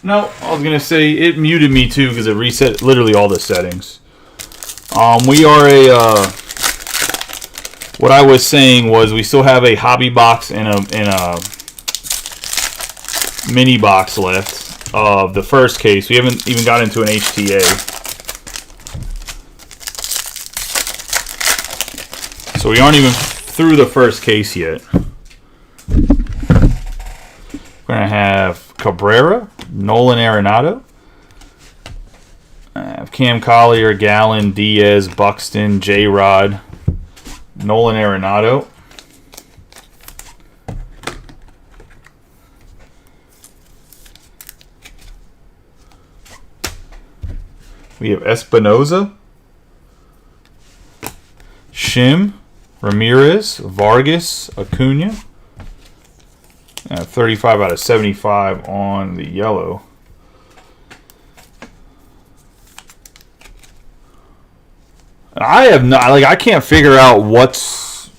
No, I was going to say it muted me too because it reset literally all the settings. We are what I was saying was we still have a hobby box and a mini box left of the first case. We haven't even got into an HTA. So we aren't even through the first case yet. We're going to have Cabrera, Nolan Arenado, Cam Collier, Gallen, Diaz, Buxton, J-Rod, Nolan Arenado. We have Espinoza, Shim, Ramirez, Vargas, Acuna. 35 out of 75 on the yellow. I have not, I can't figure out what's.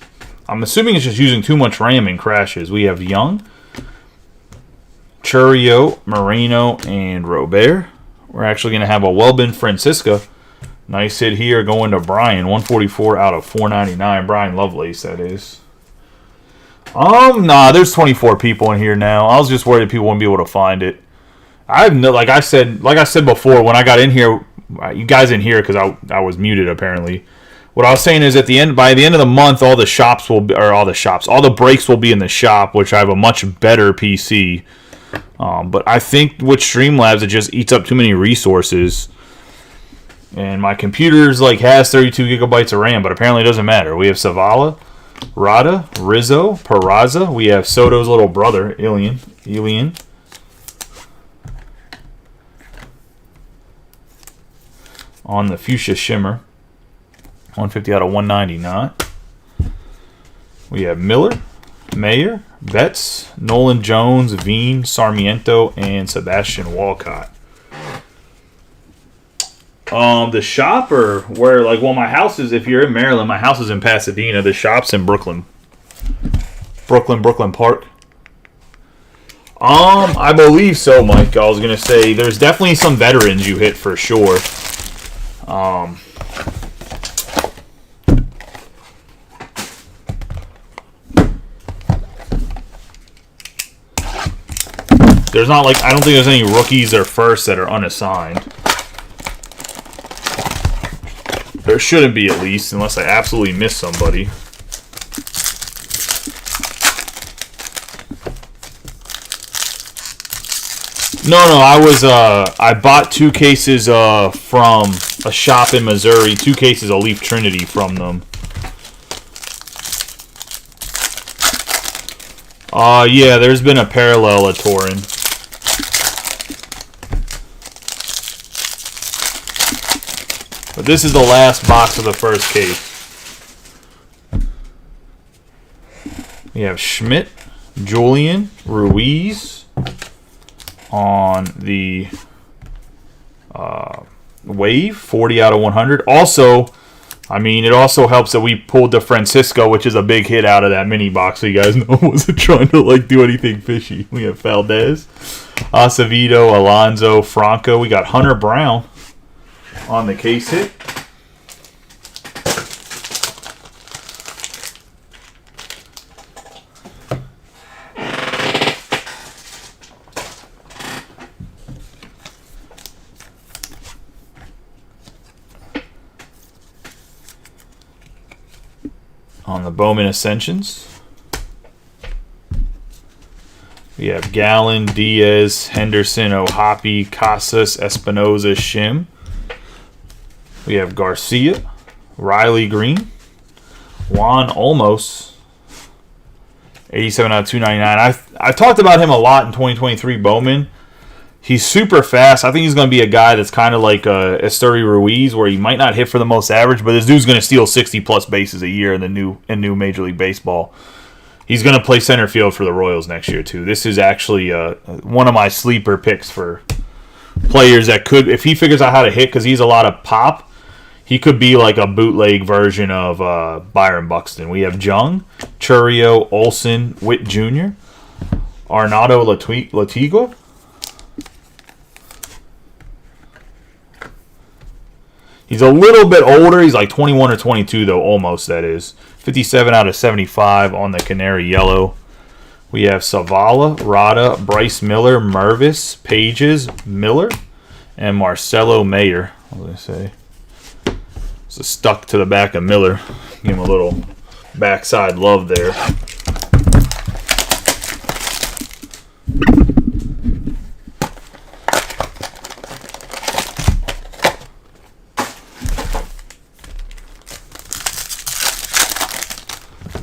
I'm assuming it's just using too much RAM and crashes. We have Young, Churio, Moreno, and Robert. We're actually going to have a Welbin Francisca. Nice hit here going to Brian. 144 out of 499. Brian Lovelace, that is. Nah, there's 24 people in here now. I was just worried that people wouldn't be able to find it. Like I said before, when I got in here, you guys in here because I was muted apparently. What I was saying is by the end of the month, all the breaks will be in the shop, which I have a much better PC. But I think with Streamlabs, it just eats up too many resources. And my computer's has 32 gigabytes of RAM, but apparently it doesn't matter. We have Savala, Rada, Rizzo, Peraza. We have Soto's little brother, Ilian. On the Fuchsia Shimmer. 150 out of 199. We have Miller, Mayer, Betts, Nolan Jones, Veen, Sarmiento, and Sebastian Walcott. The shop or where, my house is, if you're in Maryland, my house is in Pasadena. The shop's in Brooklyn Park. I believe so, Mike. I was going to say, there's definitely some veterans you hit for sure. There's not I don't think there's any rookies or firsts that are unassigned. There shouldn't be, at least, unless I absolutely miss somebody. No, I bought 2 cases from a shop in Missouri, 2 cases of Leaf Trinity from them. Yeah, there's been a parallel at Torin. But this is the last box of the first case. We have Schmidt, Julian, Ruiz on the Wave, 40 out of 100. Also, it also helps that we pulled the Francisco, which is a big hit out of that mini box, so you guys know I wasn't trying to do anything fishy. We have Valdez, Acevedo, Alonso, Franco. We got Hunter Brown on the case hit. On the Bowman Ascensions, we have Gallen, Diaz, Henderson, O'Hoppe, Casas, Espinoza, Shim. We have Garcia, Riley Green, Juan Olmos, 87 out of 299. I talked about him a lot in 2023 Bowman. He's super fast. I think he's going to be a guy that's kind of like Esteury Ruiz, where he might not hit for the most average, but this dude's going to steal 60-plus bases a year in the new Major League Baseball. He's going to play center field for the Royals next year, too. This is actually one of my sleeper picks for players that could, if he figures out how to hit, because he's a lot of pop, he could be like a bootleg version of Byron Buxton. We have Jung, Churio, Olson, Witt Jr., Arnaudo Latigua. He's a little bit older. He's like 21 or 22, though, almost, that is. 57 out of 75 on the Canary Yellow. We have Savala, Rada, Bryce Miller, Mervis, Pages, Miller, and Marcelo Mayer. What did I say? So stuck to the back of Miller. Give him a little backside love there.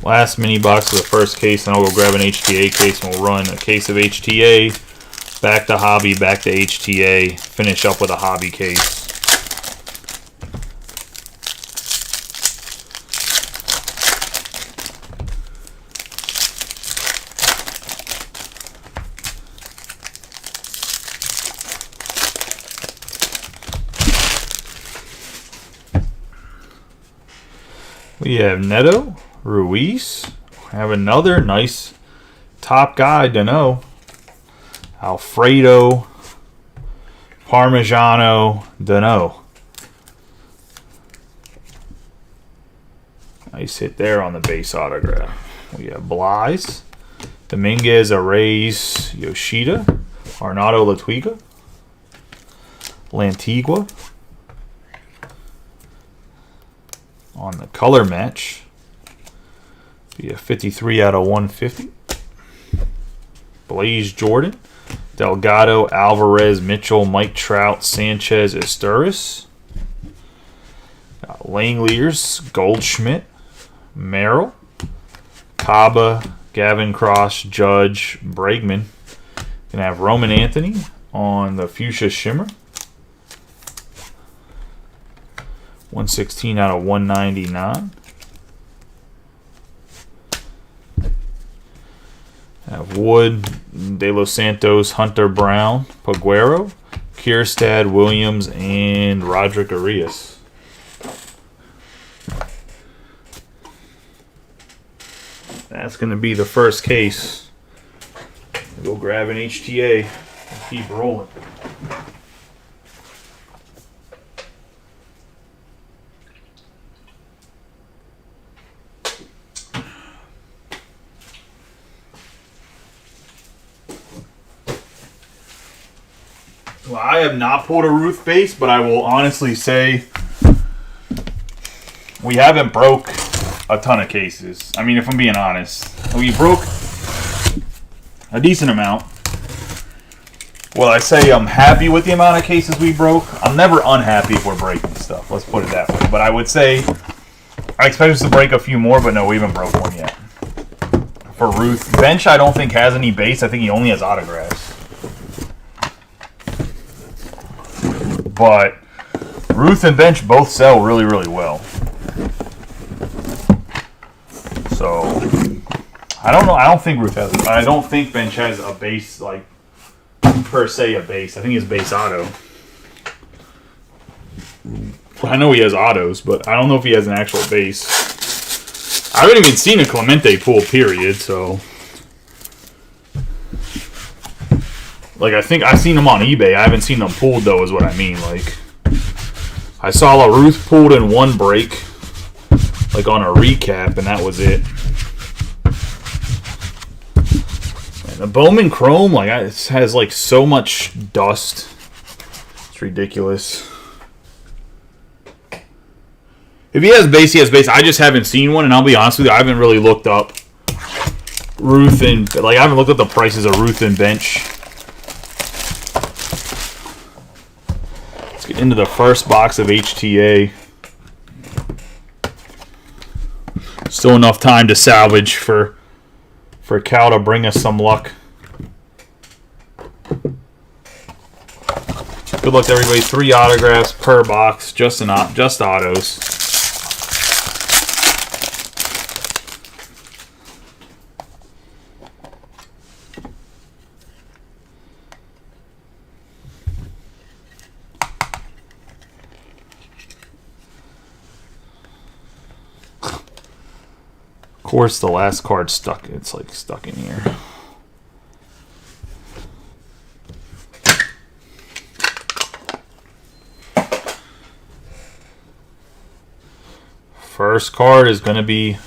Last mini box of the first case, and I'll go grab an HTA case, and we'll run a case of HTA, back to hobby, back to HTA, finish up with a hobby case. We have Neto, Ruiz. Have another nice top guy, Dano. Alfredo, Parmigiano, Dano. Nice hit there on the base autograph. We have Blyes, Dominguez, Arraez, Yoshida, Arnaudo Lantigua. On the color match, be a 53 out of 150. Blaze Jordan, Delgado, Alvarez, Mitchell, Mike Trout, Sanchez, Esteuris. Langeliers, Goldschmidt, Merrill, Kaba, Gavin Cross, Judge, Bregman. Gonna have Roman Anthony on the Fuchsia Shimmer. 116 out of 199. Have Wood, De Los Santos, Hunter Brown, Paguero, Kierstad, Williams, and Roderick Arias. That's going to be the first case. Go grab an HTA and keep rolling. Well, I have not pulled a Ruth base, but I will honestly say we haven't broke a ton of cases. I mean, if I'm being honest, we broke a decent amount. Well, I say I'm happy with the amount of cases we broke. I'm never unhappy if we're breaking stuff. Let's put it that way. But I would say I expect us to break a few more, but no, we haven't broke one yet. For Ruth, Bench I don't think has any base. I think he only has autographs. But Ruth and Bench both sell really, really well. So I don't know. I don't think Ruth has. I don't think Bench has a base, like per se a base. I think his base auto. I know he has autos, but I don't know if he has an actual base. I haven't even seen a Clemente pull, period. So, like, I think I've seen them on eBay. I haven't seen them pulled, though, is what I mean. Like, I saw a Ruth pulled in one break, like on a recap, and that was it. And the Bowman Chrome, like, it has like so much dust. It's ridiculous. If he has base, he has base. I just haven't seen one, and I'll be honest with you, I haven't really looked up Ruth and, like, I haven't looked up the prices of Ruth and Bench. Let's get into the first box of HTA. Still enough time to salvage for Cal to bring us some luck. Good luck to everybody. 3 autographs per box, just autos. Of course, the last card stuck. It's like stuck in here. First card is going to be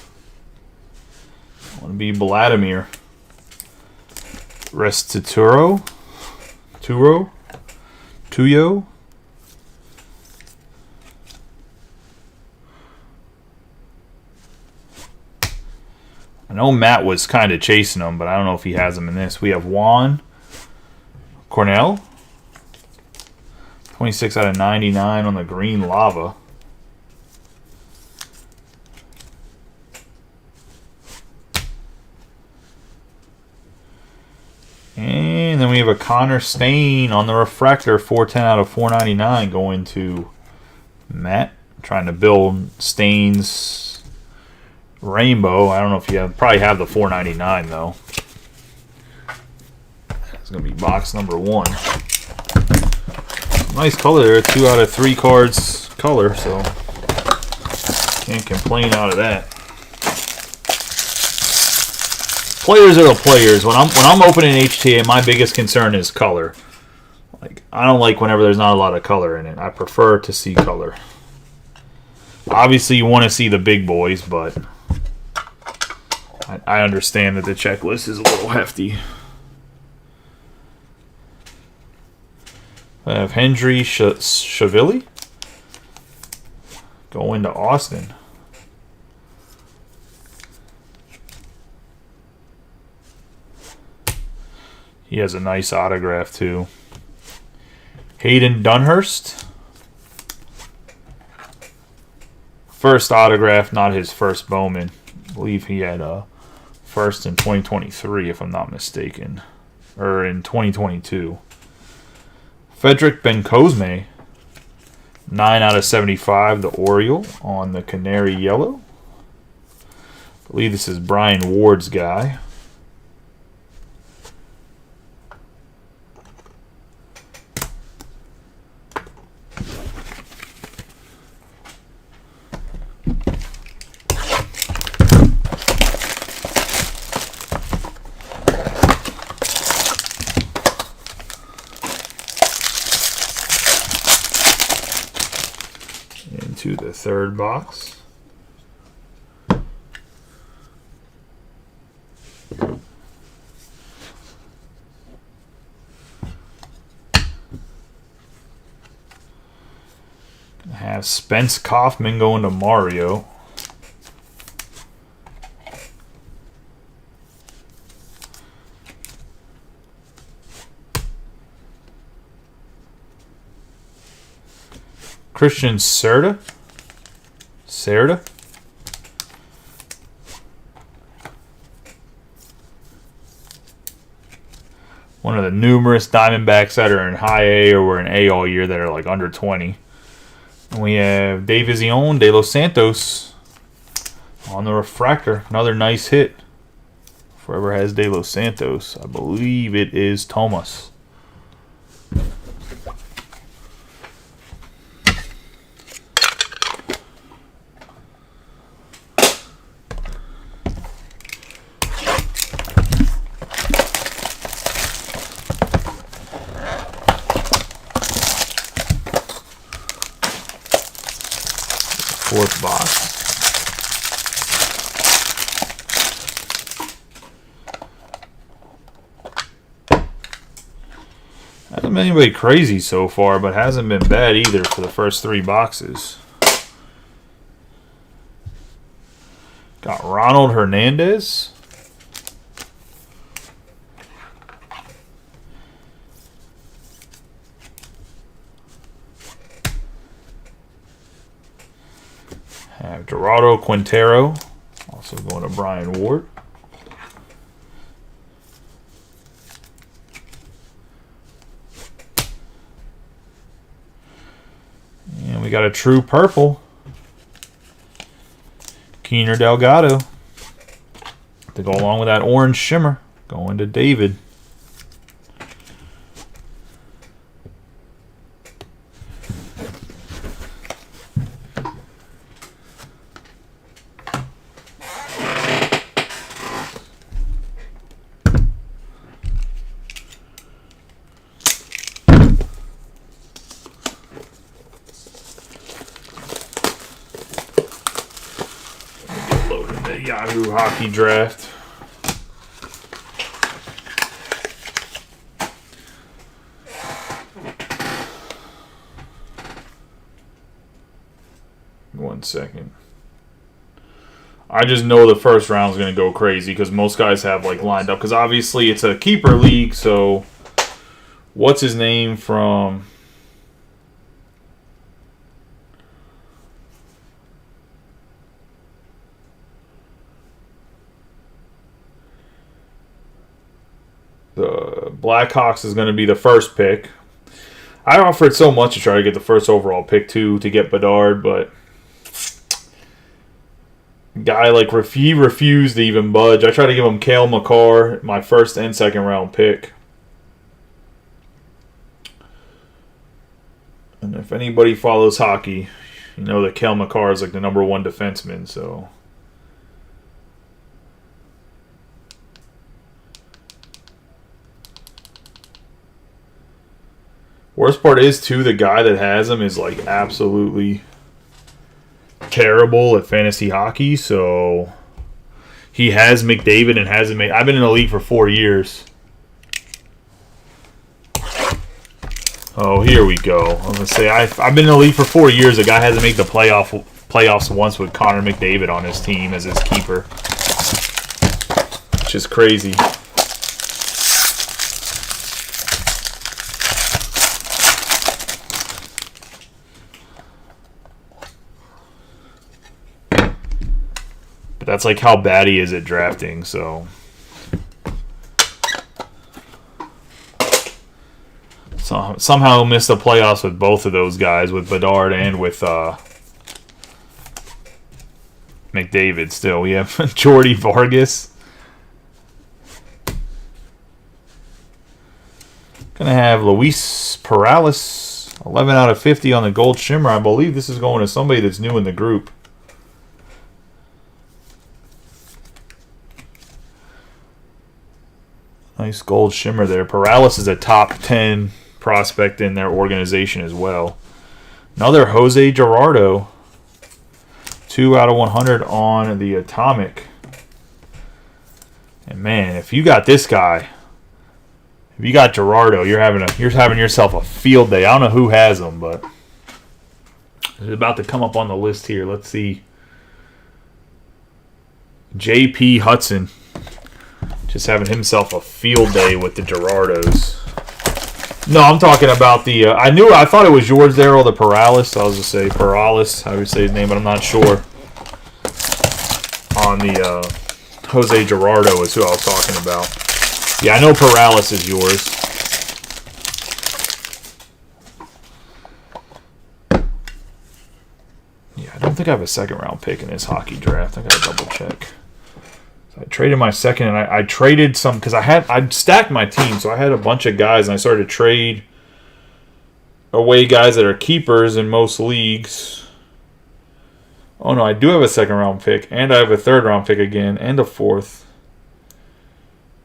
Vladimir. Restituro. Tuyo. I know Matt was kind of chasing him, but I don't know if he has him in this. We have Juan Cornell. 26 out of 99 on the green lava. And then we have a Connor Stain on the refractor, 410 out of 499 going to Matt. Trying to build Stain's rainbow. I don't know if you probably have the 499 though. It's going to be box number 1. Nice color there, 2 out of 3 cards color, so can't complain out of that. Players are the players. When I'm opening HTA, my biggest concern is color. Like, I don't like whenever there's not a lot of color in it. I prefer to see color. Obviously, you want to see the big boys, but I understand that the checklist is a little hefty. I have Hendry Chavilli going to Austin. He has a nice autograph too. Hayden Dunhurst. First autograph, not his first Bowman. I believe he had a first in 2023, if I'm not mistaken. Or in 2022. Frederick Bencosme. 9 out of 75, the Oriole on the Canary Yellow. I believe this is Brian Ward's guy. Into the third box. I have Spence Kaufman going to Mario. Christian Serta. One of the numerous Diamondbacks that are in high A or were in A all year that are like under 20. And we have Davision de los Santos on the refractor. Another nice hit. Whoever has De Los Santos, I believe it is Thomas. Fourth box. Hasn't been anybody crazy so far, but hasn't been bad either for the first 3 boxes. Got Ronald Hernandez. Have Gerardo Quintero, also going to Brian Ward. And we got a true purple. Keener Delgado. To go along with that orange shimmer, going to David. Yahoo Hockey Draft. One second. I just know the first round is going to go crazy because most guys have like lined up. Because obviously it's a keeper league, so what's his name from the Blackhawks is going to be the first pick. I offered so much to try to get the first overall pick too to get Bedard, but guy like he refused to even budge. I tried to give him Cale Makar, my first and second round pick. And if anybody follows hockey, you know that Cale Makar is like the #1 defenseman, so worst part is too, the guy that has him is like absolutely terrible at fantasy hockey, so he has McDavid and hasn't made. I've been in the league for 4 years. Oh, here we go. I'm gonna say I've been in the league for 4 years. The guy hasn't made the playoffs once with Connor McDavid on his team as his keeper, which is crazy. That's like how bad he is at drafting, so somehow missed the playoffs with both of those guys, with Bedard and with McDavid still. We have Jordy Vargas. Gonna have Luis Perales, 11 out of 50 on the Gold Shimmer. I believe this is going to somebody that's new in the group. Nice Gold Shimmer there. Perales is a top 10 prospect in their organization as well. Another Jose Gerardo. 2 out of 100 on the Atomic. And man, if you got this guy, if you got Gerardo, you're having yourself a field day. I don't know who has him, but it's about to come up on the list here. Let's see. J.P. Hudson. Just having himself a field day with the Gerardos. No, I'm talking about the. I thought it was yours there, or the Perales. I was going to say Perales. I would say his name, but I'm not sure. On the Jose Gerardo is who I was talking about. Yeah, I know Perales is yours. Yeah, I don't think I have a second round pick in this hockey draft. I got to double check. I traded my second, and I traded some because I'd stacked my team, so I had a bunch of guys, and I started to trade away guys that are keepers in most leagues. Oh no, I do have a second round pick, and I have a third round pick again, and a fourth.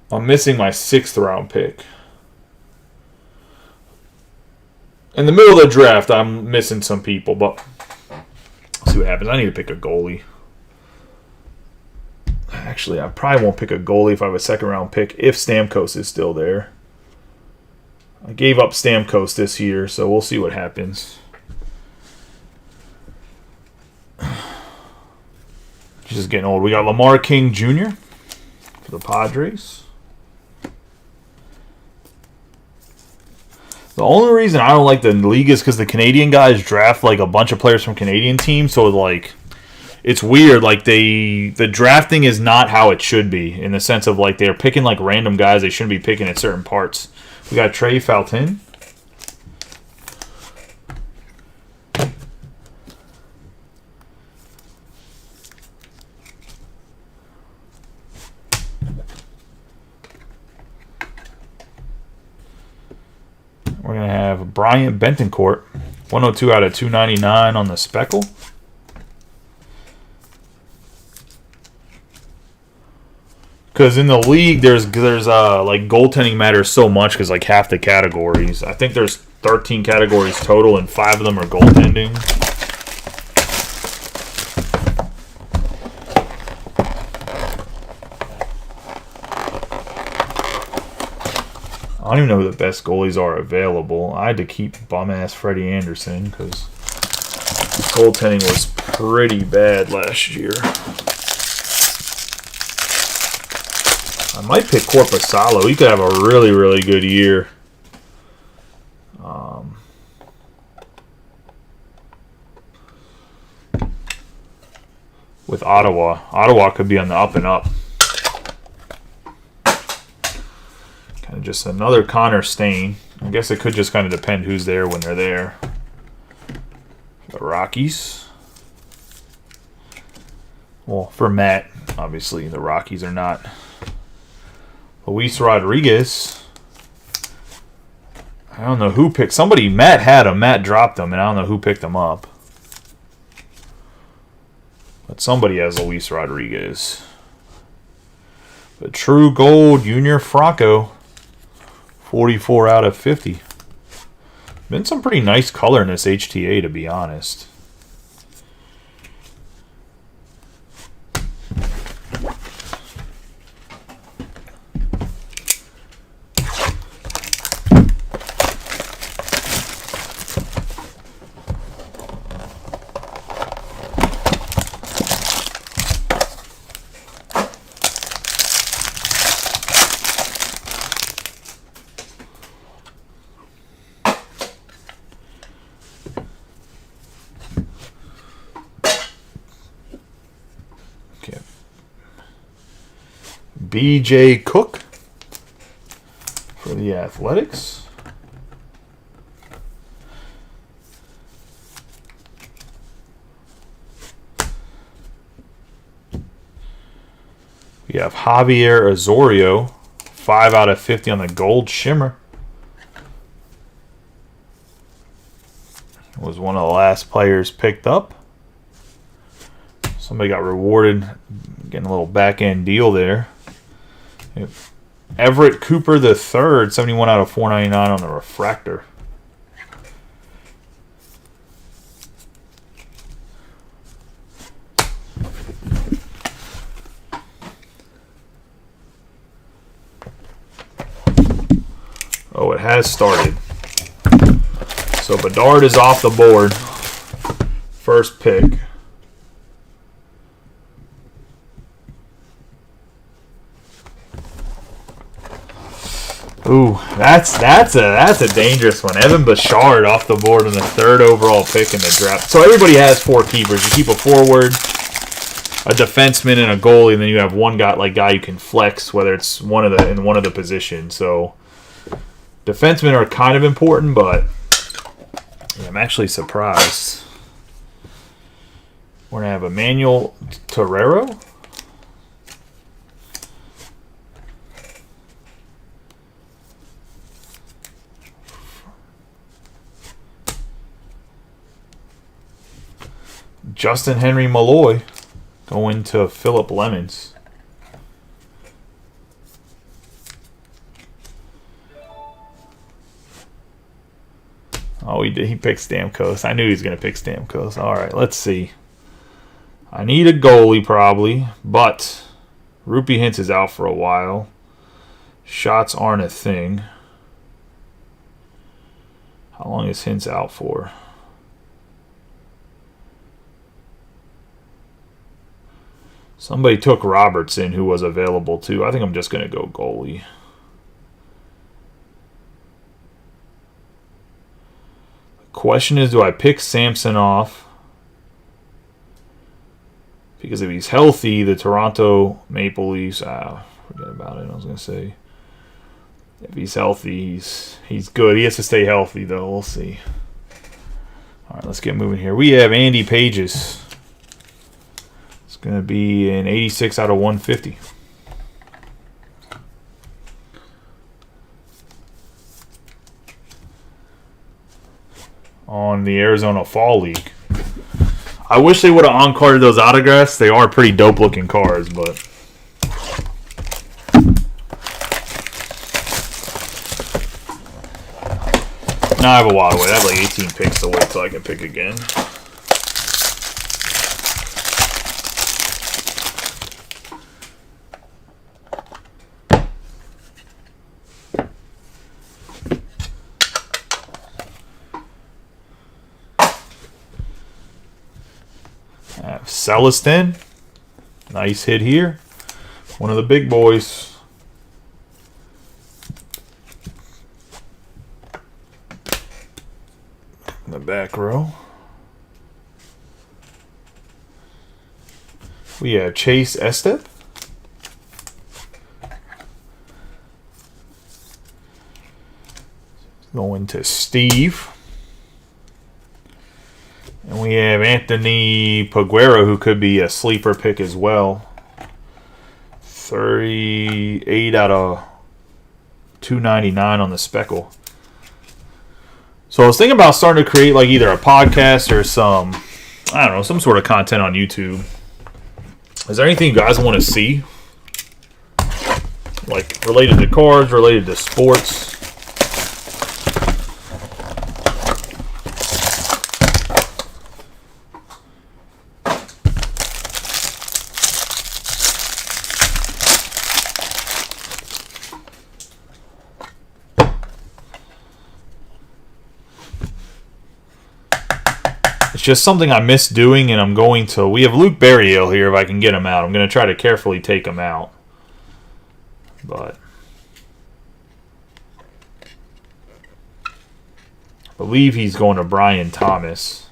I'm missing my 6th round pick. In the middle of the draft, I'm missing some people, but let's see what happens. I need to pick a goalie. Actually, I probably won't pick a goalie if I have a second round pick, if Stamkos is still there. I gave up Stamkos this year, so we'll see what happens. He's just getting old. We got Lamar King Jr. for the Padres. The only reason I don't like the league is because the Canadian guys draft like a bunch of players from Canadian teams, so like it's weird. Like the drafting is not how it should be, in the sense of like they're picking like random guys they shouldn't be picking at certain parts. We got Trey Faltin. We're going to have Bryant Bentoncourt, 102 out of 299 on the Speckle. Because in the league, there's like goaltending matters so much because like half the categories. I think there's 13 categories total, and 5 of them are goaltending. I don't even know who the best goalies are available. I had to keep bum-ass Freddie Anderson because goaltending was pretty bad last year. I might pick Korpisalo. He could have a really, really good year. With Ottawa. Ottawa could be on the up and up. Kind of just another Connor Stain. I guess it could just kind of depend who's there when they're there. The Rockies. Well, for Matt, obviously, the Rockies are not. Luis Rodriguez. I don't know who picked. Somebody, Matt had him. Matt dropped him, and I don't know who picked him up. But somebody has Luis Rodriguez. But True Gold, Junior Franco. 44 out of 50. Been some pretty nice color in this HTA, to be honest. B.J. Cook for the Athletics. We have Javier Osorio, 5 out of 50 on the Gold Shimmer. Was one of the last players picked up. Somebody got rewarded, getting a little back-end deal there. Everett Cooper III, 71 out of 499 on the refractor. Oh, it has started. So Bedard is off the board. First pick. Ooh, that's a dangerous one. Evan Bouchard off the board in the 3rd overall pick in the draft. So everybody has 4 keepers. You keep a forward, a defenseman, and a goalie, and then you have one guy you can flex, whether it's in one of the positions. So defensemen are kind of important, but yeah, I'm actually surprised. We're gonna have Emmanuel Torrero. Justin Henry Malloy going to Philip Lemons. Oh, he did. He picked Stamkos. I knew he was going to pick Stamkos. All right, let's see. I need a goalie probably, but Rupee Hintz is out for a while. Shots aren't a thing. How long is Hintz out for? Somebody took Robertson, who was available too. I think I'm just going to go goalie. The question is, do I pick Samsonov? Because if he's healthy, the Toronto Maple Leafs... forget about it, I was going to say. If he's healthy, he's good. He has to stay healthy, though. We'll see. All right, let's get moving here. We have Andy Pages. Going to be an 86 out of 150. On the Arizona Fall League. I wish they would have on-carded those autographs. They are pretty dope-looking cards, but... Now I have a while to wait. I have like 18 picks to wait till I can pick again. Celestin. Nice hit here. One of the big boys. In the back row. We have Chase Estep. Going to Steve. And we have Anthony Paguero, who could be a sleeper pick as well. 38 out of 299 on the speckle. So I was thinking about starting to create like either a podcast or some sort of content on YouTube. Is there anything you guys want to see? Like related to cards, related to sports? It's just something I miss doing, and I'm going to... We have Luke Berriel here if I can get him out. I'm going to try to carefully take him out. But... I believe he's going to Brian Thomas.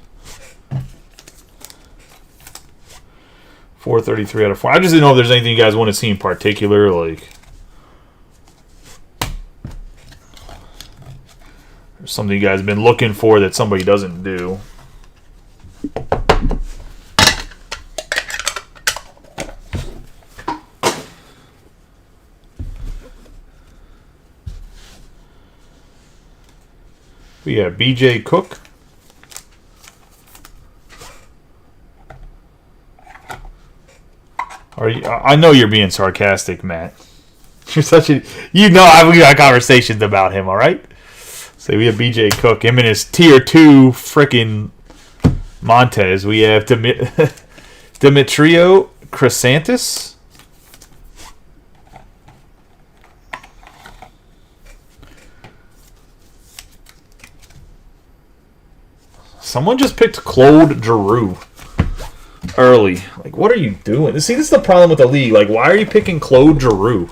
433 out of 4. I just didn't know if there's anything you guys want to see in particular, like... There's something you guys have been looking for that somebody doesn't do. We have BJ Cook. I know you're being sarcastic, Matt. You're such a... we got conversations about him, all right? So we have BJ Cook. Him and his tier 2 frickin' Montez. We have Demetrio Chrysanthus. Someone just picked Claude Giroux early. Like, what are you doing? See, this is the problem with the league. Like, why are you picking Claude Giroux?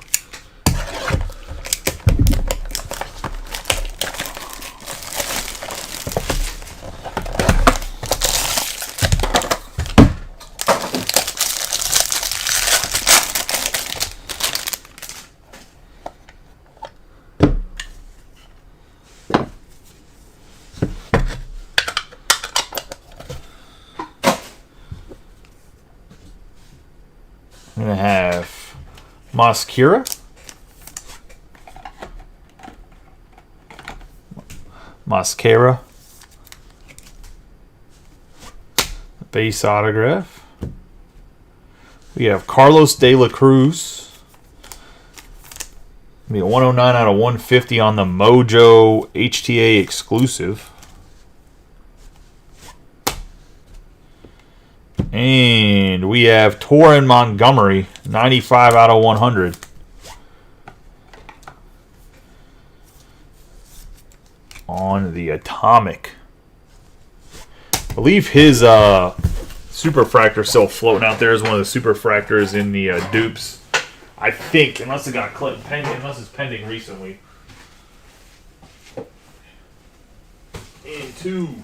I'm going to have Mosquera. Base autograph. We have Carlos De La Cruz. Be a 109 out of 150 on the Mojo HTA exclusive. And we have Torrin Montgomery, 95 out of 100. On the Atomic. I believe his Superfractor still floating out there is one of the Superfractors in the dupes. I think, unless it got pending, unless it's pending recently. Into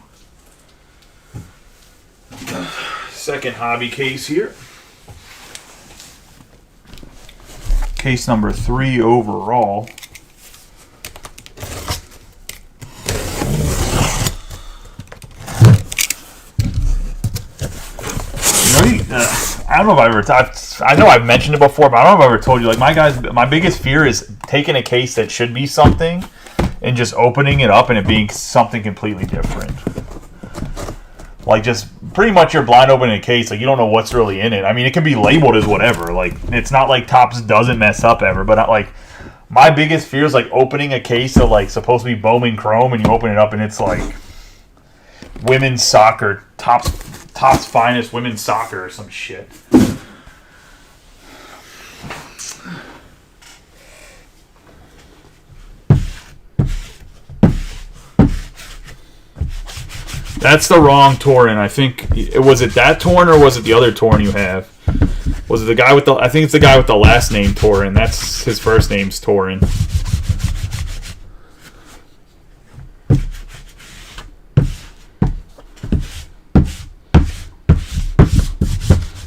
second hobby case here. Case number 3 overall. I don't know if I know I've mentioned it before, but I don't know if I've ever told you. Like my biggest fear is taking a case that should be something and just opening it up and it being something completely different. Like just pretty much you're blind opening a case, like you don't know what's really in it. I mean, it can be labeled as whatever. Like it's not like Topps doesn't mess up ever, but like my biggest fear is like opening a case of like supposed to be Bowman Chrome and you open it up and it's like women's soccer, Topps finest women's soccer or some shit. That's the wrong Torrin. I think was it that Torrin or was it the other Torrin you have? Was it the guy with the? I think it's the guy with the last name Torrin. That's his first name's Torrin.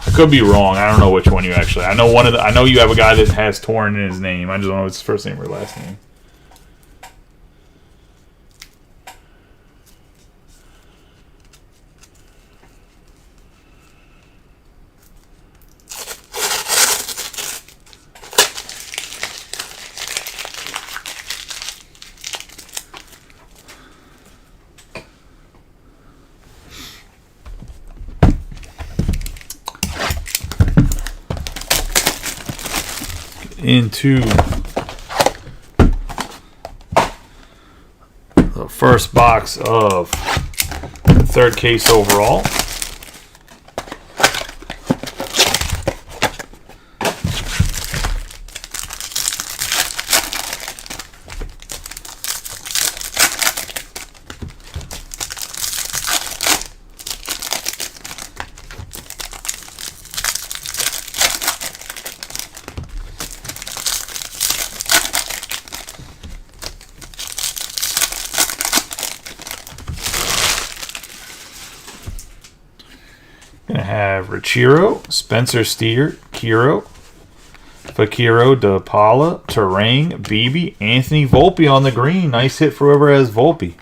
I could be wrong. I don't know which one you actually. I know one of the. I know you have a guy that has Torrin in his name. I just don't know if it's his first name or last name. Into the first box of the third case overall. Gonna have Richiro, Spencer Steer, Kiro, Fakiro, DePaula, Terang, Beebe, Anthony Volpe on the green. Nice hit for whoever has Volpe.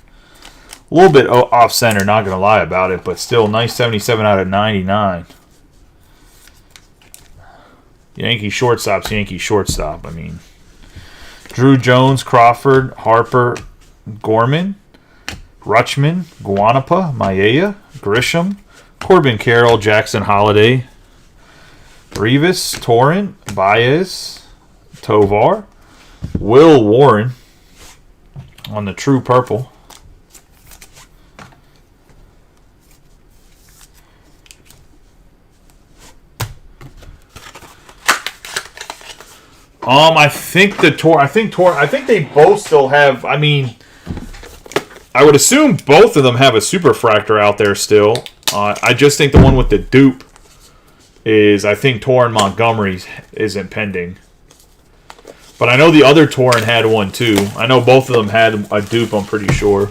A little bit off center, not gonna lie about it, but still nice 77 out of 99. Yankee shortstop's Yankee shortstop. I mean, Drew Jones, Crawford, Harper, Gorman, Rutschman, Guanapa, Maeda, Grisham, Corbin Carroll, Jackson Holiday, Rivas, Torrent, Baez, Tovar, Will Warren on the true purple. I think they both still have. I mean, I would assume both of them have a superfractor out there still. I just think the one with the dupe is, I think Torrin Montgomery's isn't pending. But I know the other Torrin had one too. I know both of them had a dupe, I'm pretty sure.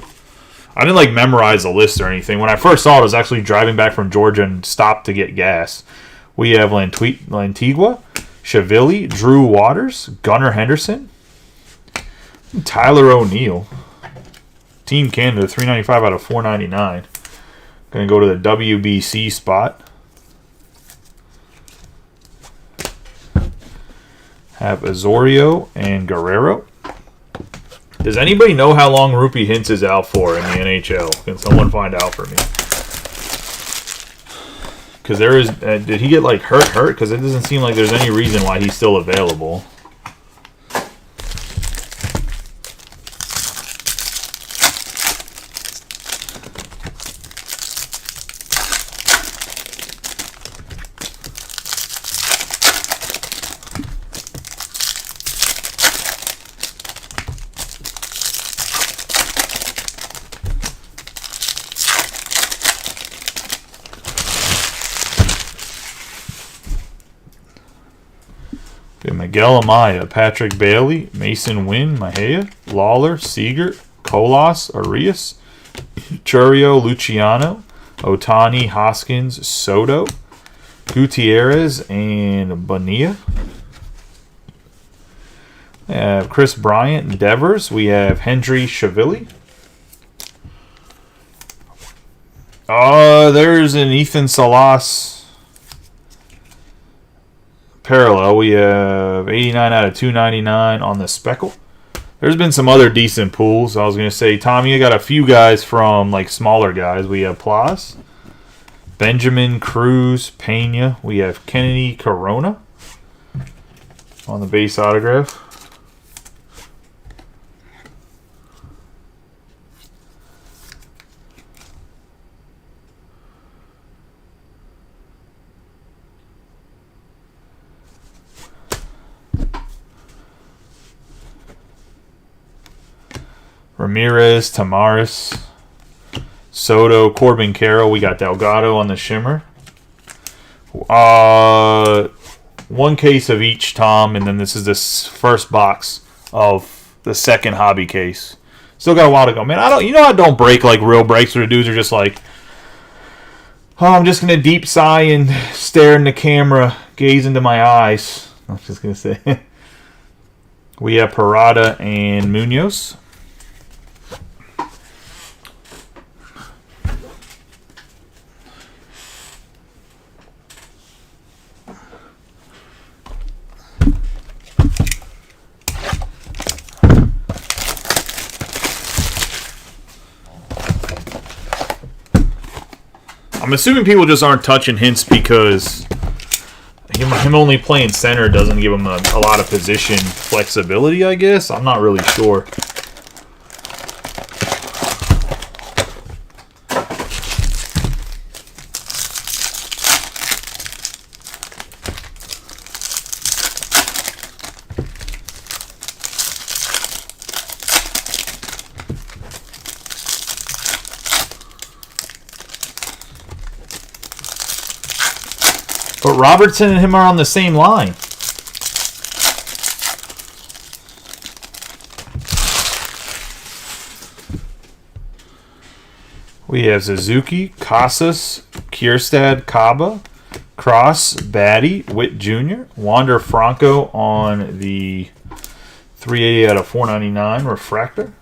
I didn't memorize the list or anything. When I first saw it, I was actually driving back from Georgia and stopped to get gas. We have Lantigua, Chavilli, Drew Waters, Gunnar Henderson, Tyler O'Neill. Team Canada, 395 out of 499. Going to go to the WBC spot. Have Azorio and Guerrero. Does anybody know how long Rupee Hintz is out for in the NHL? Can someone find out for me? Because there is... did he get hurt? Because it doesn't seem like there's any reason why he's still available. Miguel Amaya, Patrick Bailey, Mason Wynn, Mahea, Lawler, Seager, Colas, Arias, Churio, Luciano, Otani, Hoskins, Soto, Gutierrez, and Bonilla. We have Chris Bryant, Devers. We have Hendry Chavilli. There's an Ethan Salas parallel. We have 89 out of 299 on the Speckle. There's been some other decent pools. I was going to say, Tommy, you got a few guys from smaller guys. We have Plas, Benjamin, Cruz, Pena. We have Kennedy Corona on the base autograph. Ramirez, Tamaris, Soto, Corbin Carroll. We got Delgado on the shimmer. One case of each, Tom, and then this is this first box of the second hobby case. Still got a while to go, man. I don't break like real breaks where the dudes are just like, oh, I'm just gonna deep sigh and stare in the camera, gaze into my eyes. I was just gonna say, we have Parada and Munoz. I'm assuming people just aren't touching hints because him only playing center doesn't give him a lot of position flexibility, I guess. I'm not really sure. But Robertson and him are on the same line. We have Suzuki, Casas, Kierstad, Kaba, Cross, Batty, Witt Jr., Wander Franco on the 380 out of 499 refractor.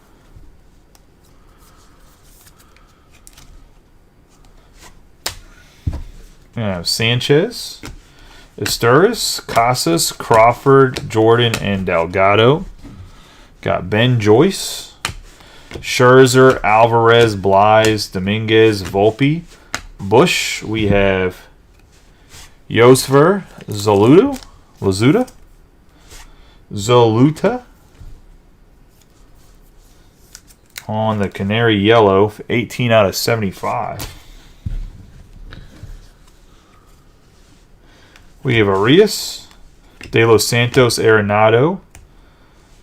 We have Sanchez, Esteuris, Casas, Crawford, Jordan, and Delgado. Got Ben Joyce, Scherzer, Alvarez, Blyes, Dominguez, Volpe, Bush. We have Yosfer, Zoluta on the Canary Yellow, 18 out of 75. We have Arias, De Los Santos, Arenado,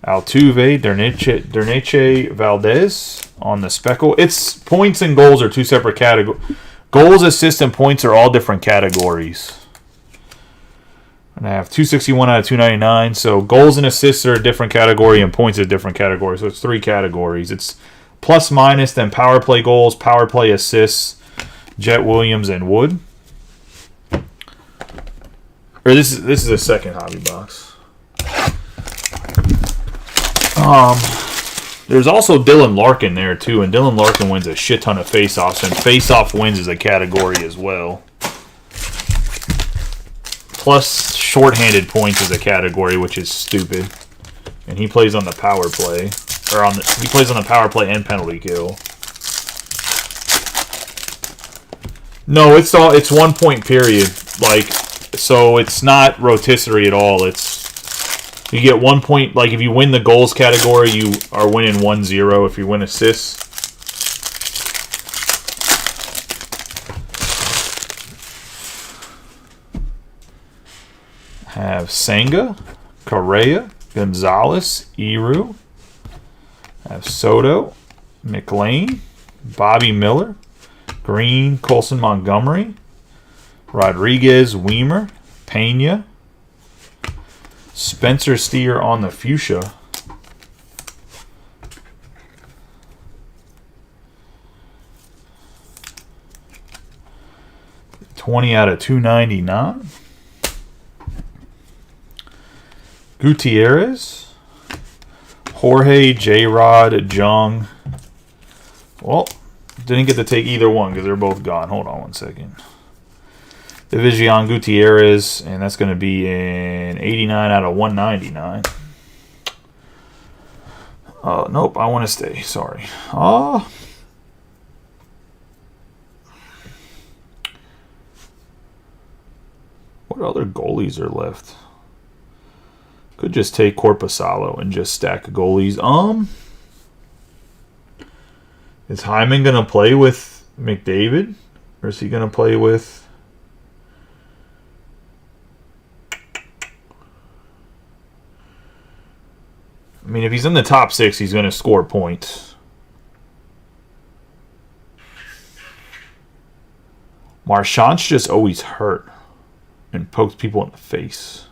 Altuve, Derniche, Valdez on the speckle. It's points and goals are two separate categories. Goals, assists, and points are all different categories. And I have 261 out of 299. So goals and assists are a different category, and points are a different category. So it's three categories. It's plus minus, then power play goals, power play assists, Jet Williams, and Wood. Or this is a second hobby box. There's also Dylan Larkin there too, and Dylan Larkin wins a shit ton of face-offs, and face-off wins is a category as well. Plus shorthanded points is a category, which is stupid. And he plays on the power play, he plays on the power play and penalty kill. No, it's 1 point period, like. So it's not rotisserie at all. You get 1 point. Like if you win the goals category, you are winning 1-0. If you win assists, have Senga, Correa, Gonzalez, Eru. Have Soto, McLean, Bobby Miller, Green, Colson Montgomery, Rodriguez, Weimer, Pena, Spencer Steer on the fuchsia. $20 out of 299. Gutierrez, Jorge, J-Rod, Jung. Well, didn't get to take either one because they're both gone. Hold on one second. Division Gutierrez, and that's going to be an 89 out of 199. Nope, I want to stay. Sorry. What other goalies are left? Could just take Corpusalo and just stack goalies. Is Hyman going to play with McDavid? Or is he going to play with... I mean, if he's in the top 6, he's going to score points. Marchand's just always hurt and pokes people in the face.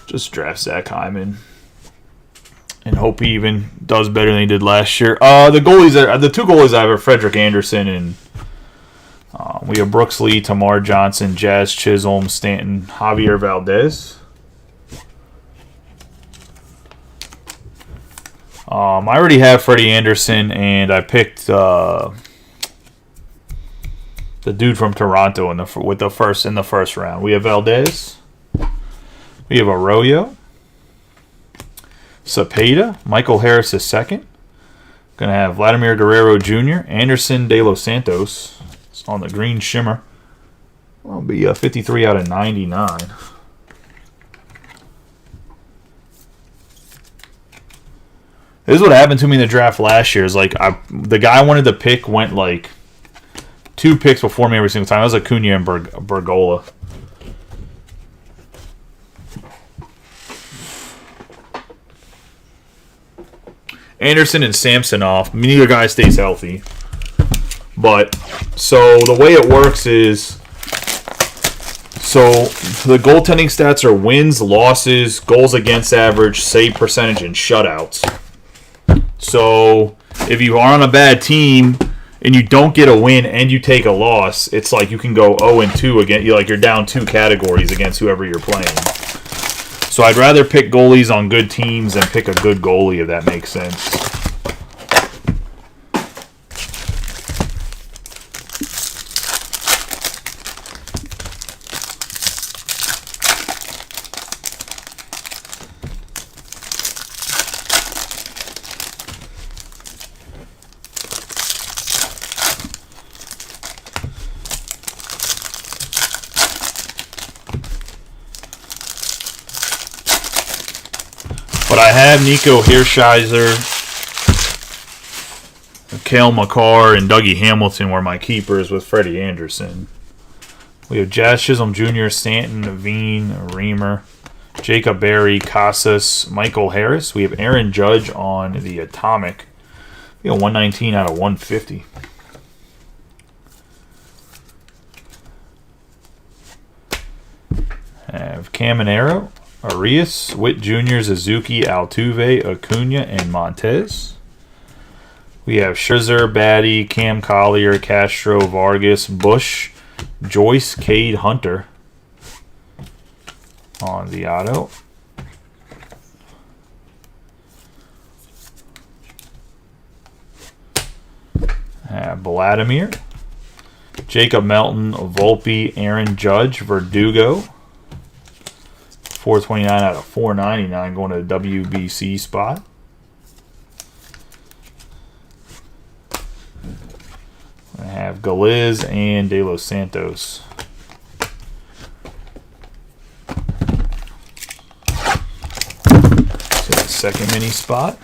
Just draft Zach Hyman and hope he even does better than he did last year. The two goalies I have are Frederick Anderson and we have Brooks Lee, Tamar Johnson, Jazz Chisholm, Stanton, Javier Valdez. I already have Freddie Anderson, and I picked the dude from Toronto in the first round. We have Valdez. We have Arroyo, Cepeda, Michael Harris II. Gonna have Vladimir Guerrero Jr., Anderson De Los Santos on the green shimmer. Will be a 53 out of 99. This is what happened to me in the draft last year. Is like the guy I wanted to pick went like 2 picks before me every single time. That was Acuna and Bergola. Anderson and Samsonov. Neither guy stays healthy. But, so the way it works is, so the goaltending stats are wins, losses, goals against average, save percentage, and shutouts. So if you are on a bad team and you don't get a win and you take a loss, it's like you can go 0-2 again. You're down 2 categories against whoever you're playing. So I'd rather pick goalies on good teams than pick a good goalie, if that makes sense. But I have Nico Hershiser, Cale Makar, and Dougie Hamilton were my keepers with Freddie Anderson. We have Jazz Chisholm Jr., Stanton, Veen, Reamer, Jacob Berry, Casas, Michael Harris. We have Aaron Judge on the Atomic. We have 119 out of 150. I have Caminero, Arias, Witt Jr., Suzuki, Altuve, Acuna, and Montez. We have Scherzer, Batty, Cam Collier, Castro, Vargas, Bush, Joyce, Cade, Hunter on the auto. Vladimir, Jacob Melton, Volpe, Aaron Judge, Verdugo. 429 out of 499 going to the WBC spot. I have Galiz and De Los Santos. To the second mini spot.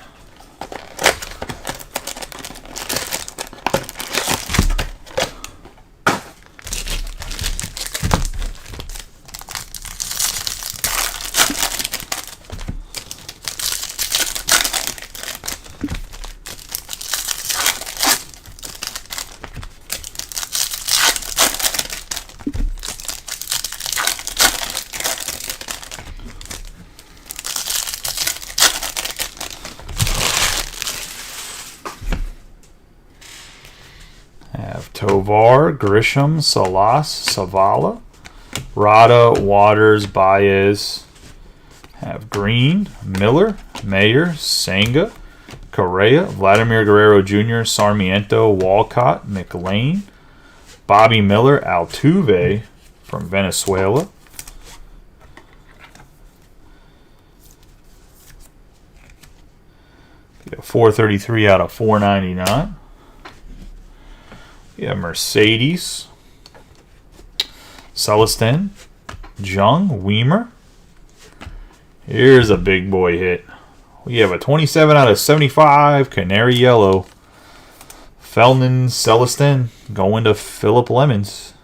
Tovar, Grisham, Salas, Savala, Rada, Waters, Baez. Have Green, Miller, Mayer, Senga, Correa, Vladimir Guerrero Jr., Sarmiento, Walcott, McLean, Bobby Miller, Altuve from Venezuela. Yeah, 433 out of 499. Yeah, Mercedes, Celestin, Jung, Weimer. Here's a big boy hit. We have a 27 out of 75, Canary Yellow, Felton Celestin going to Philip Lemons.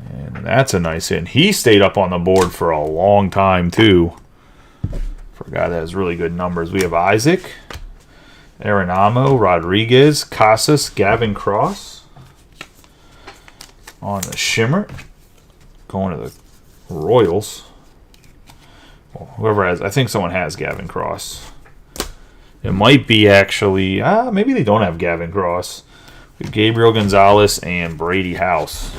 And that's a nice hit. He stayed up on the board for a long time, too. For a guy that has really good numbers. We have Isaac, Arenamo, Rodriguez, Casas, Gavin Cross. On the Shimmer. Going to the Royals. Well, whoever has, I think someone has Gavin Cross. It might be actually, maybe they don't have Gavin Cross. We have Gabriel Gonzalez and Brady House.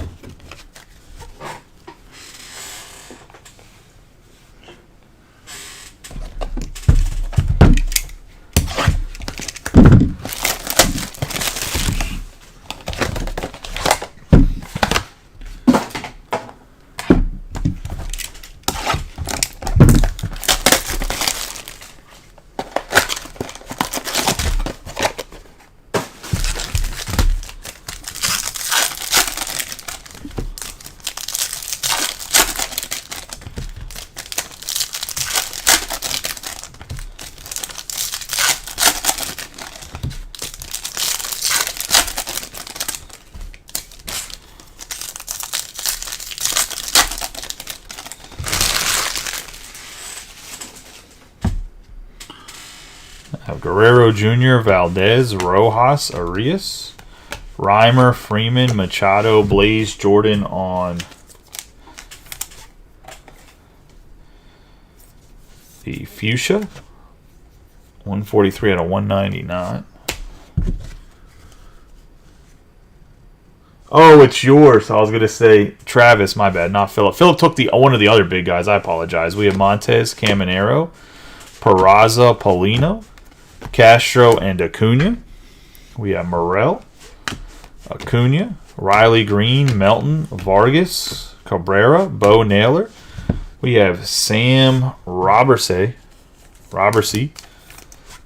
Have Guerrero Jr., Valdez, Rojas, Arias, Reimer, Freeman, Machado, Blaze, Jordan on the Fuchsia. 143 out of 199. Oh, it's yours. I was going to say Travis, my bad, not Philip. Philip took one of the other big guys. I apologize. We have Montez, Caminero, Peraza, Paulino, Castro, and Acuna. We have Morel, Acuna, Riley Green, Melton, Vargas, Cabrera, Bo Naylor. We have Sam Robertsy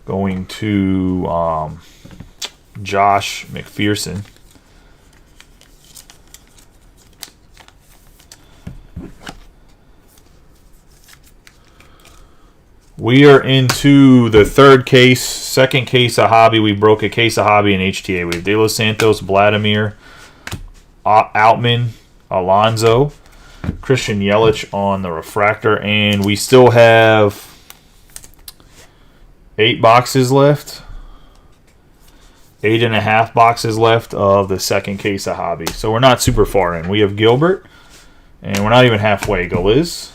going to Josh McPherson. We are into the third case, second case of hobby. We broke a case of hobby in HTA. We have De Los Santos, Vladimir, Outman, Alonso, Christian Yelich on the refractor, and we still have 8 boxes left. 8.5 boxes left of the second case of hobby. So we're not super far in. We have Gilbert, and we're not even halfway. Galiz.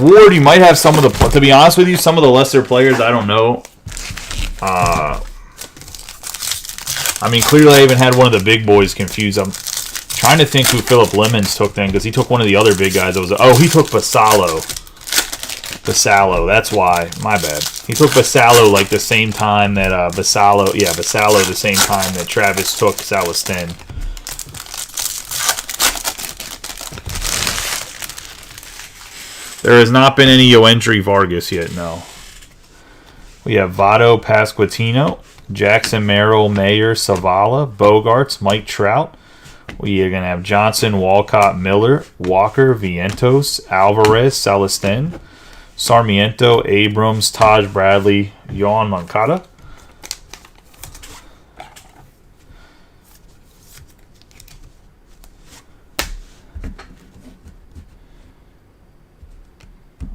Ward, you might have some of the, to be honest with you, some of the lesser players, I don't know. I mean, clearly I even had one of the big boys confused. I'm trying to think who Philip Lemons took then, because he took one of the other big guys. He took Basallo. That's why. My bad. He took Basallo like the same time that Basallo the same time that Travis took Celestin. There has not been any Yoendry Vargas yet, no. We have Votto, Pasquantino, Jackson, Merrill, Mayer, Savala, Bogarts, Mike Trout. We are going to have Johnson, Walcott, Miller, Walker, Vientos, Alvarez, Celestin, Sarmiento, Abrams, Taj Bradley, Yohan Moncada.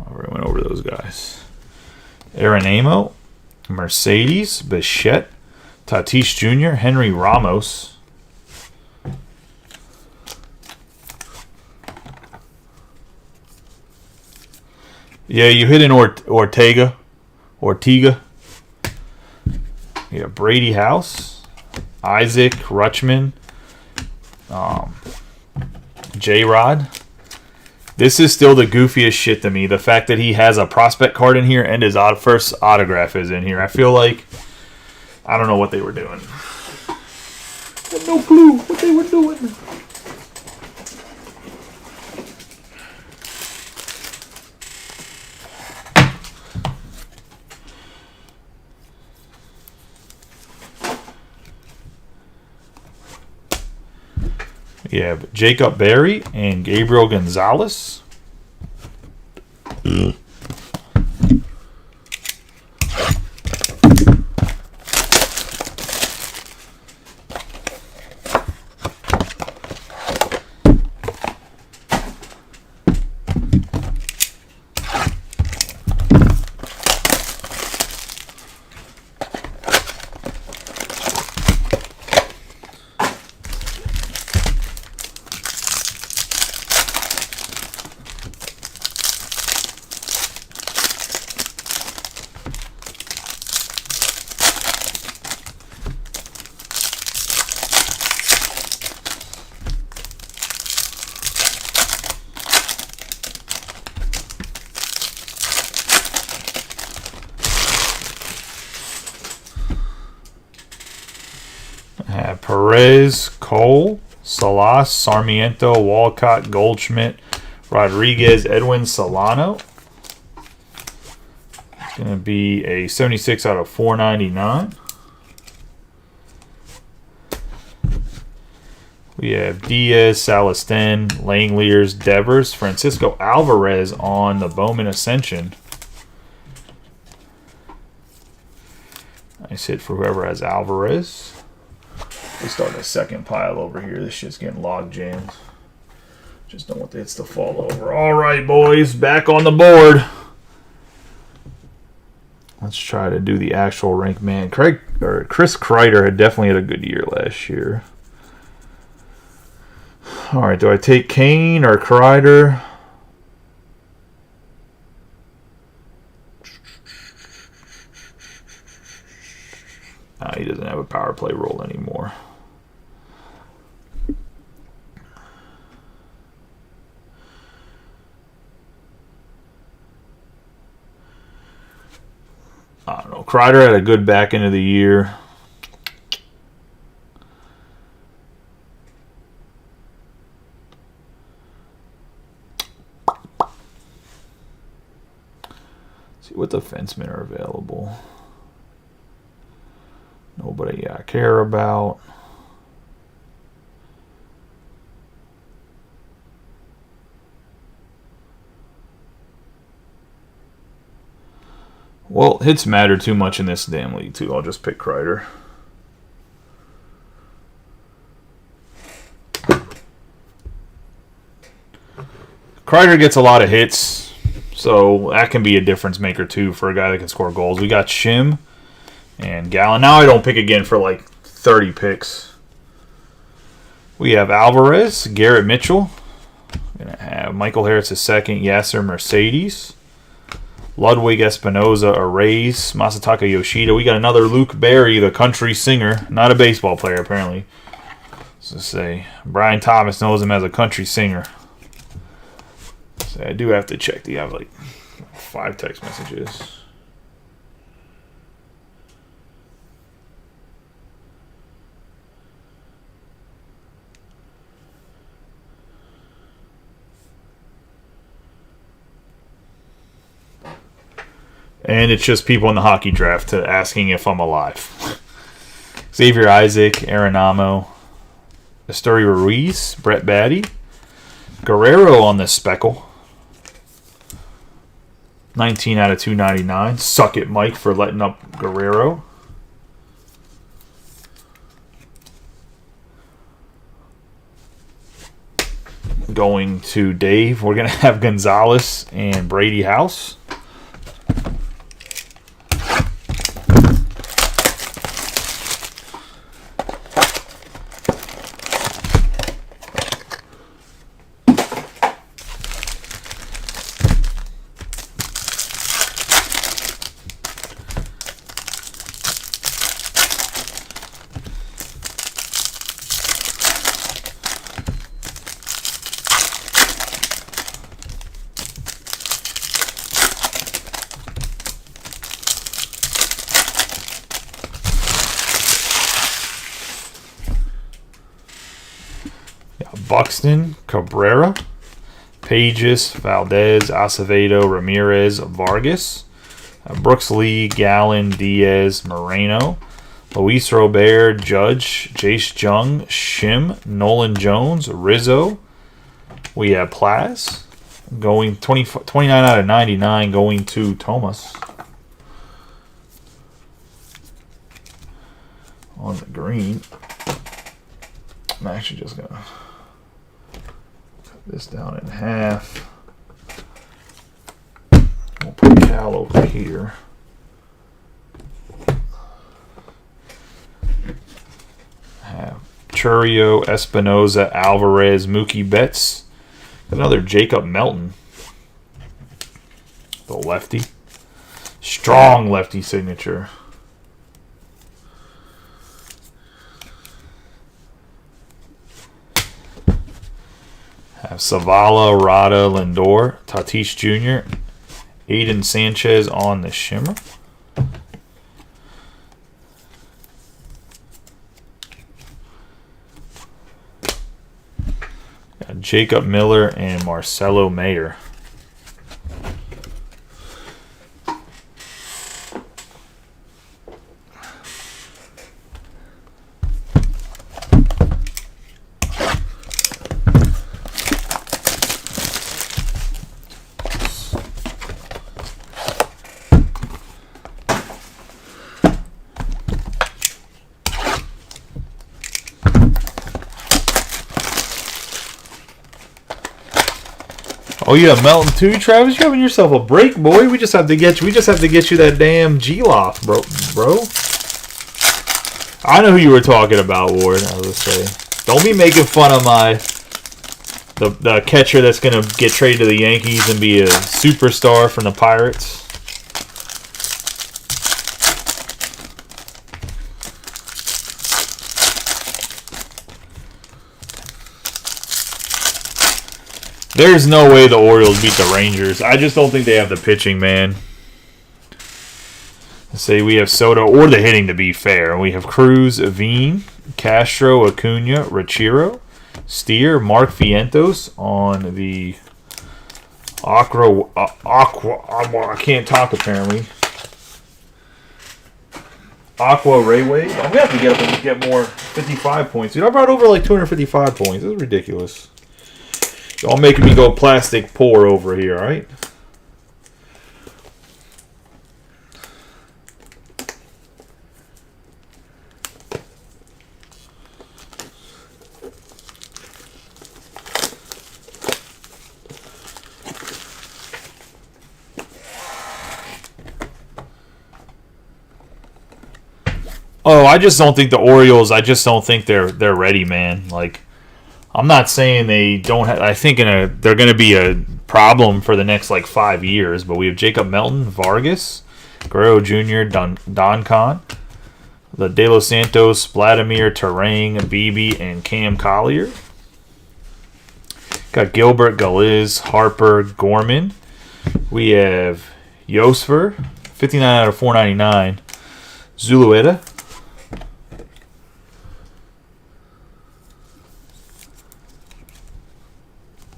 I went over those guys. Arenamo, Mercedes, Bichette, Tatis Jr., Henry Ramos. Yeah, you hit an Ortega. Yeah, Brady House, Isaac, Rutschman, J-Rod. This is still the goofiest shit to me. The fact that he has a prospect card in here and his first autograph is in here. I feel like, I don't know what they were doing. I have no clue what they were doing. We have Jacob Berry and Gabriel Gonzalez. Perez, Cole, Salas, Sarmiento, Walcott, Goldschmidt, Rodriguez, Edwin, Solano. It's going to be a 76 out of 499. We have Diaz, Salestin, Langeliers, Devers, Francisco Alvarez on the Bowman Ascension. Nice hit for whoever has Alvarez. We start a second pile over here. This shit's getting log jammed. Just don't want the hits to fall over. All right, boys, back on the board. Let's try to do the actual rank. Man, Chris Kreider had definitely had a good year last year. All right, do I take Kane or Kreider? He doesn't have a power play role anymore. I don't know. Kreider had a good back end of the year. Let's see what defensemen are available. Nobody I care about. Well, hits matter too much in this damn league, too. I'll just pick Kreider. Kreider gets a lot of hits, so that can be a difference maker, too, for a guy that can score goals. We got Shim and Gallon. Now I don't pick again for like 30 picks. We have Alvarez, Garrett Mitchell. We're going to have Michael Harris II, Yasser Mercedes. Ludwig Espinoza, Arrays, Masataka Yoshida. We got another Luke Berry, the country singer. Not a baseball player, apparently. So say, Brian Thomas knows him as a country singer. So I do have to check. Do you have like 5 text messages? And it's just people in the hockey draft asking if I'm alive. Xavier Isaac, Aaron Amo, Astoria Ruiz, Brett Batty, Guerrero on this speckle. 19 out of 299. Suck it, Mike, for letting up Guerrero. Going to Dave, we're going to have Gonzalez and Brady House. Buxton, Cabrera, Pages, Valdez, Acevedo, Ramirez, Vargas, Brooks Lee, Gallon, Diaz, Moreno, Luis Robert, Judge, Jace Jung, Shim, Nolan Jones, Rizzo. We have Plaz going 29 out of 99 going to Thomas. On the green. I'm actually just going to cut this down in half. We'll put Cal over here. Have Churio, Espinoza, Alvarez, Mookie Betts. Another Jacob Melton. The lefty. Strong lefty signature. Have Zavala, Rada, Lindor, Tatis Jr., Aiden Sanchez on the shimmer. Got Jacob Miller and Marcelo Mayer. Oh yeah, Melton too, Travis. You're having yourself a break, boy. We just have to get you that damn G-Loft, bro. I know who you were talking about, Ward. I was gonna say, don't be making fun of the catcher that's gonna get traded to the Yankees and be a superstar from the Pirates. There's no way the Orioles beat the Rangers. I just don't think they have the pitching, man. Let's say we have Soto, or the hitting to be fair. We have Cruz, Aveen, Castro, Acuna, Rachiro, Steer, Mark Vientos on the I can't talk apparently. Aqua Rayway. I'm gonna have to get up and get more 55 points. Dude, I brought over like 255 points. This is ridiculous. Y'all making me go plastic poor over here, all right? Oh, I just don't think the Orioles. I just don't think they're ready, man. Like, I'm not saying they don't have. I think they're going to be a problem for the next like 5 years. But we have Jacob Melton, Vargas, Guerrero Jr., Don Con, the De Los Santos, Vladimir, Terang, Beebe, and Cam Collier. Got Gilbert, Galiz, Harper, Gorman. We have Yosfer, 59 out of 499. Zulueta.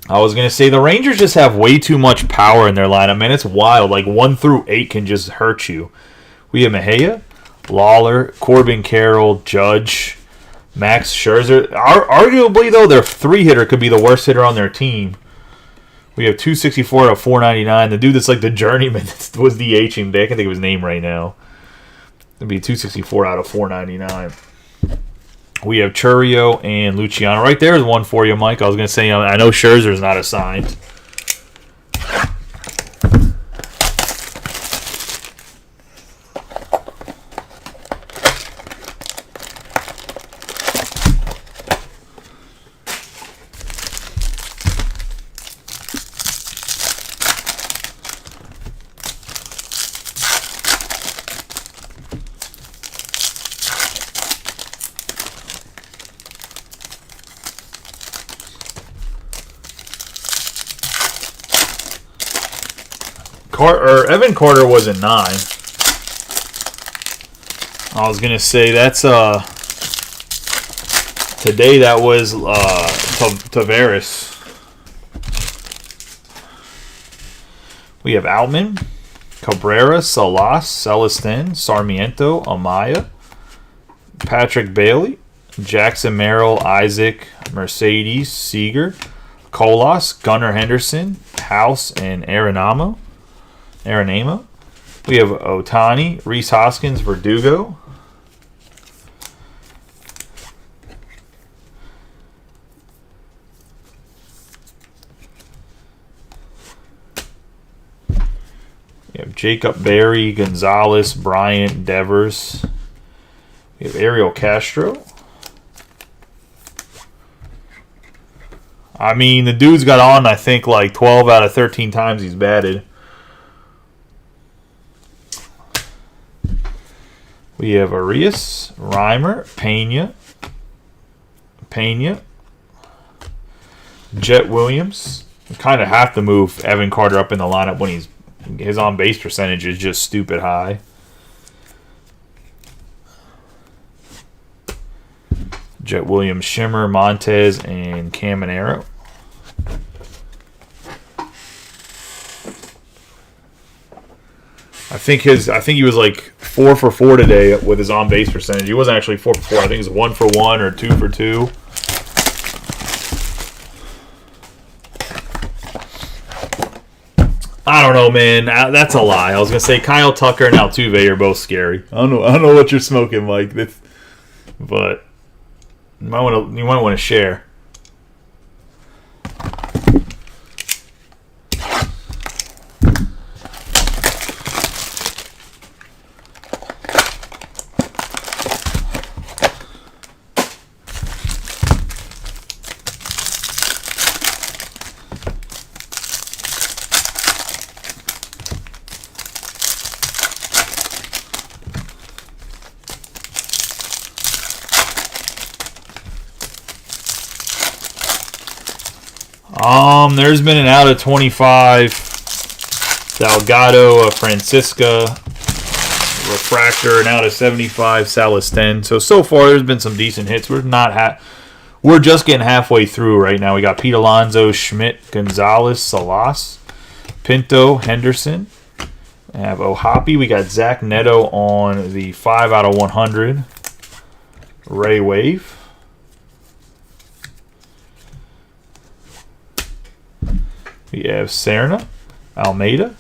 I was going to say the Rangers just have way too much power in their lineup, man. It's wild. Like 1 through 8 can just hurt you. We have Mejia, Lawler, Corbin Carroll, Judge, Max Scherzer. Arguably, though, their 3-hitter could be the worst hitter on their team. We have 264 out of 499. The dude that's like the journeyman was DHing today. I can think of his name right now. It'd be 264 out of 499. We have Churio and Luciano. Right there is one for you, Mike. I was going to say, I know Scherzer's not assigned. Evan Carter was a 9. I was gonna say that's today that was Tavares. We have Outman, Cabrera, Salas, Celestin, Sarmiento, Amaya, Patrick Bailey, Jackson Merrill, Isaac, Mercedes, Seager, Colas, Gunnar Henderson, House, and Arenamo. We have Otani, Reese Hoskins, Verdugo. We have Jacob Berry, Gonzalez, Bryant, Devers. We have Ariel Castro. I mean, the dude's got on, I think, like 12 out of 13 times he's batted. We have Arias, Reimer, Pena, Jet Williams. We kind of have to move Evan Carter up in the lineup when his on-base percentage is just stupid high. Jet Williams, Shimmer, Montez, and Caminero. I think he was like 4 for 4 today with his on base percentage. He wasn't actually 4 for 4. I think it was 1 for 1 or 2 for 2. I don't know, man. That's a lie. I was gonna say Kyle Tucker and Altuve are both scary. I don't know what you're smoking, Mike. But you might want to share. There's been an out of 25 Delgado, a Francisca, Refractor, an out of 75 Salisten. So far there's been some decent hits. We're just getting halfway through right now. We got Pete Alonso, Schmidt, Gonzalez, Salas, Pinto, Henderson. We have Ohapi. We got Zach Neto on the 5 out of 100 Ray Wave. We have Serna, Almeida,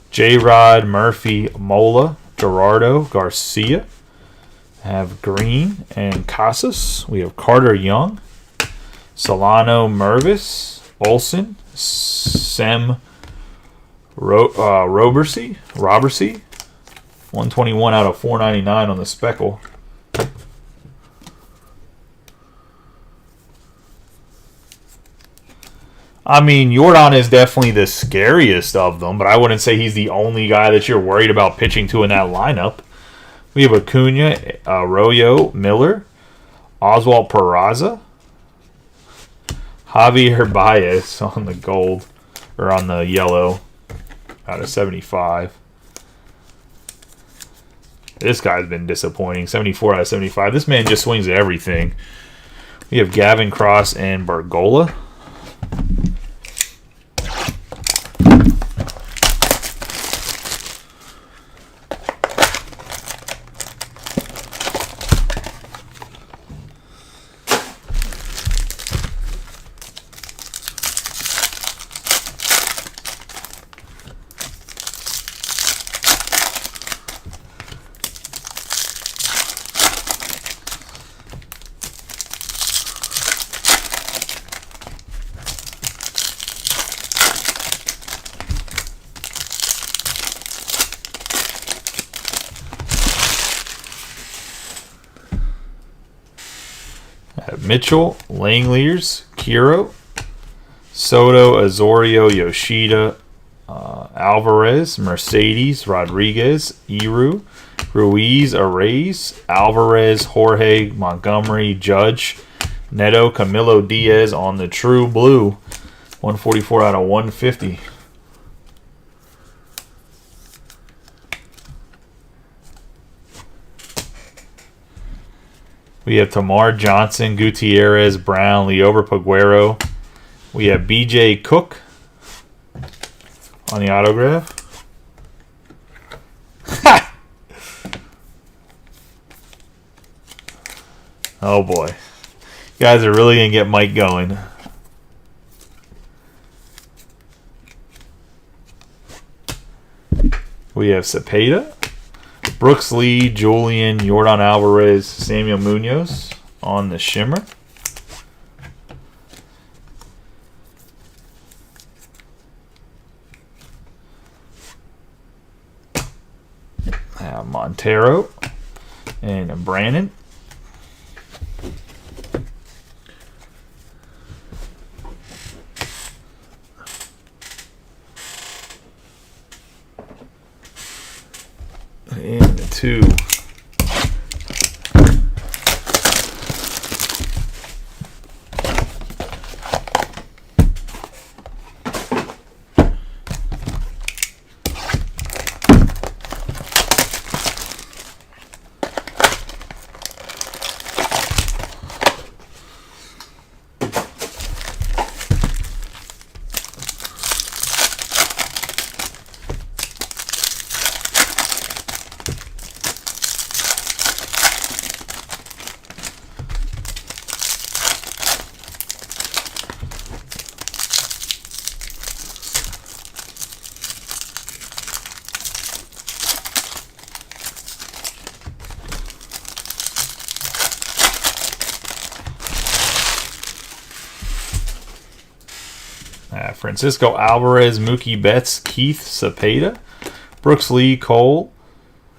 J-Rod, Murphy, Mola, Gerardo, Garcia. Have Green and Casas. We have Carter Young, Solano, Mervis, Olson, Sem, Robertsy, 121 out of 499 on the Speckle. I mean, Jordan is definitely the scariest of them, but I wouldn't say he's the only guy that you're worried about pitching to in that lineup. We have Acuna, Arroyo, Miller, Oswald Peraza, Javier Baez on the gold, or on the yellow, out of 75. This guy's been disappointing, 74 out of 75. This man just swings at everything. We have Gavin Cross and Bergola. Mitchell, Langeliers, Kiro, Soto, Azorio, Yoshida, Alvarez, Mercedes, Rodriguez, Iru, Ruiz, Arraez, Alvarez, Jorge, Montgomery, Judge, Neto, Camilo Diaz on the True Blue, 144 out of 150. We have Tamar Johnson, Gutierrez, Brown, Leover Paguero. We have BJ Cook on the autograph. Oh boy. You guys are really going to get Mike going. We have Cepeda, Brooks Lee, Julian, Yordan Alvarez, Samuel Munoz on the shimmer. Montero and Brannon. And the 2. Francisco Alvarez, Mookie Betts, Keith Cepeda, Brooks Lee, Cole,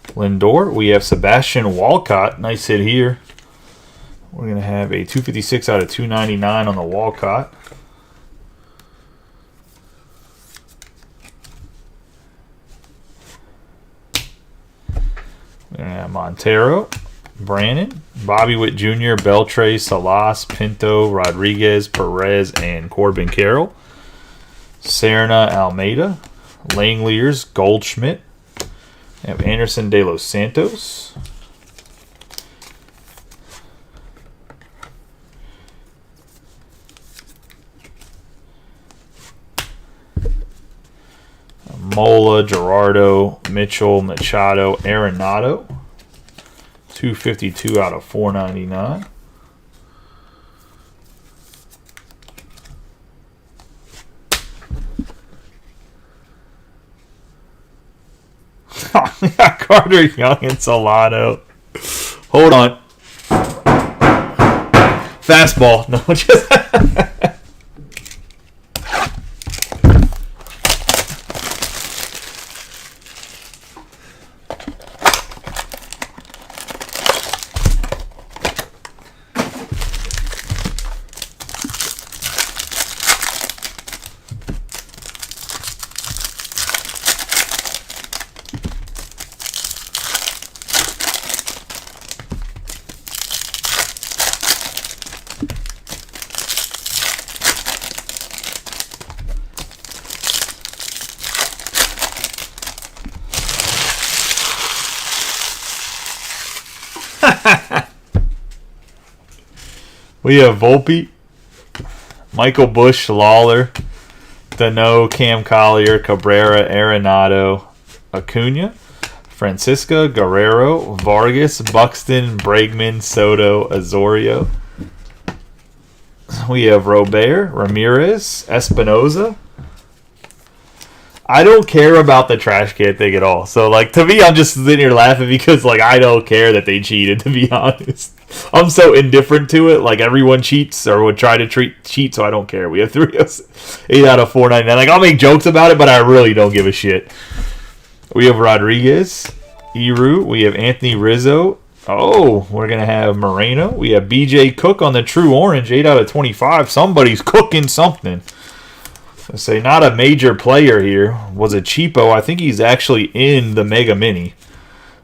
Lindor. We have Sebastian Walcott. Nice hit here. We're going to have a 256 out of 299 on the Walcott. We're going to have Montero, Brannon, Bobby Witt Jr., Beltre, Salas, Pinto, Rodriguez, Perez, and Corbin Carroll. Serna, Almeida, Langeliers, Goldschmidt. We have Anderson de los Santos. Mola, Gerardo, Mitchell, Machado, Arenado. 252 out of 499. Carter Young and Solano. Hold on. Fastball. No, just. We have Volpe, Michael Busch, Lawler, Dano, Cam Collier, Cabrera, Arenado, Acuna, Francisca, Guerrero, Vargas, Buxton, Bregman, Soto, Azorio. We have Robert, Ramirez, Espinoza. I don't care about the trash can thing at all. So, like, to me, I'm just sitting here laughing because, like, I don't care that they cheated, to be honest. I'm so indifferent to it. Like, everyone cheats or would try to cheat, so I don't care. We have 8 out of 499. Like, I'll make jokes about it, but I really don't give a shit. We have Rodriguez, Eru. We have Anthony Rizzo. Oh, we're going to have Moreno. We have BJ Cook on the True Orange, 8 out of 25. Somebody's cooking something. I say not a major player here. Was a cheapo. I think he's actually in the Mega Mini.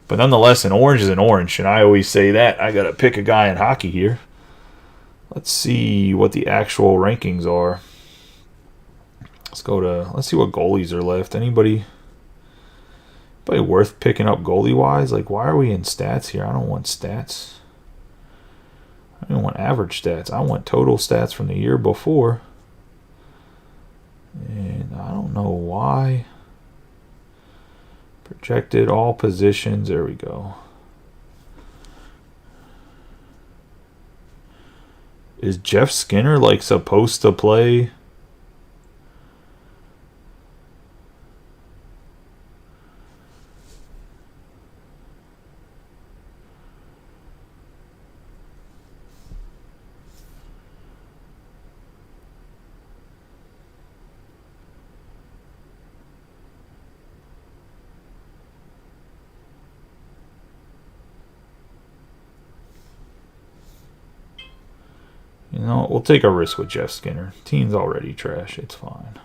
But nonetheless, an orange is an orange. And I always say that. I got to pick a guy in hockey here. Let's see what the actual rankings are. Let's see what goalies are left. Anybody worth picking up goalie-wise? Like, why are we in stats here? I don't want stats. I don't want average stats. I want total stats from the year before. And I don't know why. Projected all positions. There we go. Is Jeff Skinner like supposed to play? You know, we'll take a risk with Jeff Skinner. Team's already trash. It's fine.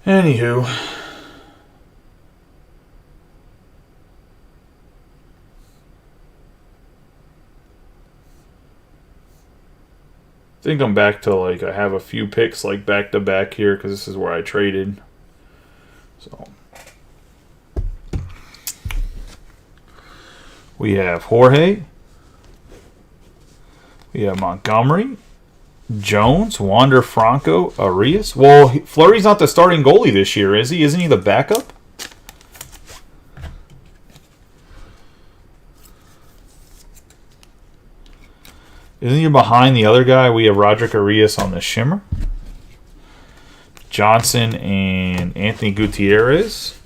Anywho. I think I'm back to like I have a few picks like back to back here because this is where I traded. So we have Jorge, we have Montgomery, Jones, Wander Franco, Arias. Well, Fleury's not the starting goalie this year, is he? Isn't he the backup? Isn't he behind the other guy? We have Roderick Arias on the shimmer. Johnson and Anthony Gutierrez.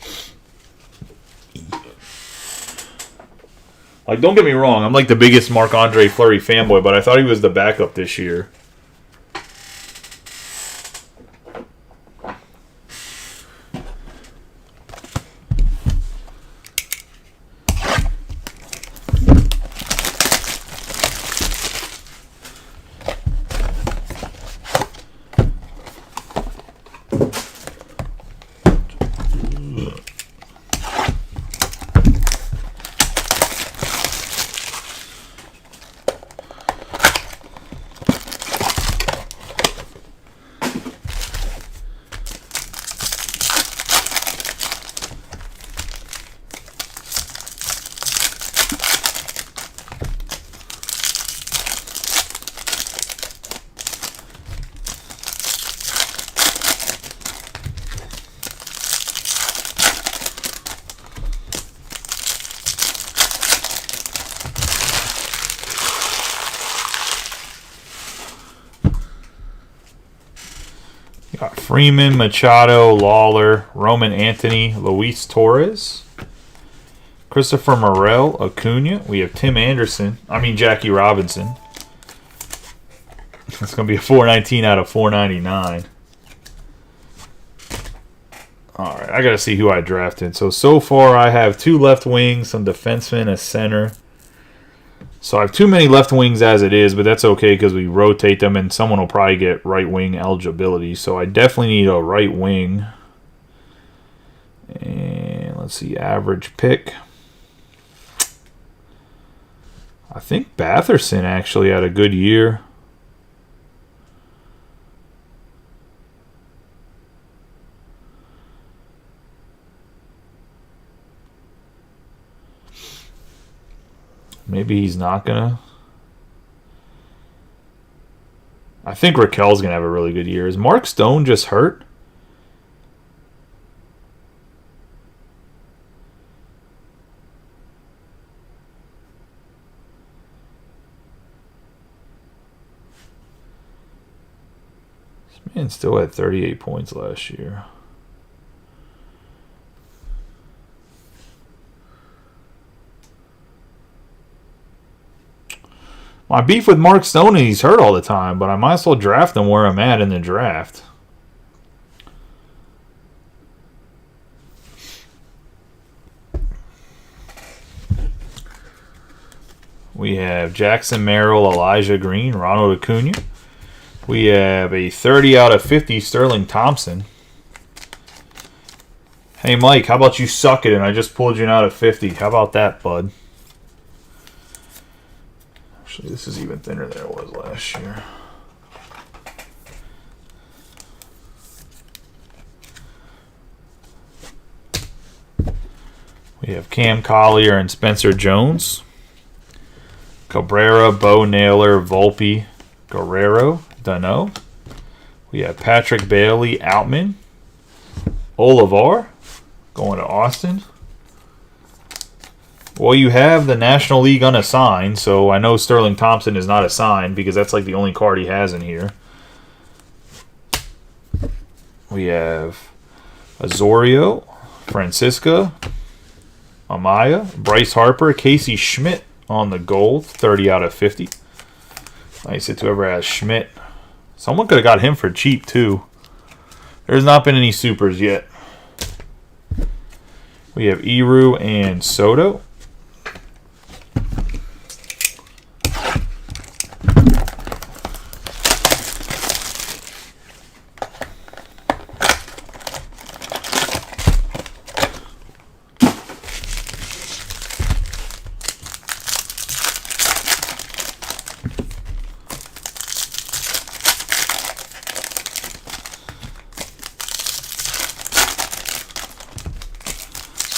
Like, don't get me wrong, I'm like the biggest Marc-Andre Fleury fanboy, but I thought he was the backup this year. Got Freeman, Machado, Lawler, Roman Anthony, Luis Torres, Christopher Morel, Acuna. We have Tim Anderson. Jackie Robinson. It's going to be a 419 out of 499. All right, I got to see who I drafted. So far I have 2 left wings, some defensemen, a center. So I have too many left wings as it is, but that's okay because we rotate them and someone will probably get right wing eligibility. So I definitely need a right wing. And let's see, average pick. I think Batherson actually had a good year. Maybe he's not going to. I think Raquel's going to have a really good year. Is Mark Stone just hurt? This man still had 38 points last year. My beef with Mark Stone is he's hurt all the time, but I might as well draft him where I'm at in the draft. We have Jackson Merrill, Elijah Green, Ronald Acuna. We have a 30 out of 50 Sterling Thompson. Hey, Mike, how about you suck it and I just pulled you an out of 50? How about that, bud? Actually, this is even thinner than it was last year. We have Cam Collier and Spencer Jones. Cabrera, Bo Naylor, Volpe, Guerrero, Dano. We have Patrick Bailey, Outman. Olivar going to Austin. Well, you have the National League unassigned, so I know Sterling Thompson is not assigned because that's like the only card he has in here. We have Azorio, Francisca, Amaya, Bryce Harper, Casey Schmidt on the gold, 30 out of 50. Nice hit to whoever has Schmidt. Someone could have got him for cheap, too. There's not been any supers yet. We have Eru and Soto.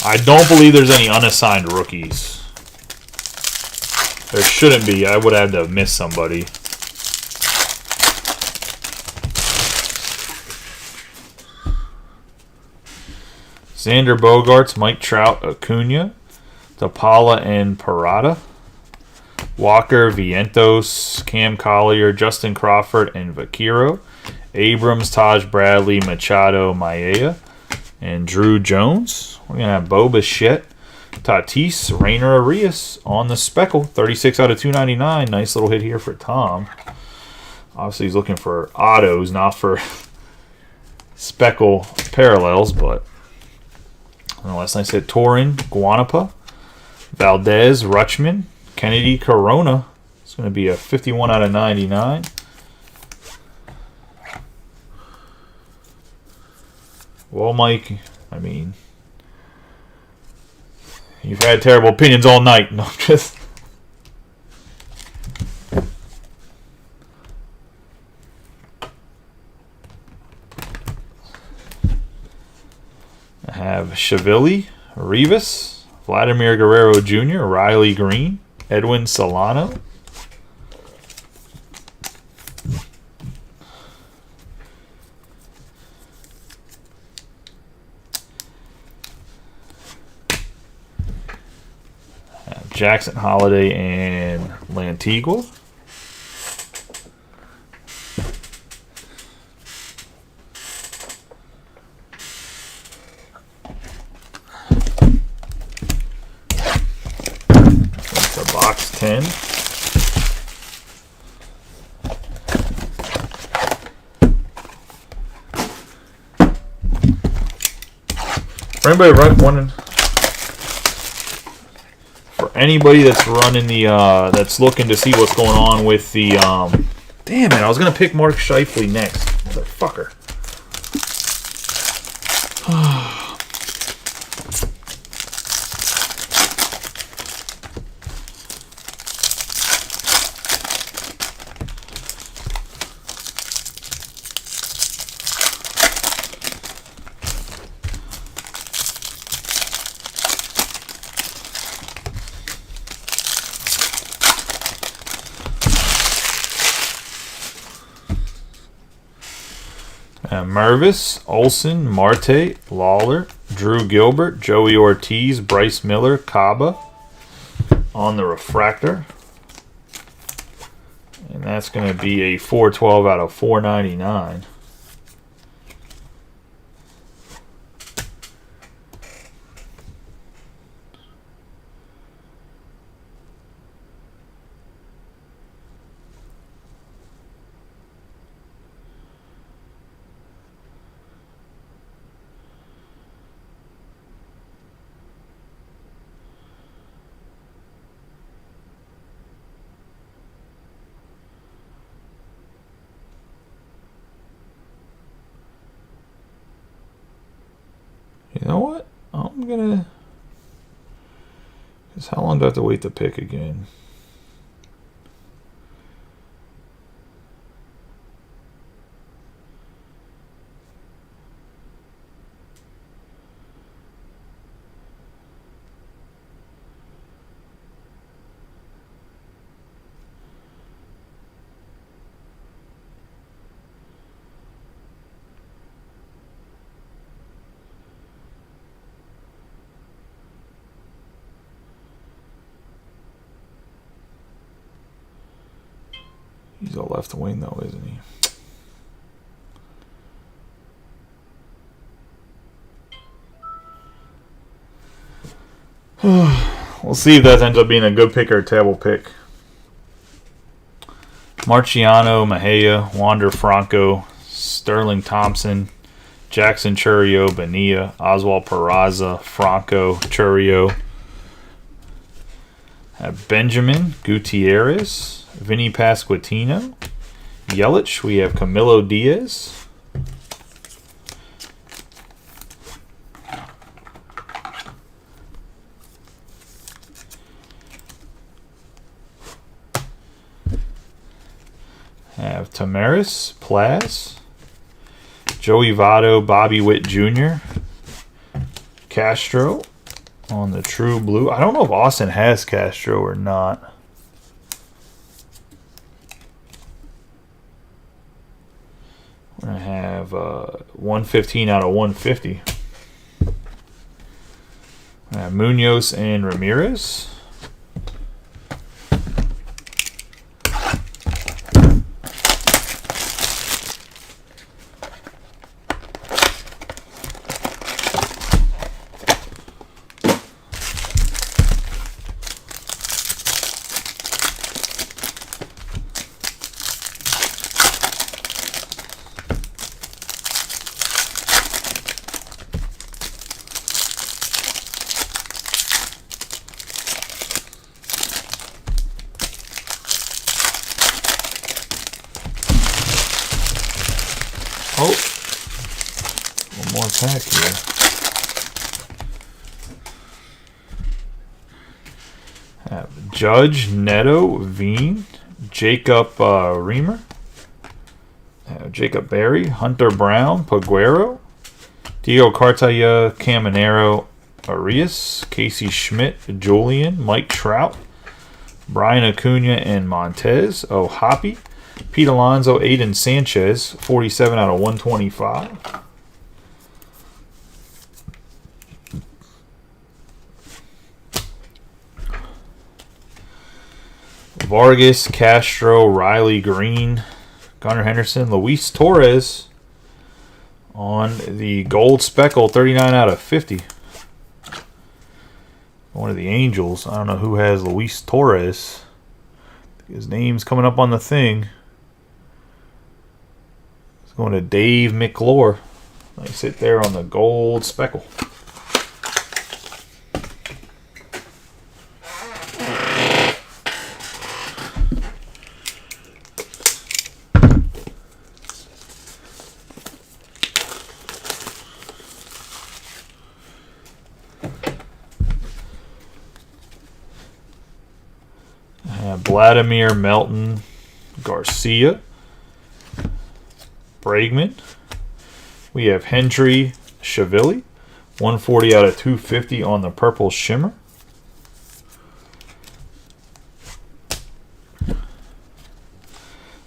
I don't believe there's any unassigned rookies. There shouldn't be. I would have to miss somebody. Xander Bogaerts, Mike Trout, Acuna, DePaula and Parada, Walker, Vientos, Cam Collier, Justin Crawford, and Vaquero, Abrams, Taj Bradley, Machado, Maeda, and Drew Jones. We're going to have Bo Bichette, Tatis, Rainer Arias on the Speckle. 36 out of 299. Nice little hit here for Tom. Obviously, he's looking for autos, not for Speckle parallels. But last night said Torin, Guanapa, Valdez, Rutschman, Kennedy, Corona. It's going to be a 51 out of 99. Well, Mike, I mean, you've had terrible opinions all night. No, just. I have Chavilli, Rivas, Vladimir Guerrero Jr., Riley Green, Edwin Solano. Jackson Holiday and Lantigua. That's a box 10. For anybody running. Anybody that's running the that's looking to see what's going on with the damn it, I was gonna pick Mark Scheifele next. Motherfucker. Mervis, Olsen, Marte, Lawler, Drew Gilbert, Joey Ortiz, Bryce Miller, Caba on the refractor. And that's going to be a 412 out of 499. You know what? I'm going to... Because how long do I have to wait to pick again? He's a left wing though, isn't he? We'll see if that ends up being a good pick or a terrible pick. Marciano, Mejia, Wander Franco, Sterling Thompson, Jackson Chourio, Bonilla, Oswald Peraza, Franco, Chourio. Have Benjamin, Gutierrez, Vinny Pasquantino, Yelich. We have Camilo Diaz. Have Tamaris, Plaz, Joey Votto, Bobby Witt Jr., Castro on the True Blue. I don't know if Austin has Castro or not. We're going to have 115 out of 150. Munoz and Ramirez. Oh, one more pack here. Have Judge, Neto, Veen, Jacob Reamer, Jacob Berry, Hunter Brown, Paguero, Diego Cartaya, Caminero, Arias, Casey Schmidt, Julian, Mike Trout, Brian Acuna, and Montez. Oh, Hoppy. Pete Alonso, Aiden Sanchez, 47 out of 125. Vargas, Castro, Riley Green, Gunnar Henderson, Luis Torres on the gold speckle, 39 out of 50. One of the Angels. I don't know who has Luis Torres. His name's coming up on the thing. Going to Dave McClure. Nice hit there on the gold speckle. Vladimir, Melton, Garcia, Bregman. We have Hendry Chavilli, 140 out of 250 on the purple shimmer.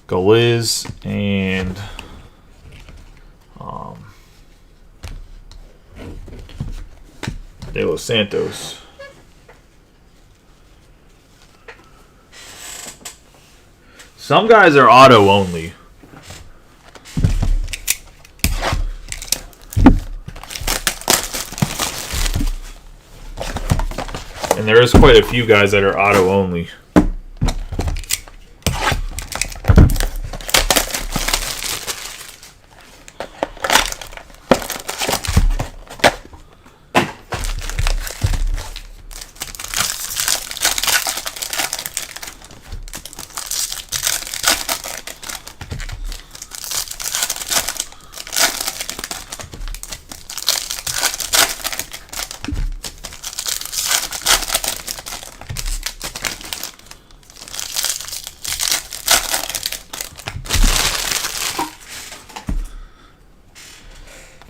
Galiz and De Los Santos. Some guys are auto only. And there is quite a few guys that are auto only.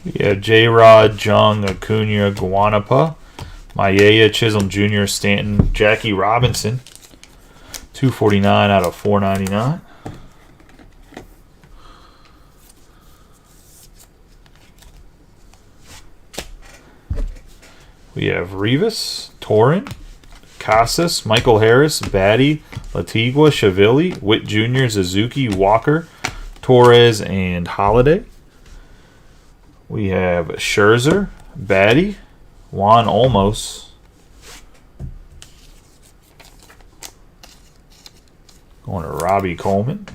We have J-Rod, Jung, Acuna, Guanapa, Maeda, Chisholm Jr., Stanton, Jackie Robinson, 249 out of 499. We have Rivas, Torin, Casas, Michael Harris, Batty, Latigua, Shavilli, Witt Jr., Suzuki, Walker, Torres, and Holiday. We have Scherzer, Batty, Juan Olmos. Going to Robbie Coleman.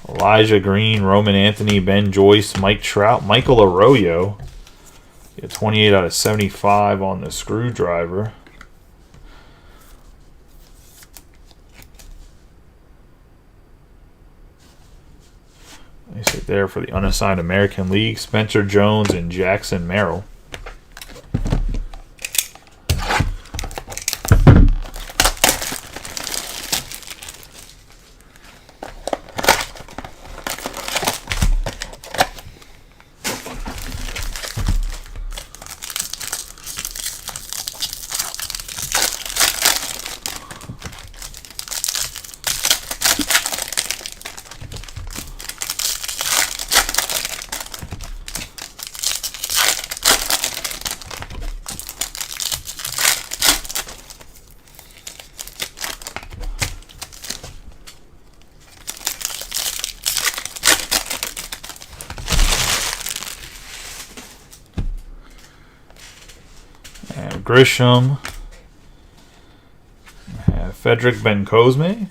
Elijah Green, Roman Anthony, Ben Joyce, Mike Trout, Michael Arroyo. 28 out of 75 on the screwdriver. Nice right there for the unassigned American League. Spencer Jones and Jackson Merrill. Grisham, Frederick Bencosme,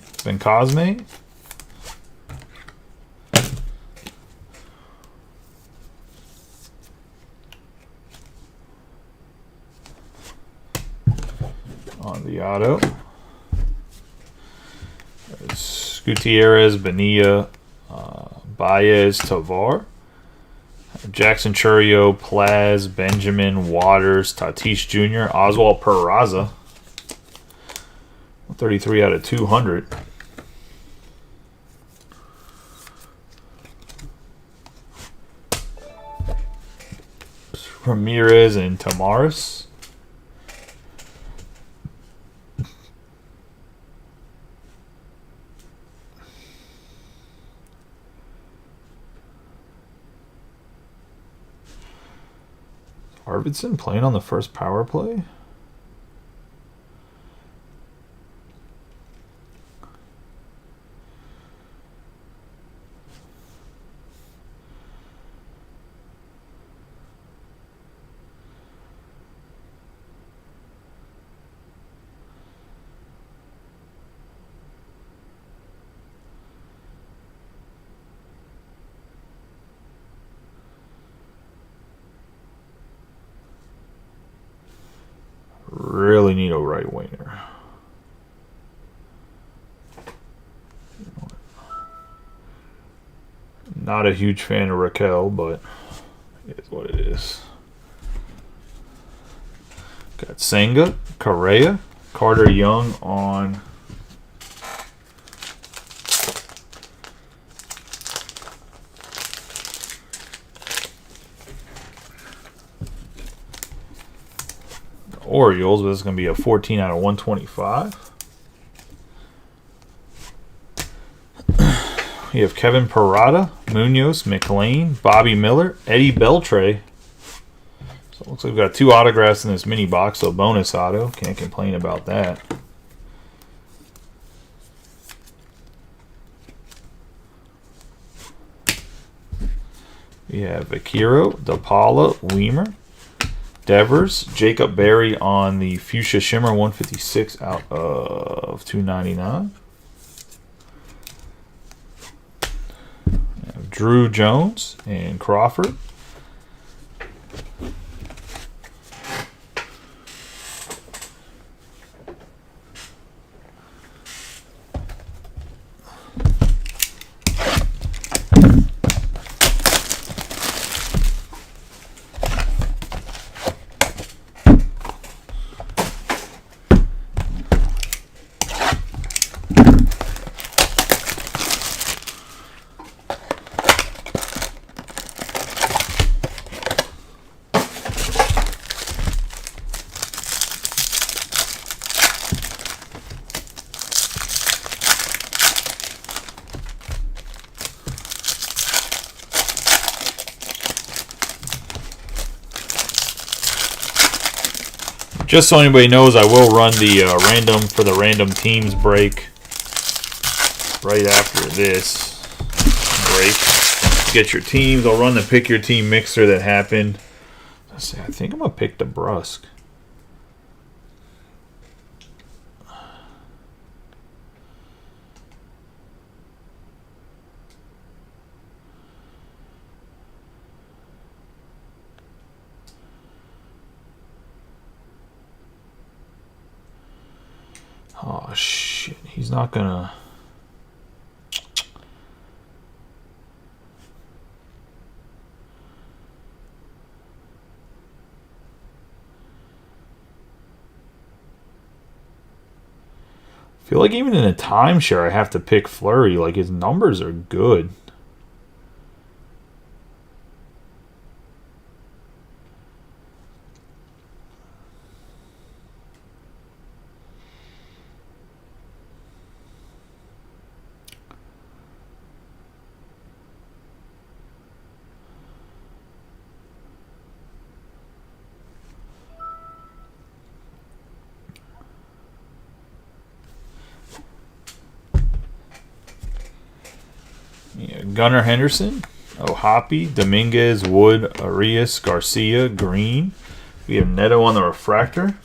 on the auto. There's Gutierrez, Bonilla, Baez, Tovar. Jackson Churio, Plaz, Benjamin, Waters, Tatis Jr., Oswald Peraza. 33 out of 200. Ramirez and Tamaris. Arvidsson playing on the first power play? Really need a right winger. Not a huge fan of Raquel, but it is what it is. Got Senga, Correa, Carter Young on Orioles, but this is going to be a 14 out of 125. We have Kevin Parada, Munoz, McLean, Bobby Miller, Eddie Beltre. So it looks like we've got 2 autographs in this mini box, so bonus auto. Can't complain about that. We have Akiro, DePaula, Weimer, Devers, Jacob Berry on the Fuchsia Shimmer 156 out of 299. Drew Jones and Crawford. Just so anybody knows, I will run the random teams break right after this break. Get your teams. I'll run the pick your team mixer that happened. Let's see, I think I'm gonna pick DeBrusque. Oh shit, he's not gonna. I feel like even in a timeshare I have to pick Fleury. Like, his numbers are good. Yeah, Gunnar Henderson, O'Hoppe, Dominguez, Wood, Arias, Garcia, Green. We have Neto on the refractor.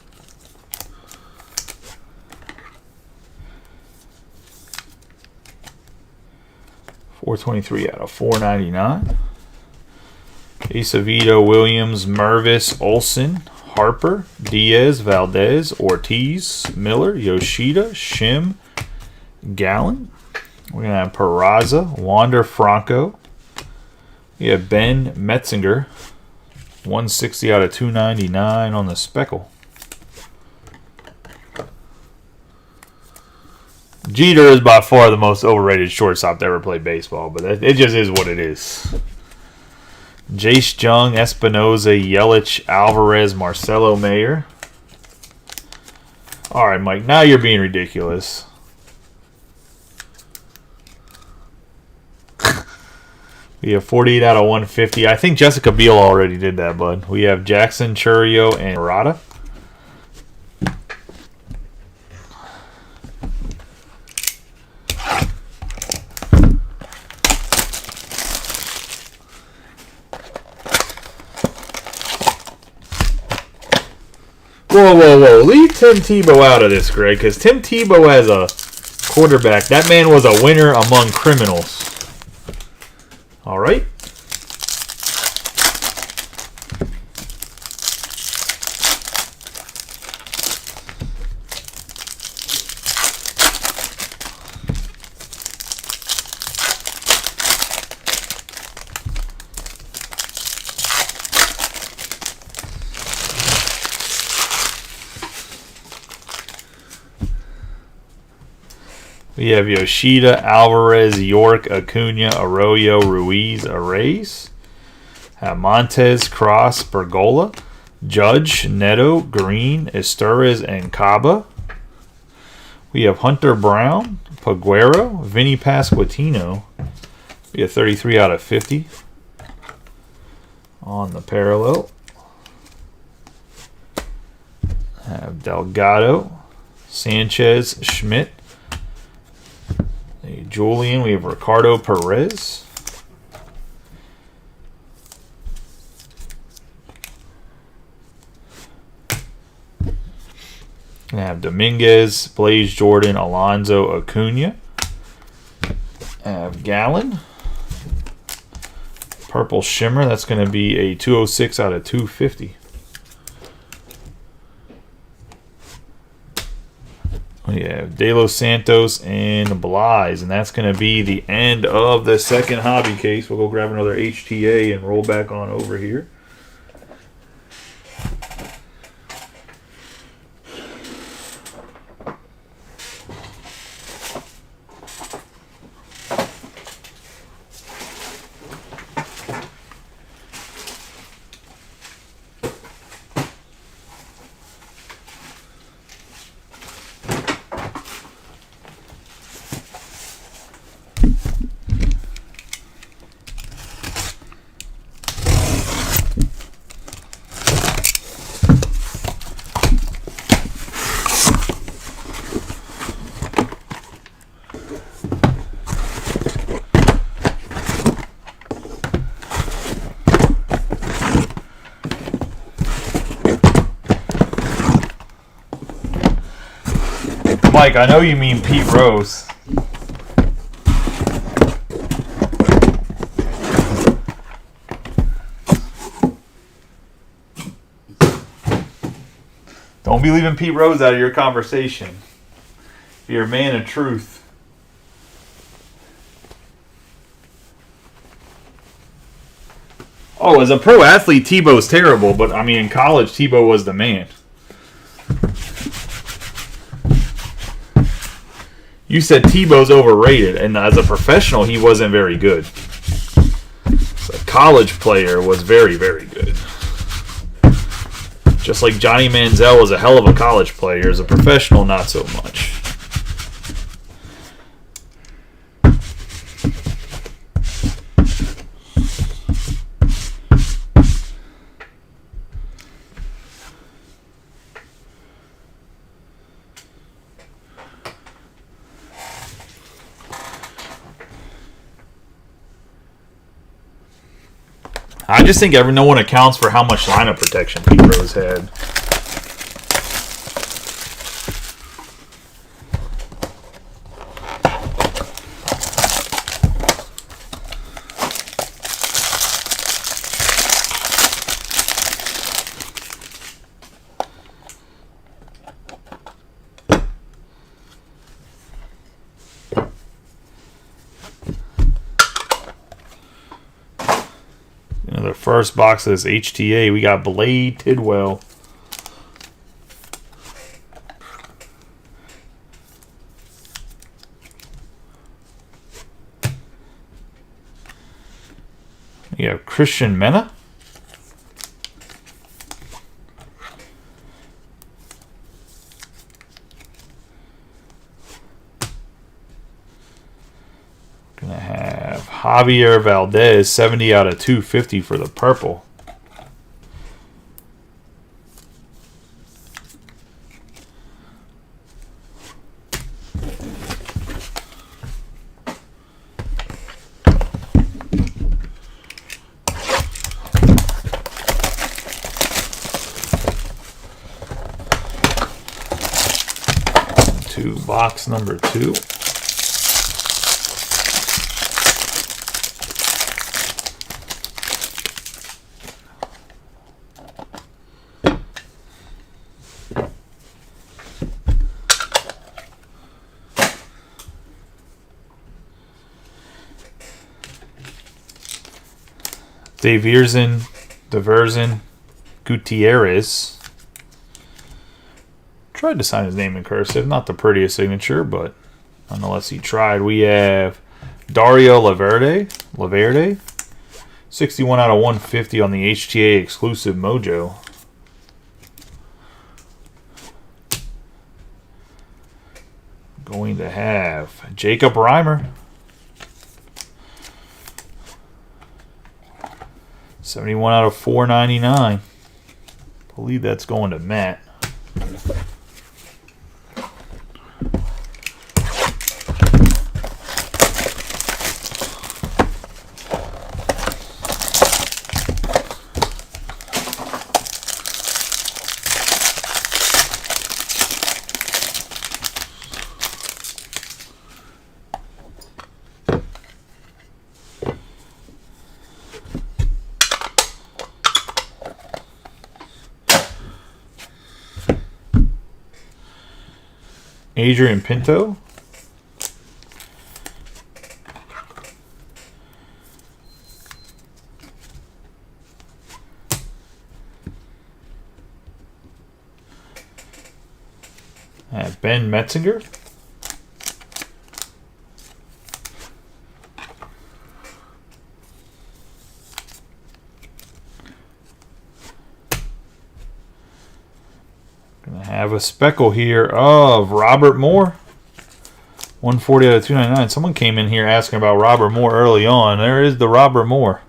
$423 out of $499. Acevedo, Williams, Mervis, Olsen, Harper, Diaz, Valdez, Ortiz, Miller, Yoshida, Shim, Gallen. We're going to have Peraza, Wander Franco. We have Ben Metzinger, 160 out of 299 on the Speckle. Jeter is by far the most overrated shortstop to ever play baseball, but it just is what it is. Jace Jung, Espinoza, Yelich, Alvarez, Marcelo Mayer. All right, Mike, now you're being ridiculous. We have 48 out of 150. I think Jessica Biel already did that, bud. We have Jackson, Churio, and Murata. Whoa. Leave Tim Tebow out of this, Greg, because Tim Tebow as a quarterback, that man was a winner among criminals. All right. We have Yoshida, Alvarez, York, Acuna, Arroyo, Ruiz, Arraez. Have Montez, Cross, Bergola, Judge, Neto, Green, Esturez, and Caba. We have Hunter Brown, Paguero, Vinny Pasquantino. We have 33 out of 50 on the parallel. Have Delgado, Sanchez, Schmidt. Julian, we have Ricardo Perez. We have Dominguez, Blaze Jordan, Alonso, Acuna. Have Gallen. Purple Shimmer, that's going to be a 206 out of 250. We have De Los Santos and Blyes, and that's going to be the end of the second hobby case. We'll go grab another HTA and roll back on over here. Mike, I know you mean Pete Rose. Don't be leaving Pete Rose out of your conversation. You're a man of truth. Oh, as a pro athlete, Tebow's terrible, but I mean, in college, Tebow was the man. You said Tebow's overrated, and as a professional, he wasn't very good. As a college player, was very, very good. Just like Johnny Manziel was a hell of a college player, as a professional, not so much. I just think no one accounts for how much lineup protection Pete Rose had. The first box of this HTA, we got Blade Tidwell. You have Christian Mena. Gonna have Javier Valdez, 70 out of 250 for the purple. To box number 2. Diverson Gutierrez. Tried to sign his name in cursive. Not the prettiest signature, but nonetheless he tried. We have Dario Laverde. 61 out of 150 on the HTA exclusive Mojo. Going to have Jacob Reimer. 71 out of 499. I believe that's going to Matt. Adrian Pinto. Ben Metzinger. Gonna have a speckle here of Robert Moore. 140 out of 299. Someone came in here asking about Robert Moore early on. There is the Robert Moore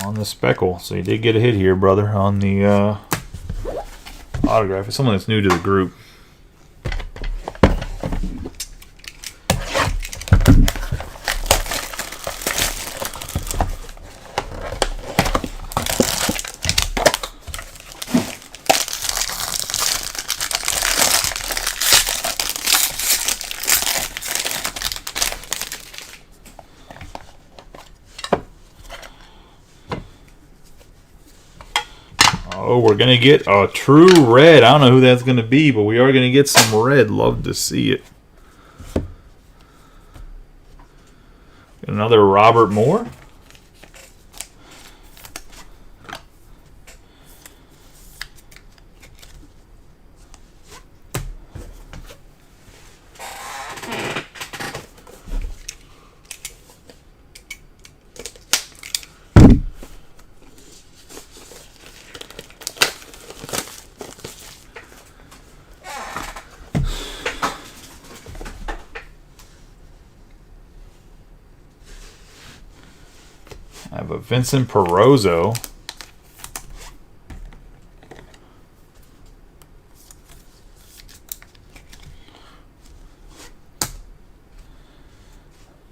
on the speckle. So you did get a hit here, brother, on the autograph. It's someone that's new to the group. Oh, we're going to get a true red. I don't know who that's going to be, but we are going to get some red. Love to see it. Another Robert Moore. I have a Vincent Perozzo.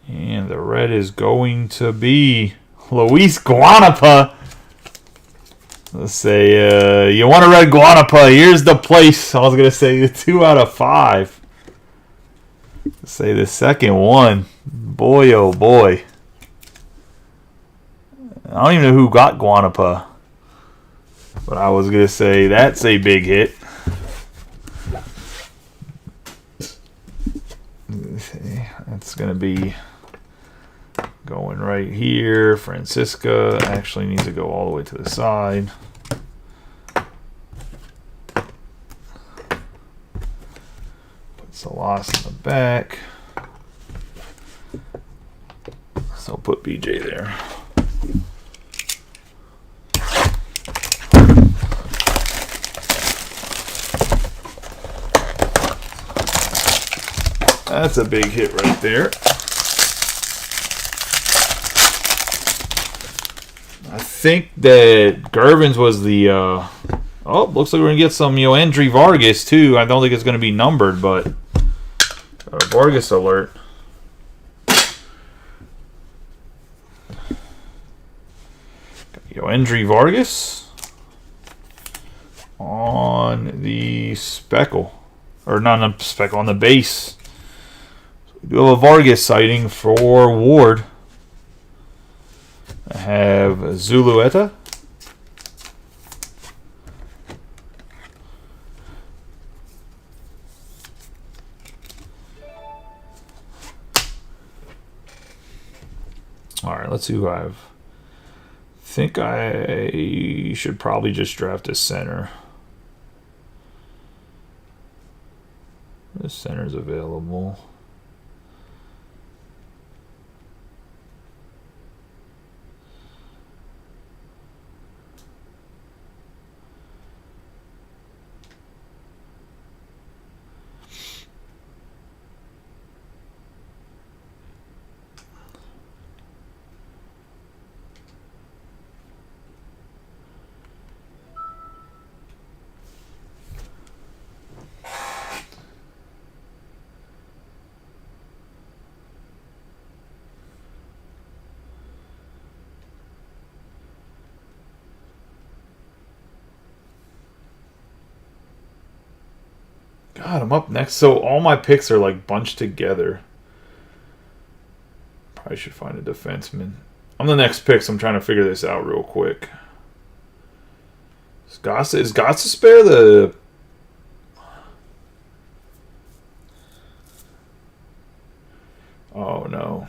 And the red is going to be Luis Guanapa. Let's say, you want a red Guanapa, here's the place. I was going to say 2 out of 5. Let's say the second one. Boy, oh boy. I don't even know who got Guanapa. But I was going to say that's a big hit. That's going to be going right here. Francisca actually needs to go all the way to the side. Put Salas in the back. So put BJ there. That's a big hit right there. I think that Gervin's was the... oh, looks like we're going to get some Yoendry Vargas, too. I don't think it's going to be numbered, but... Vargas alert. Yoendry Vargas on the speckle. Or not on the speckle, on the base. We do have a Vargas sighting for Ward. I have Zulueta. Alright, let's see who I have. I think I should probably just draft a center. The center's available. God, I'm up next. So all my picks are like bunched together. Probably should find a defenseman. I'm the next pick, so I'm trying to figure this out real quick. Is Gotsa spare the... Oh, no.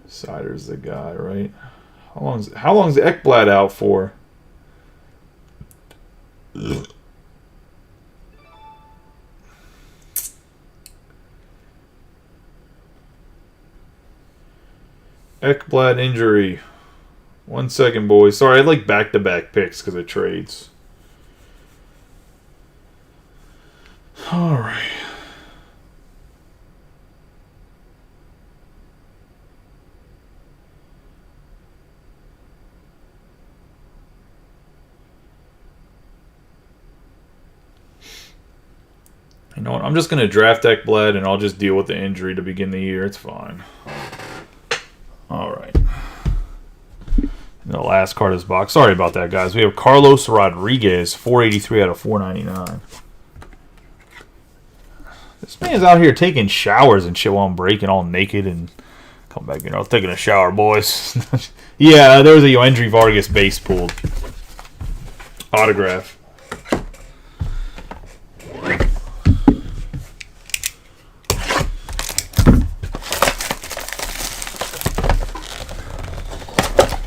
Sider's the guy, right? How long's Ekblad out for? Ekblad injury. 1 second, boys. Sorry, I had like back-to-back picks because of trades. All right. You know what? I'm just going to draft Ekblad and I'll just deal with the injury to begin the year. It's fine. All right. The last card of this box. Sorry about that, guys. We have Carlos Rodriguez, 483 out of 499. This man's out here taking showers and shit while I'm breaking all naked and Come back, you know, taking a shower, boys. Yeah, there was a Yoendry Vargas base pulled. Autograph.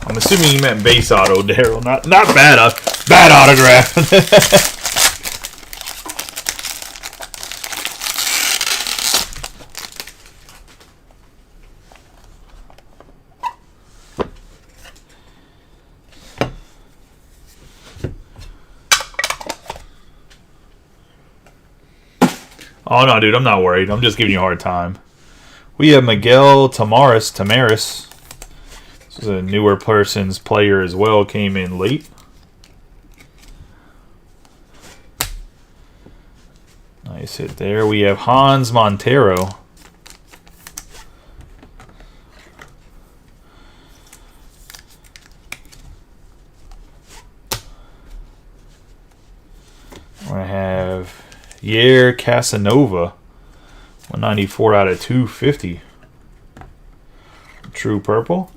I'm assuming you meant base auto, Daryl. Not bad autograph. Oh no, dude, I'm not worried. I'm just giving you a hard time. We have Miguel Tamaris. This is a newer person's player as well. Came in late. Nice hit there. We have Hans Montero. I have Yair Casanova. 194 out of 250. True purple.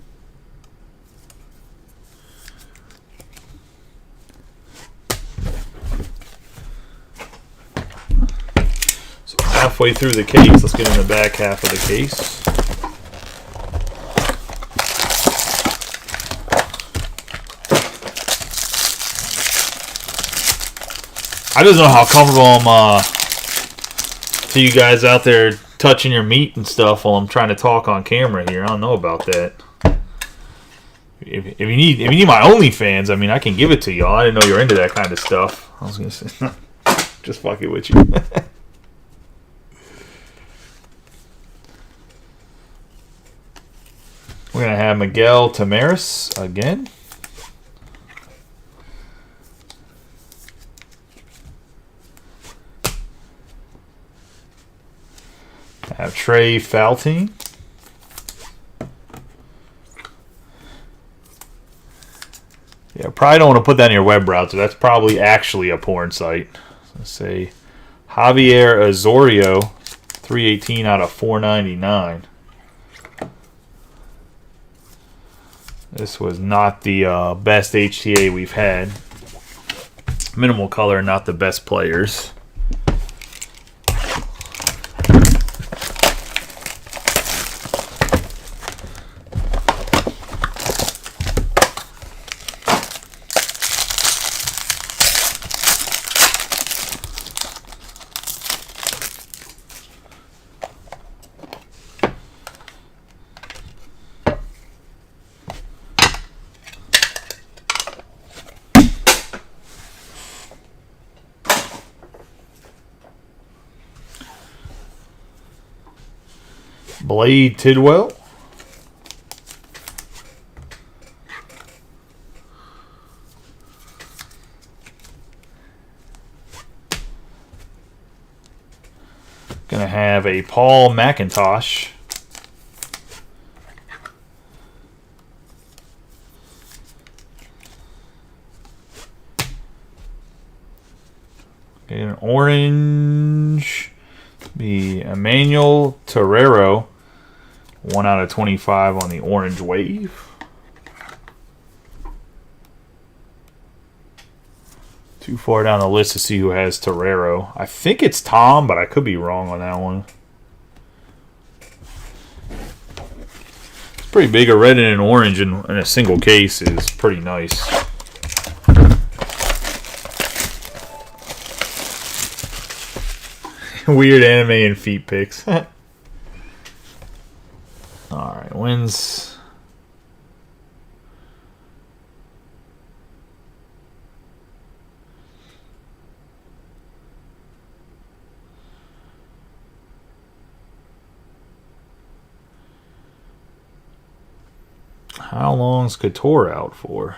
So halfway through the case, let's get in the back half of the case. I just know how comfortable I'm to you guys out there touching your meat and stuff while I'm trying to talk on camera here. I don't know about that. If you need my OnlyFans, I mean, I can give it to y'all. I didn't know you were into that kind of stuff. I was gonna say, just fucking with you. We're gonna have Miguel Tamaris again. Have Trey Faltine. Yeah, probably don't want to put that in your web browser. That's probably actually a porn site. Let's say Javier Azorio, 318 out of 499. This was not the best HTA we've had. Minimal color, not the best players. Blade Tidwell. Gonna have a Paul McIntosh. Okay, an orange. Be Emmanuel Torrero. 1 out of 25 on the orange wave. Too far down the list to see who has Torrero. I think it's Tom, but I could be wrong on that one. It's pretty big. A red and an orange in a single case is pretty nice. Weird anime and feet pics. Alright, wins. How long's Couture out for?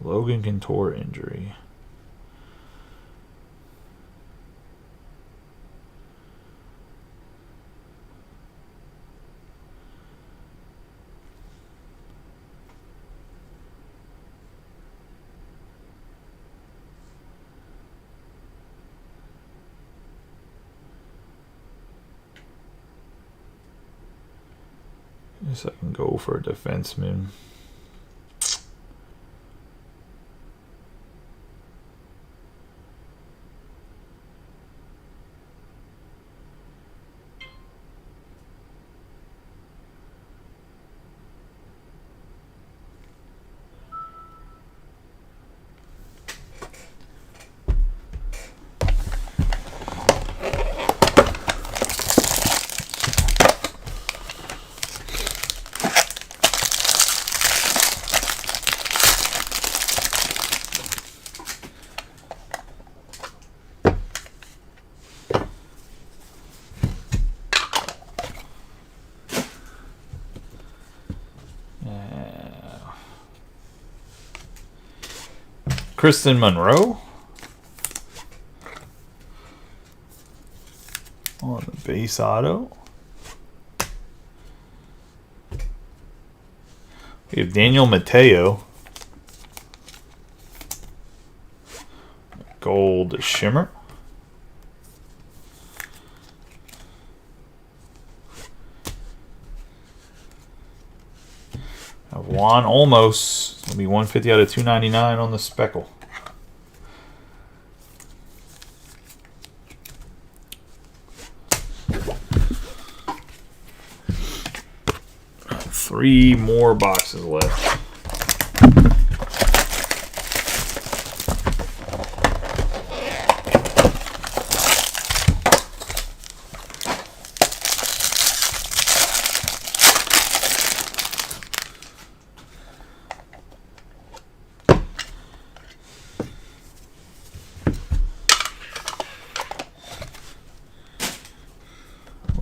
Logan Couture injury. guess I can go for a defenseman. Kristen Monroe on the base auto. We have Daniel Mateo, gold shimmer. Juan Olmos. It's going to be 150 out of 299 on the speckle. Three more boxes left.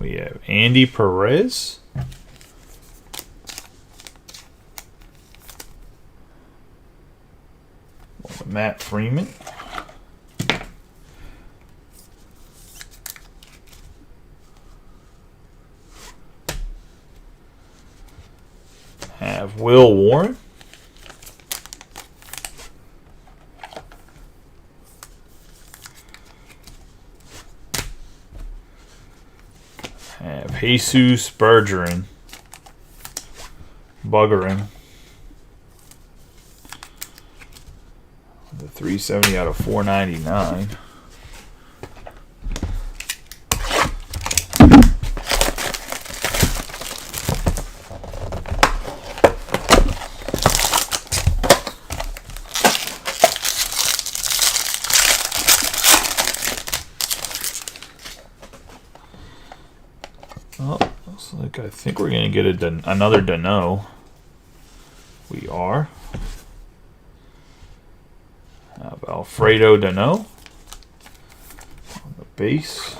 We have Andy Perez. Matt Freeman. Have Will Warren. Have Jesus Bergeron. Buggering. The 370 out of 499. Oh, looks like I think we're going to get another Dano. We are. Alfredo Dano on the base.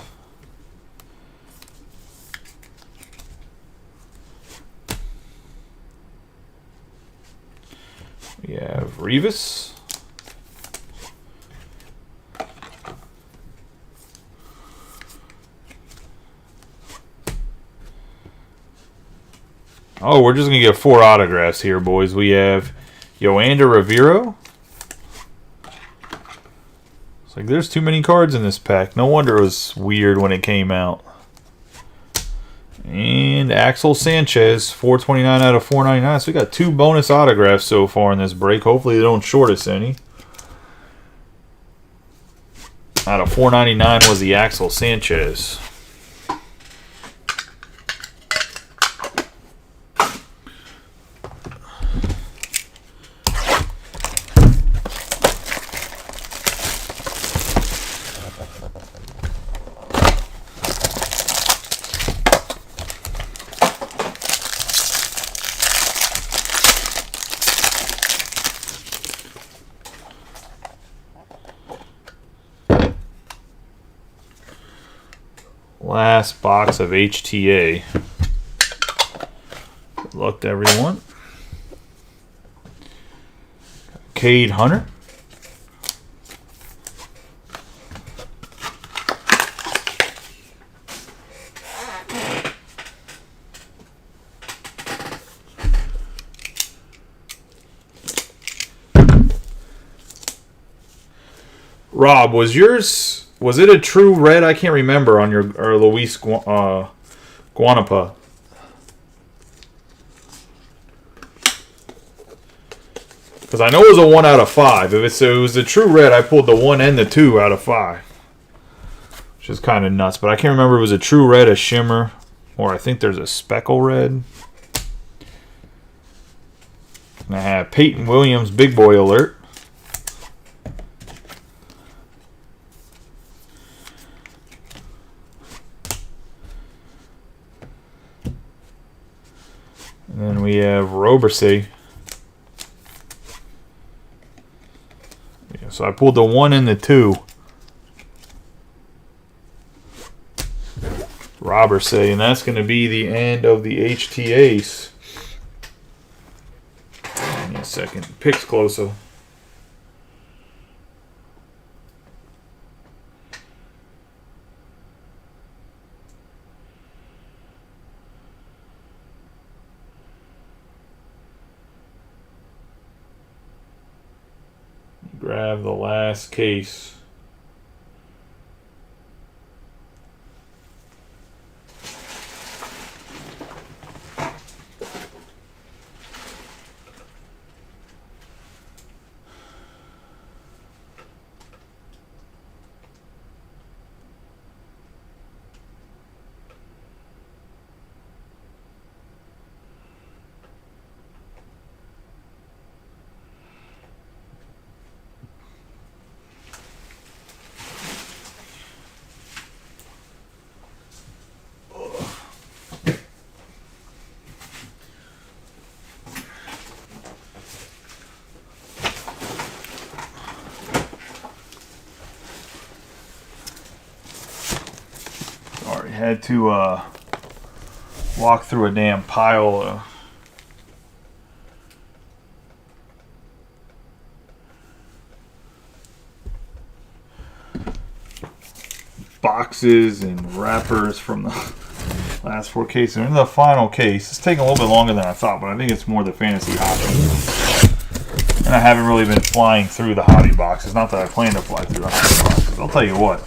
We have Rivas. Oh, we're just going to get 4 autographs here, boys. We have Yoander Rivero. It's like there's too many cards in this pack. No wonder it was weird when it came out. And Axel Sanchez, 429 out of 499. So we got 2 bonus autographs so far in this break. Hopefully they don't short us any. Out of 499 was the Axel Sanchez. Last box of HTA. Good luck to everyone. Cade Hunter. Rob, was it a true red? I can't remember on your Luis Guanapa. Because I know it was a 1 out of 5. If it was a true red, I pulled the 1 and the 2 out of 5. Which is kind of nuts. But I can't remember if it was a true red, a shimmer, or I think there's a speckle red. And I have Peyton Williams Big Boy Alert. And then we have Robertsy. So I pulled the 1 and the 2. Robertsy, and that's going to be the end of the HTAs. Give me a second. Picks closer. Grab the last case. Sorry, had to walk through a damn pile of boxes and wrappers from the last 4 cases. And the final case. It's taking a little bit longer than I thought, but I think it's more the fantasy hobby. And I haven't really been flying through the hobby boxes. Not that I plan to fly through the hobby boxes. I'll tell you what.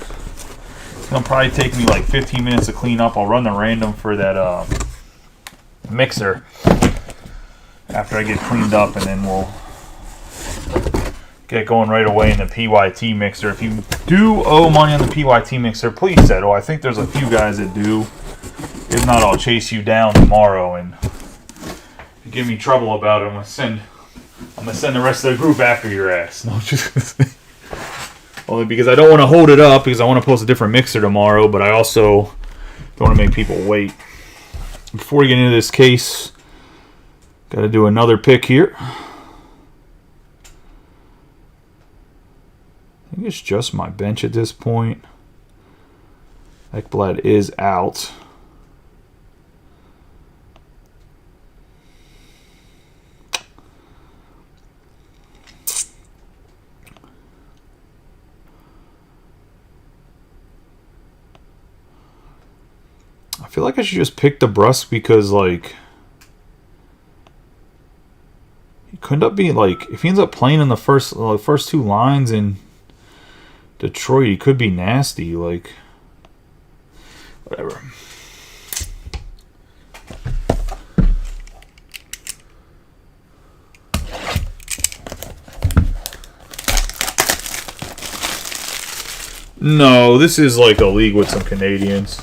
It'll probably take me like 15 minutes to clean up. I'll run the random for that mixer after I get cleaned up, and then we'll get going right away in the PYT mixer. If you do owe money on the PYT mixer, please settle. I think there's a few guys that do. If not, I'll chase you down tomorrow, and if you give me trouble about it, I'm gonna send the rest of the group after your ass. No, just only because I don't want to hold it up, because I want to post a different mixer tomorrow, but I also don't want to make people wait. Before we get into this case, got to do another pick here. I think it's just my bench at this point. Ekblad is out. I feel like I should just pick DeBrusque because, like, he could end up being, like, if he ends up playing in the first 2 lines in Detroit, he could be nasty, like, whatever. No, this is like a league with some Canadians.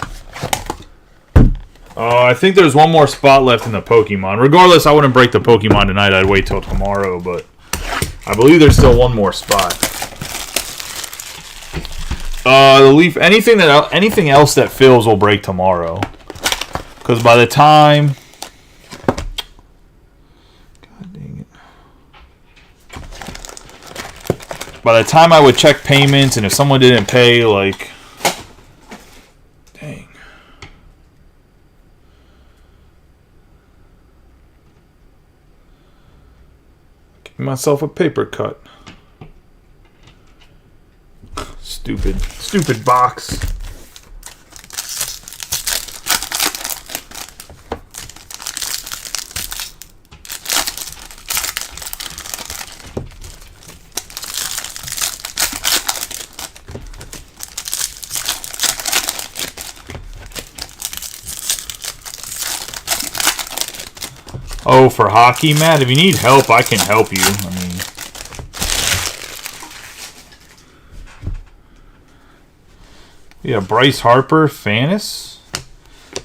I think there's one more spot left in the Pokemon. Regardless, I wouldn't break the Pokemon tonight. I'd wait till tomorrow, but I believe there's still one more spot. The Leaf, anything else that fills will break tomorrow. Because by the time, God dang it. By the time I would check payments, and if someone didn't pay, like, dang. Give myself a paper cut. Stupid box. Oh, for hockey, Matt? If you need help, I can help you. I mean, We have Bryce Harper, Fanis.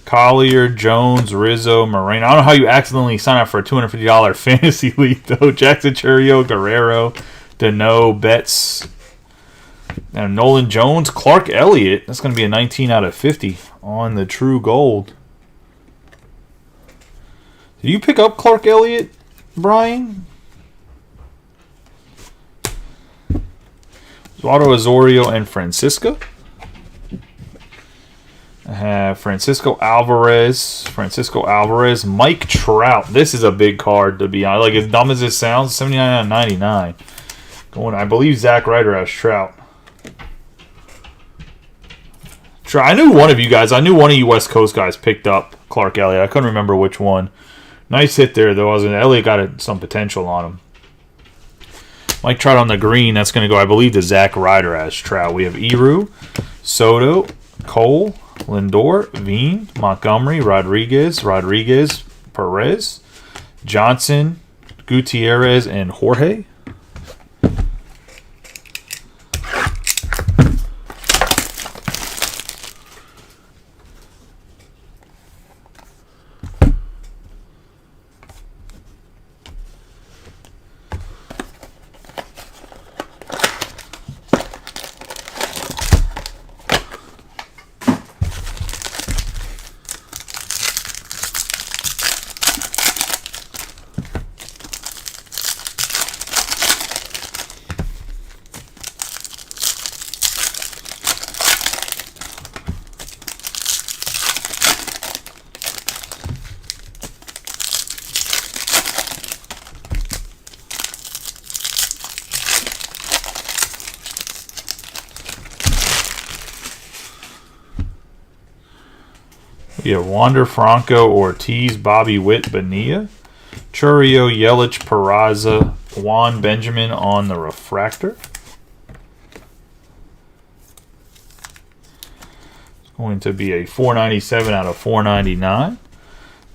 Collier, Jones, Rizzo, Moreno. I don't know how you accidentally sign up for a $250 fantasy league, though. Jackson Churio, Guerrero, Dano, Betts, and Nolan Jones. Clark Elliott. That's going to be a 19 out of 50 on the True Gold. Did you pick up Clark Elliott, Brian? Eduardo Osorio and Francisco. I have Francisco Alvarez, Mike Trout. This is a big card, to be honest. Like, as dumb as it sounds, 79 out of 99. Going, I believe Zach Ryder has Trout. I knew one of you West Coast guys picked up Clark Elliott. I couldn't remember which one. Nice hit there, though. Elliott got some potential on him. Mike Trout on the green. That's going to go, I believe, to Zach Ryder as Trout. We have Eru, Soto, Cole, Lindor, Veen, Montgomery, Rodriguez, Perez, Johnson, Gutierrez, and Jorge. We have Wander Franco, Ortiz, Bobby Witt, Bonilla, Churio, Yelich, Peraza, Juan Benjamin on the refractor. It's going to be a 497 out of 499.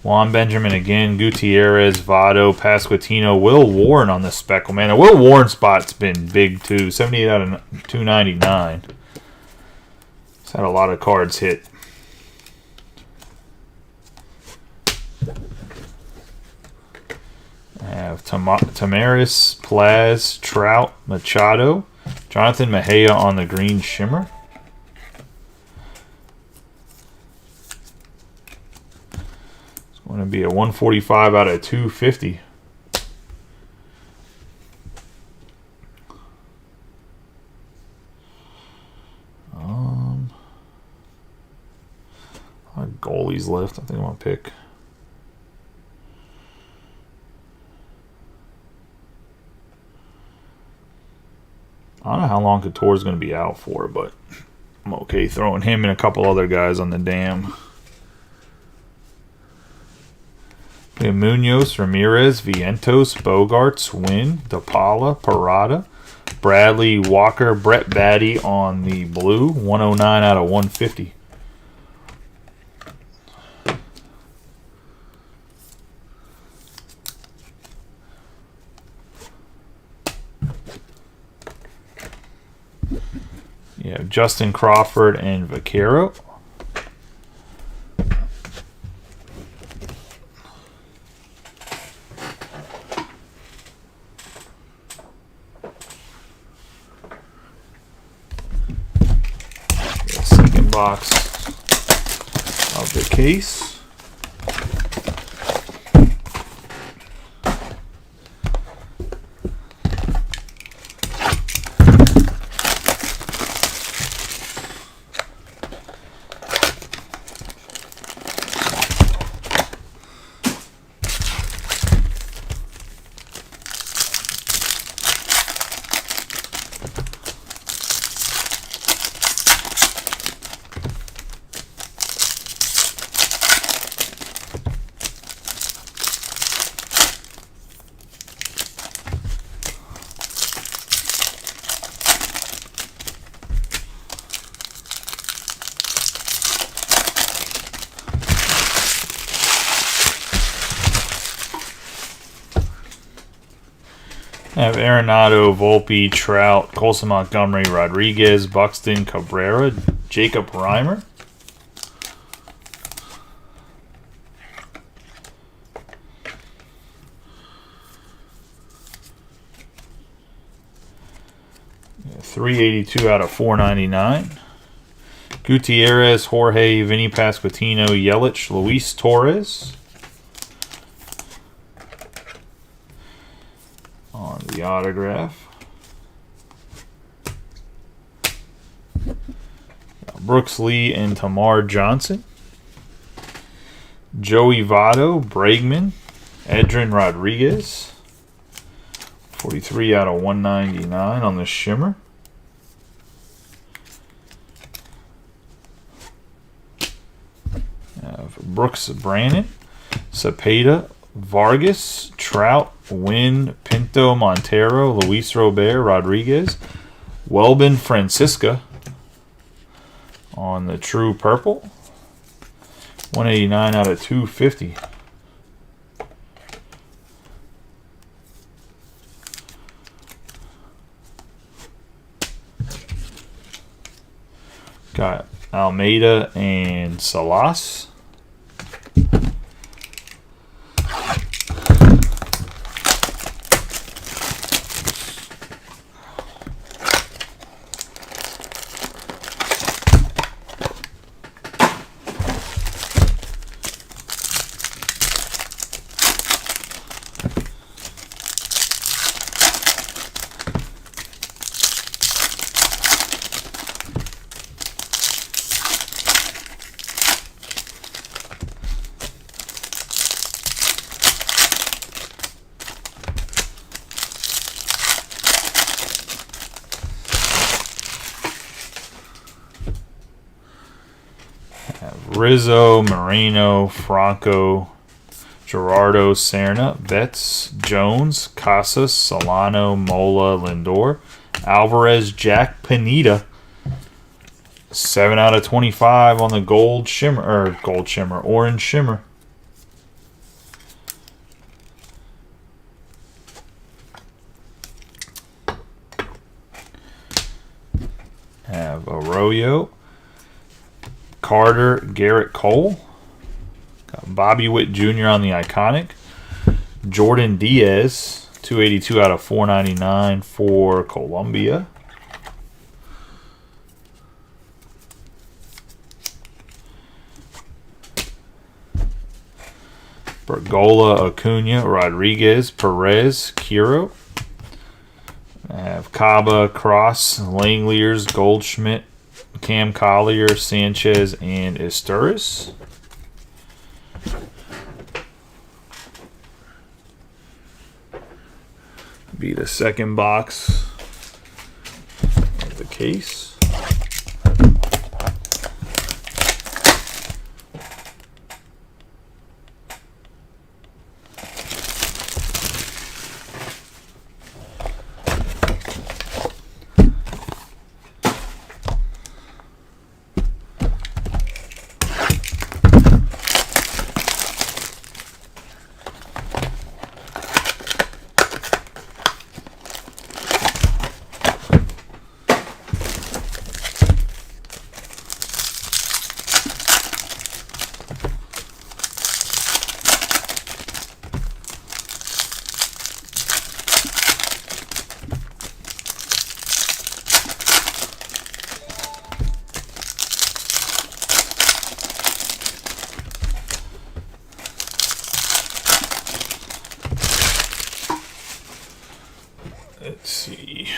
Juan Benjamin again, Gutierrez, Votto, Pasquantino, Will Warren on the speckle. Man, the Will Warren spot's been big too. 78 out of 299. It's had a lot of cards hit. I have Tamaris, Plaz, Trout, Machado, Jonathan Mejia on the green shimmer. It's going to be a 145 out of 250. Goalies left. I think I'm going to pick. I don't know how long Couture's going to be out for, but I'm okay throwing him and a couple other guys on the dam. We have Munoz, Ramirez, Vientos, Bogarts, Wynn, DePaula, Parada, Bradley, Walker, Brett Batty on the blue, 109 out of 150. Yeah, Justin Crawford and Vaquero. The second box of the case. I have Arenado, Volpe, Trout, Colson Montgomery, Rodriguez, Buxton, Cabrera, Jacob Reimer. .382 out of 499. Gutierrez, Jorge, Vinny Pasquantino, Yelich, Luis Torres. On the autograph. Brooks Lee and Tamar Johnson. Joey Votto, Bregman, Edrin Rodriguez. 43 out of 199 on the shimmer. Brooks Brannon, Cepeda, Vargas, Trout, Wynn, Pinto, Montero, Luis Robert, Rodriguez, Welbin Francisca on the true purple. 189 out of 250. Got Almeida and Salas. Rizzo, Moreno, Franco, Gerardo, Serna, Betts, Jones, Casas, Solano, Mola, Lindor, Alvarez, Jack Pineda. 7 out of 25 on the orange shimmer. Have Arroyo, Carter, Garrett Cole. Got Bobby Witt Jr. on the iconic. Jordan Diaz, 282 out of 499 for Colombia. Bergola, Acuna, Rodriguez, Perez, Kiro. I have Caba, Cross, Langeliers, Goldschmidt, Cam Collier, Sanchez, and Esteuris. Be the second box of the case. Let's see.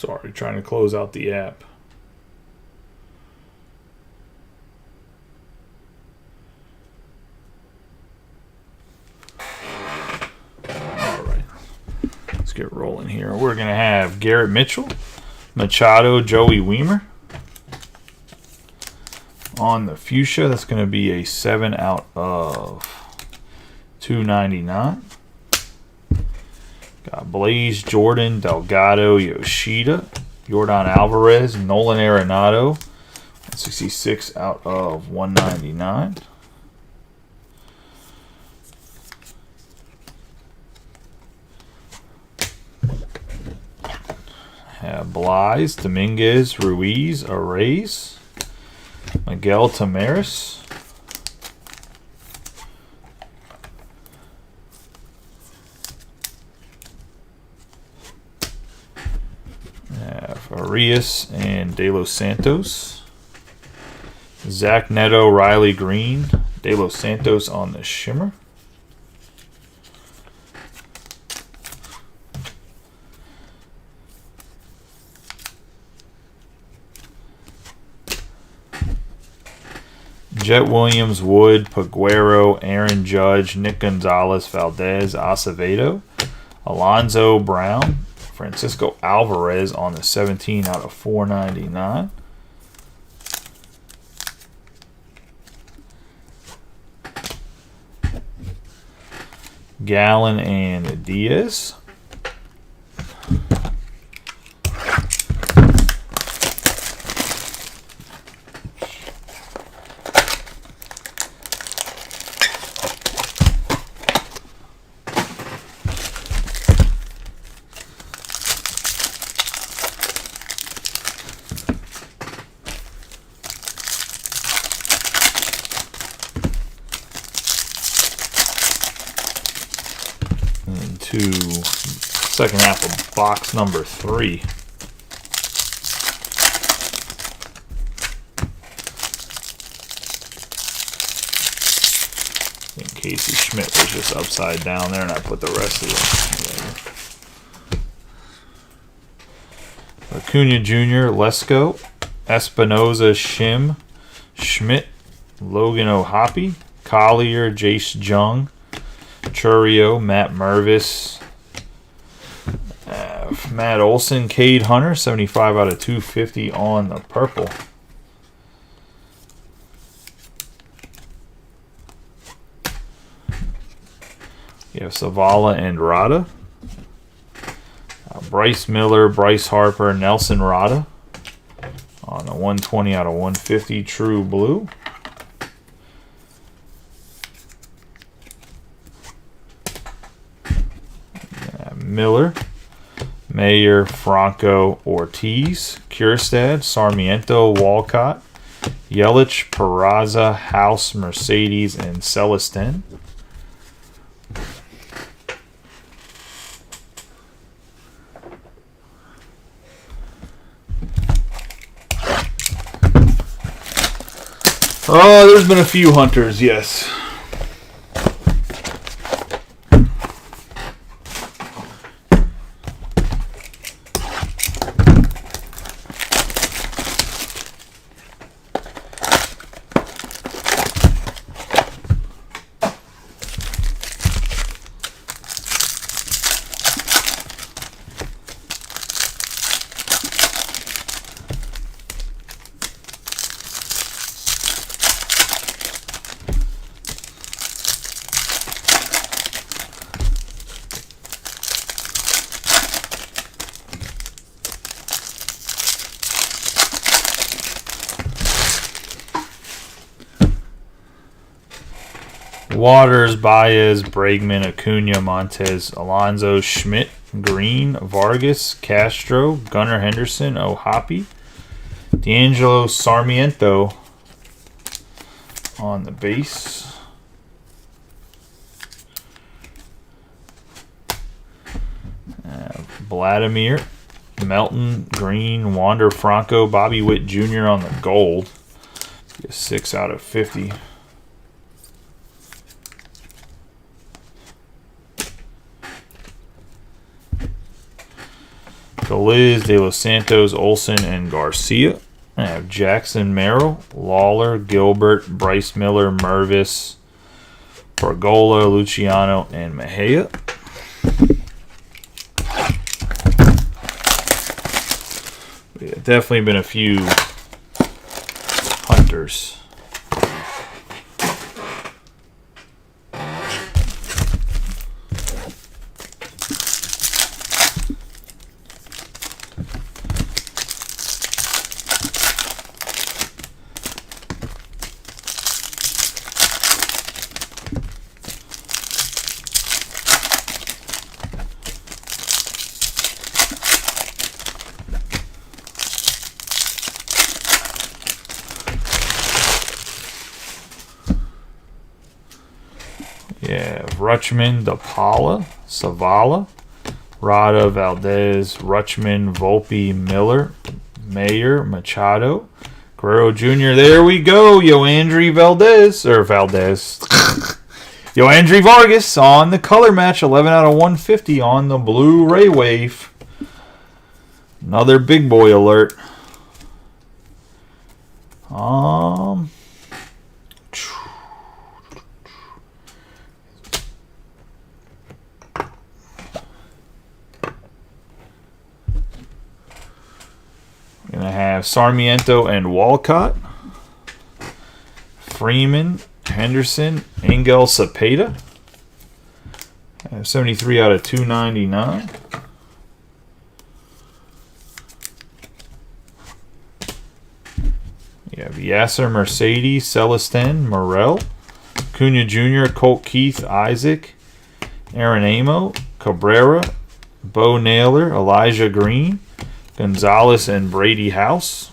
Sorry, trying to close out the app. Get rolling here. We're going to have Garrett Mitchell, Machado, Joey Weimer. On the fuchsia, that's going to be a 7 out of 299. Got Blaze, Jordan, Delgado, Yoshida, Yordan Alvarez, Nolan Arenado, 66 out of 199. Have Blyes, Dominguez, Ruiz, Arraez, Miguel Tamaris, have Arias and De Los Santos, Zach Neto, Riley Green, De Los Santos on the shimmer. Jet Williams, Wood, Paguero, Aaron Judge, Nick Gonzalez, Valdez, Acevedo, Alonzo Brown, Francisco Alvarez on the 17 out of 499. Gallen and Diaz. To second half of box number 3. I think Casey Schmidt was just upside down there, and I put the rest of it. Acuna Jr., Lesko, Espinoza, Shim, Schmidt, Logan O'Hoppe, Collier, Jace Jung, Churio, Matt Mervis, Matt Olson, Cade Hunter, 75 out of 250 on the purple. You have Savala and Rada. Bryce Miller, Bryce Harper, Nelson Rada on a 120 out of 150 true blue. Miller, Mayer, Franco, Ortiz, Kierstad, Sarmiento, Walcott, Yelich, Peraza, House, Mercedes, and Celestin. Oh, there's been a few hunters, yes. Waters, Baez, Bregman, Acuna, Montez, Alonso, Schmidt, Green, Vargas, Castro, Gunnar Henderson, O'Hoppe, D'Angelo, Sarmiento on the base. Vladimir, Melton, Green, Wander Franco, Bobby Witt Jr. on the gold. 6 out of 50. Feliz, De Los Santos, Olsen, and Garcia. I have Jackson Merrill, Lawler, Gilbert, Bryce Miller, Mervis, Pergola, Luciano, and Mejia. Yeah, definitely been a few hunters. Yeah, Rutschman, DePaula, Savala, Rada, Valdez, Rutschman, Volpe, Miller, Mayer, Machado, Guerrero Jr. There we go, Yoandry Valdez, Yoandry Vargas on the color match, 11 out of 150 on the Blu-ray wave. Another big boy alert. Gonna have Sarmiento and Walcott, Freeman, Henderson, Angel Cepeda. 73 out of 299. You have Yasser Mercedes, Celestin, Morel, Cunha Jr., Colt Keith, Isaac, Aaron Amo, Cabrera, Bo Naylor, Elijah Green, Gonzalez, and Brady House.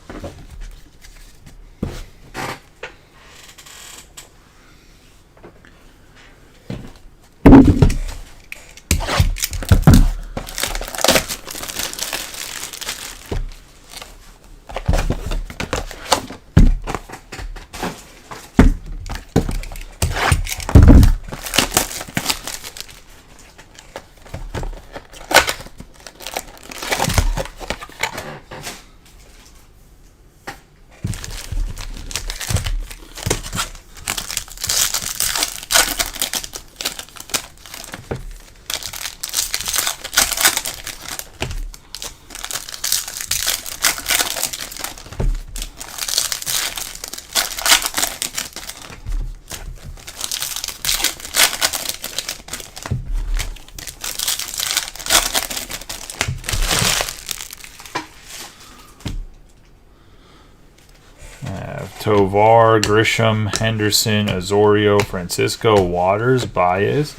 Tovar, Grisham, Henderson, Azorio, Francisco, Waters, Baez,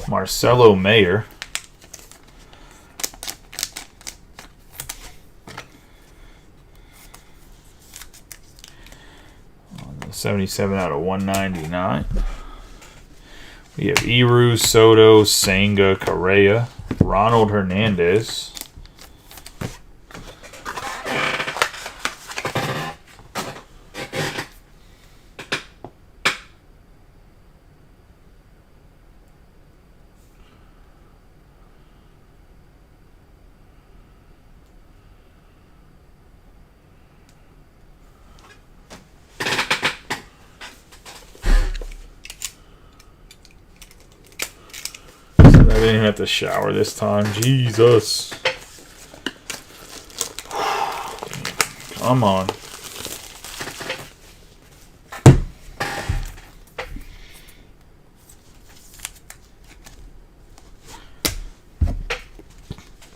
Marcelo Mayer. 77 out of 199. We have Eru, Soto, Senga, Correa, Ronald Hernandez. I didn't have to shower this time. Jesus. Come on.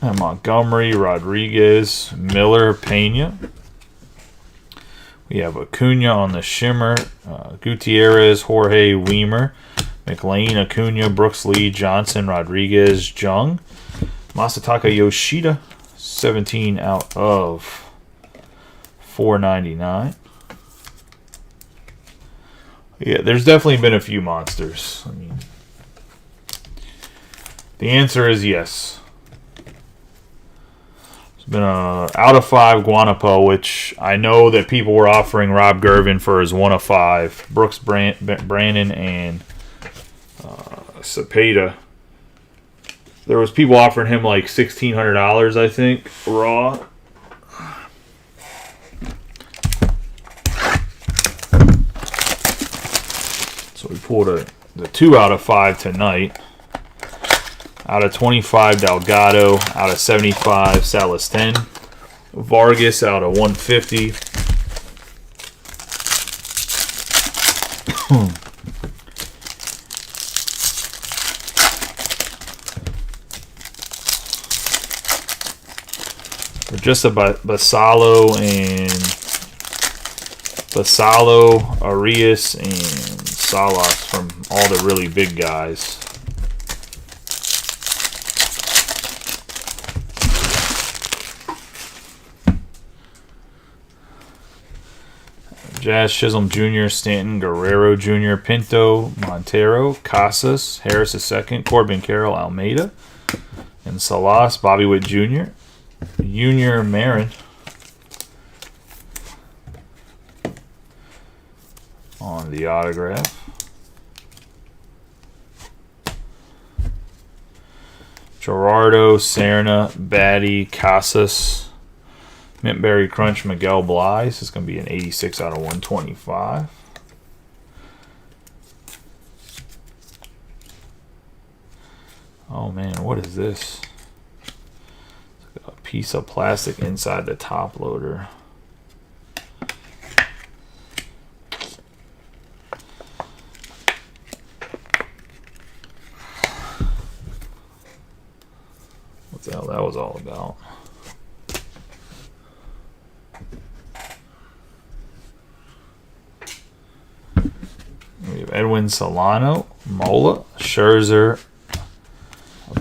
And Montgomery, Rodriguez, Miller, Pena. We have Acuna on the shimmer. Gutierrez, Jorge, Weimer. McLean, Acuna, Brooks Lee, Johnson, Rodriguez, Jung. Masataka Yoshida, 17 out of 499. Yeah, there's definitely been a few monsters. I mean, the answer is yes. It's been a out of 5 Guanapo, which I know that people were offering Rob Gervin for his 1 of 5. Brooks Brannon and Cepeda. There was people offering him like $1,600, I think, raw. So we pulled the 2 out of 5 tonight. Out of 25, Delgado. Out of 75, Celestin. Vargas out of 150. Just about Basalo, Arias, and Salas from all the really big guys. Jazz Chisholm Jr., Stanton, Guerrero Jr., Pinto, Montero, Casas, Harris II, Corbin Carroll, Almeida, and Salas, Bobby Witt Jr., Junior Marin on the autograph. Gerardo, Serna, Batty, Casas, Mintberry Crunch, Miguel Blyes. This is going to be an 86 out of 125. Oh man, what is this? A piece of plastic inside the top loader. What the hell that was all about? We have Edwin Solano, Mola, Scherzer,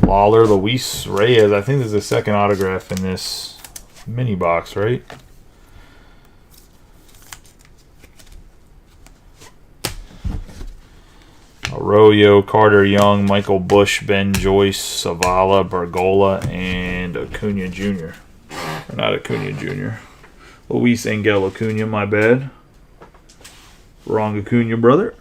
Lawler, Luis Reyes. I think there's a second autograph in this mini box, right? Arroyo, Carter Young, Michael Bush, Ben Joyce, Savala, Bergola, and Acuna Jr. Or not Acuna Jr. Luis Angel Acuna, my bad. Wrong Acuna, brother.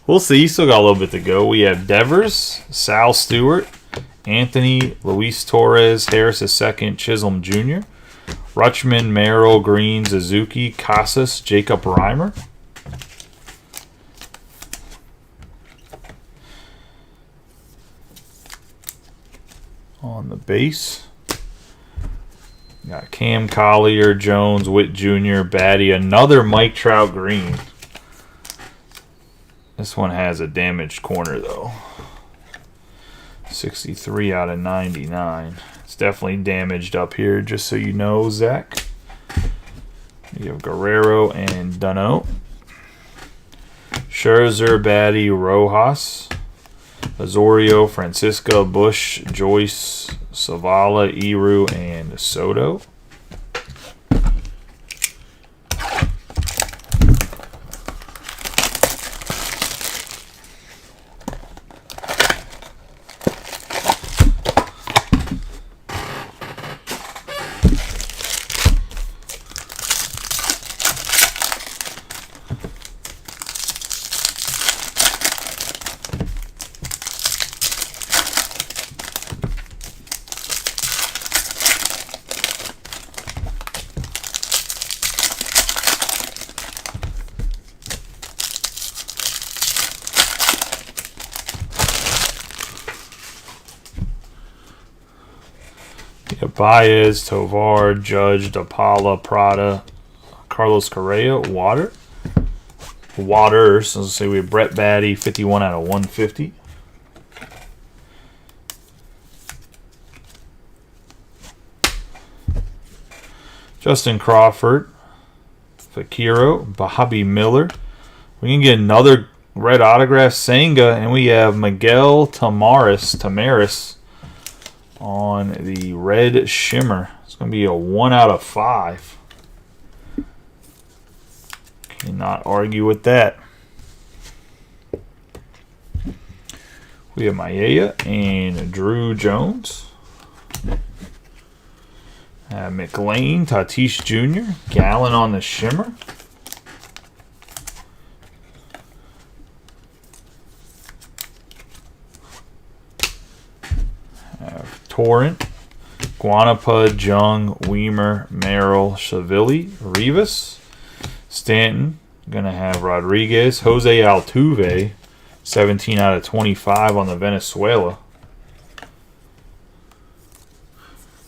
We'll see. He's still got a little bit to go. We have Devers, Sal Stewart, Anthony, Luis Torres, Harris II, Chisholm Jr., Rutschman, Merrill, Green, Suzuki, Casas, Jacob Reimer. On the base, got Cam Collier, Jones, Witt Jr., Batty, another Mike Trout green. This one has a damaged corner, though. 63 out of 99. It's definitely damaged up here, just so you know, Zach. You have Guerrero and Dunno. Scherzer, Batty, Rojas. Azorio, Francisco, Bush, Joyce, Savala, Eru, and Soto. Baez, Tovar, Judge, DePaula, Prada, Carlos Correa, Waters. So let's say we have Brett Batty, 51 out of 150. Justin Crawford, Fakiro, Bobby Miller. We can get another red autograph, Senga, and we have Miguel Tamaris on the red shimmer. It's going to be a 1 out of 5. Cannot argue with that. We have Maya and Drew Jones. McLean, Tatis Jr., Gallon on the shimmer. Torrent, Guanapa, Jung, Weimer, Merrill, Chavilli, Rivas, Stanton. Gonna have Rodriguez, Jose Altuve, 17 out of 25 on the Venezuela.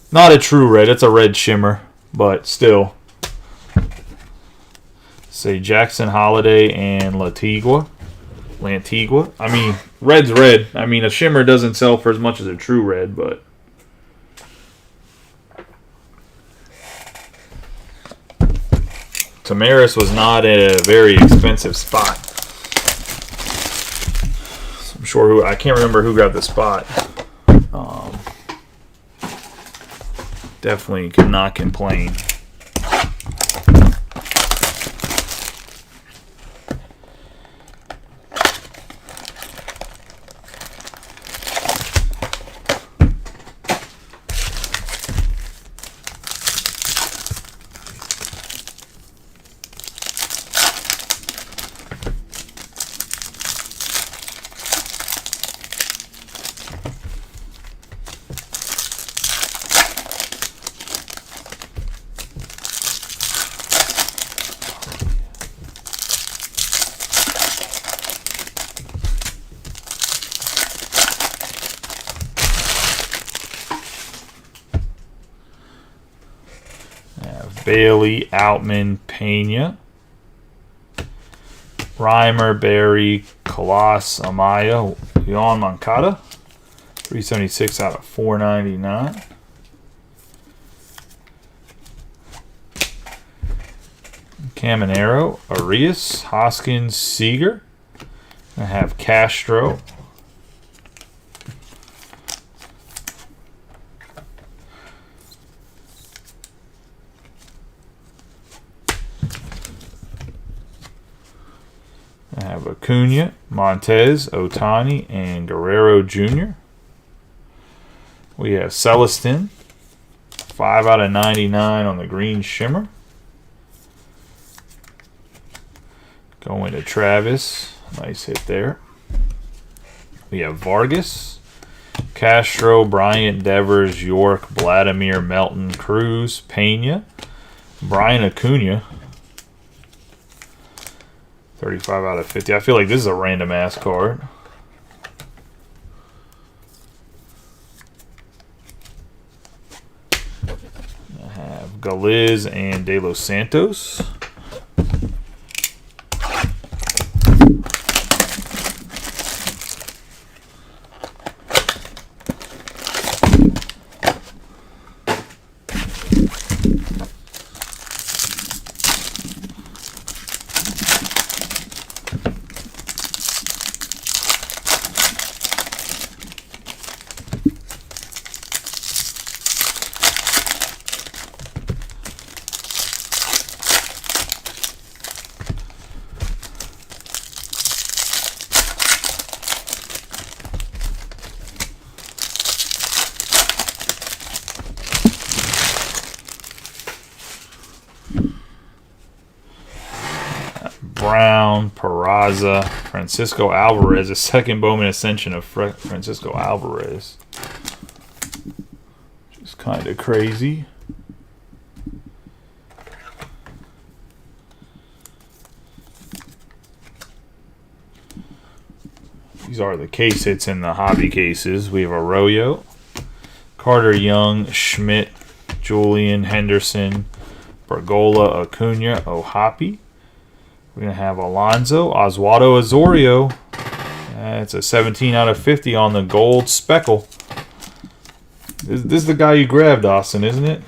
Not a true red, it's a red shimmer, but still. Say Jackson Holiday and Lantigua. I mean, red's red. I mean, a shimmer doesn't sell for as much as a true red, but Tamaris was not at a very expensive spot. I'm sure I can't remember who got the spot. Definitely cannot complain. Bailey, Outman, Pena, Reimer, Berry, Kalas, Amaya, Yohan Moncada, 376 out of 499. Caminero, Arias, Hoskins, Seager. I have Castro. I have Acuna, Montez, Otani, and Guerrero Jr. We have Celestin, 5 out of 99 on the green shimmer. Going to Travis, nice hit there. We have Vargas, Castro, Bryant, Devers, York, Vladimir, Melton, Cruz, Pena, Brian Acuna. 35 out of 50. I feel like this is a random ass card. I have Galiz and De Los Santos. Brown, Peraza, Francisco Alvarez, a second Bowman Ascension of Francisco Alvarez. Which is kind of crazy. These are the case hits in the hobby cases. We have Arroyo, Carter Young, Schmidt, Julian, Henderson, Bergola, Acuna, Ohapi. We're going to have Alonso, Oswaldo Azorio. It's a 17 out of 50 on the gold speckle. This is the guy you grabbed, Austin, isn't it?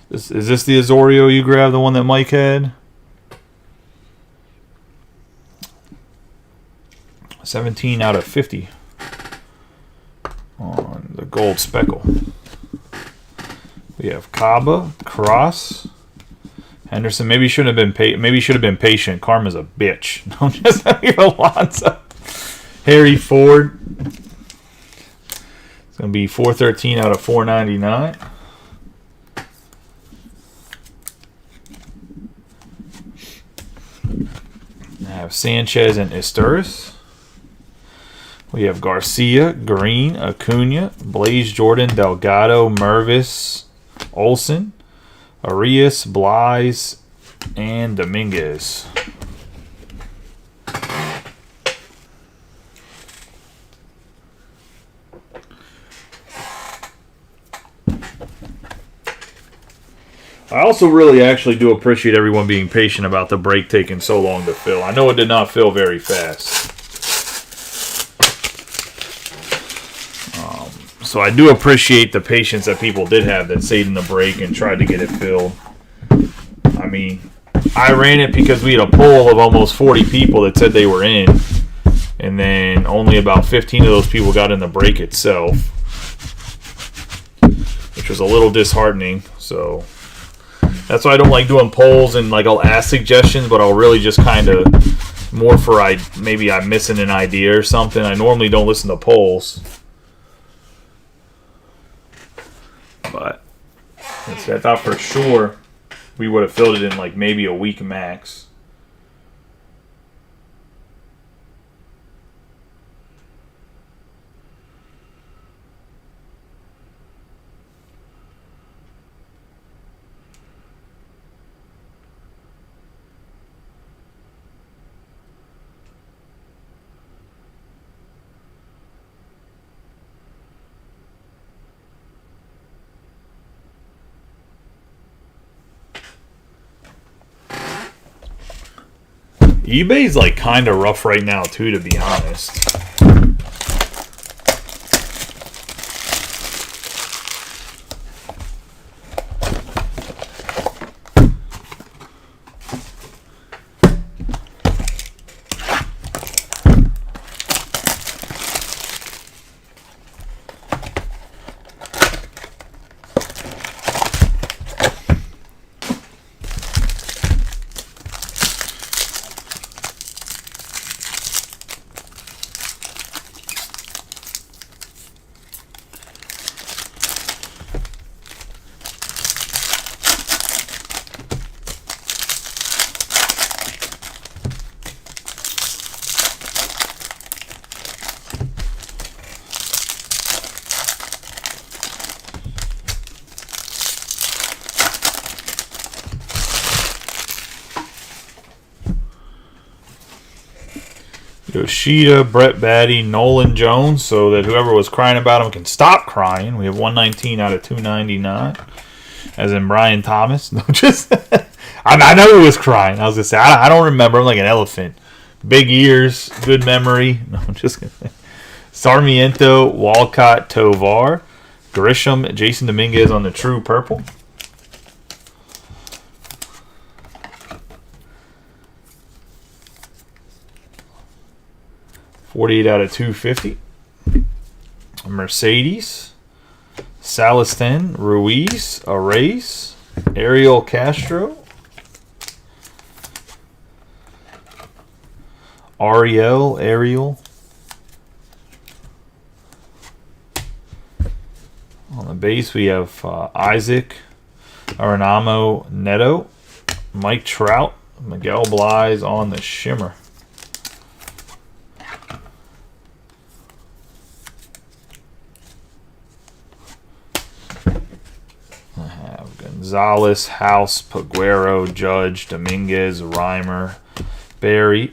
Is this the Azorio you grabbed, the one that Mike had? 17 out of 50 on the gold speckle. We have Kaba, Cross, Henderson. Maybe should have been patient. Karma's a bitch. Don't just have Alonso. Harry Ford. It's gonna be 413 out of 499. I have Sanchez and Isturis. We have Garcia, Green, Acuna, Blaze Jordan, Delgado, Mervis, Olsen, Arias, Blyes, and Dominguez. I also really actually do appreciate everyone being patient about the break taking so long to fill. I know it did not fill very fast. So I do appreciate the patience that people did have that stayed in the break and tried to get it filled. I mean, I ran it because we had a poll of almost 40 people that said they were in. And then only about 15 of those people got in the break itself. Which was a little disheartening. So that's why I don't like doing polls and like I'll ask suggestions, but I'll really just kind of more for maybe I'm missing an idea or something. I normally don't listen to polls. But I thought for sure we would have filled it in like maybe a week max. eBay's like kind of rough right now too, to be honest. Yoshida, Brett Batty, Nolan Jones, so that whoever was crying about him can stop crying. We have 119 out of 299, as in Brian Thomas. No, just I know he was crying. I was gonna say I don't remember. I'm like an elephant. Big ears, good memory. No, I'm just gonna. Sarmiento, Walcott, Tovar, Grisham, Jason Dominguez on the true purple. $48 out of 250. Mercedes, Saliston, Ruiz, Arraez, Ariel Castro, Ariel. On the base, we have Isaac, Arenamo, Neto, Mike Trout, Miguel Blyes on the shimmer. Gonzalez, House, Paguero, Judge, Dominguez, Reimer, Barry,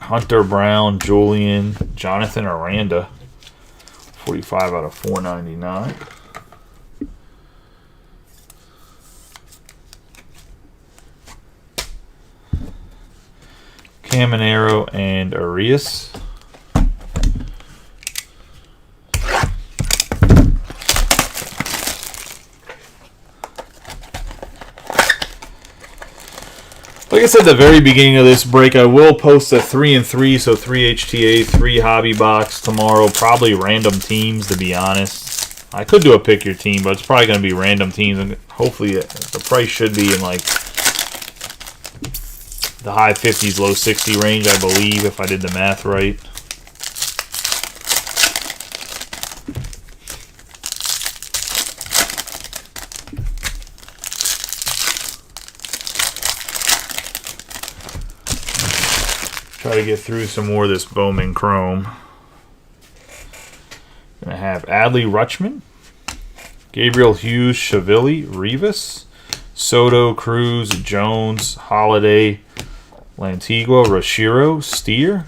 Hunter Brown, Julian, Jonathan Aranda. 45 out of 499. Caminero and Arias. Like I said at the very beginning of this break, I will post a 3 and 3, so 3 HTA, 3 hobby box tomorrow. Probably random teams, to be honest. I could do a pick your team, but it's probably going to be random teams. And hopefully the price should be in like the high 50s, low 60 range, I believe, if I did the math right. Try to get through some more of this Bowman Chrome. Gonna have Adley Rutschman, Gabriel Hughes, Chavilli, Rivas, Soto, Cruz, Jones, Holiday, Lantigua, Rashiro, Steer,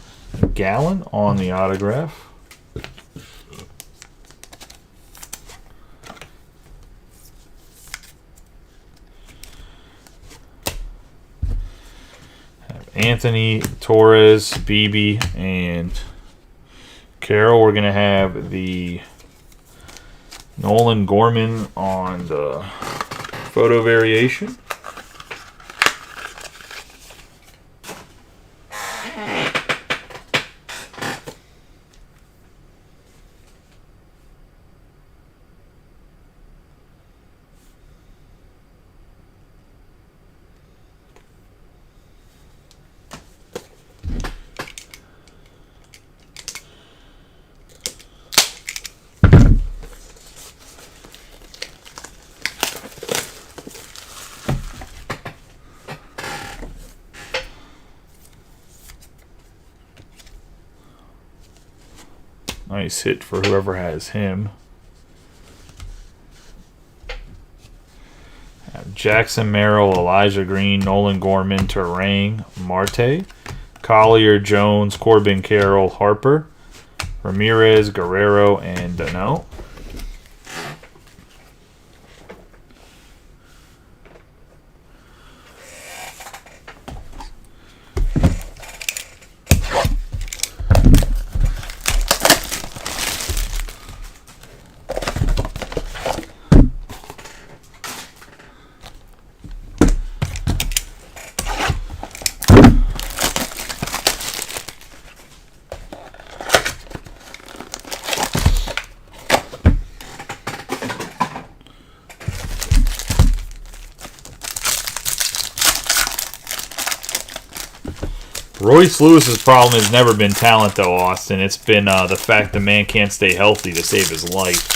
Gallon on the autograph. Anthony, Torres, Beebe, and Carroll. We're going to have the Nolan Gorman on the photo variation. Nice hit for whoever has him. Jackson Merrill, Elijah Green, Nolan Gorman, Terang, Marte, Collier, Jones, Corbin Carroll, Harper, Ramirez, Guerrero, and Dano. Royce Lewis's problem has never been talent, though, Austin. It's been the fact the man can't stay healthy to save his life.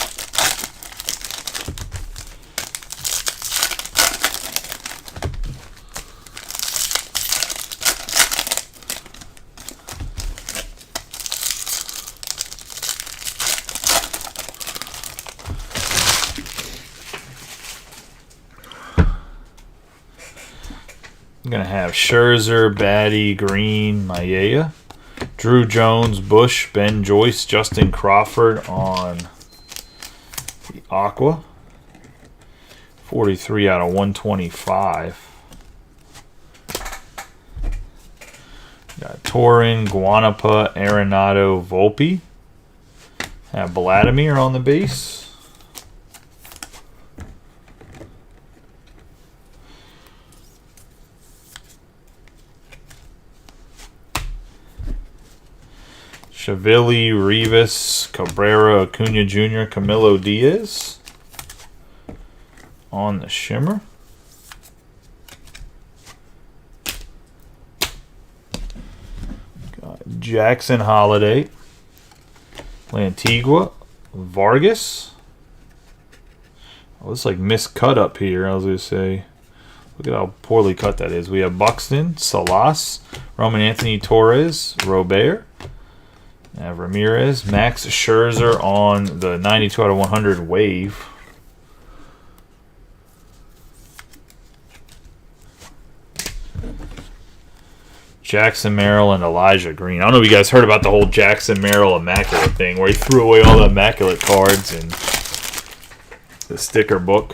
I'm going to have Scherzer, Batty, Green, Maeda, Drew Jones, Bush, Ben Joyce, Justin Crawford on the Aqua. 43 out of 125. Got Torin, Guanapa, Arenado, Volpe. Have Vladimir on the base. Chavilli, Rivas, Cabrera, Acuna Jr., Camilo Diaz on the shimmer. Got Jackson Holiday, Lantigua, Vargas. Oh, it's like miscut up here, I was going to say. Look at how poorly cut that is. We have Buxton, Salas, Roman Anthony Torres, Robert. Ramirez, Max Scherzer on the 92 out of 100 wave. Jackson Merrill and Elijah Green. I don't know if you guys heard about the whole Jackson Merrill immaculate thing where he threw away all the immaculate cards and the sticker book.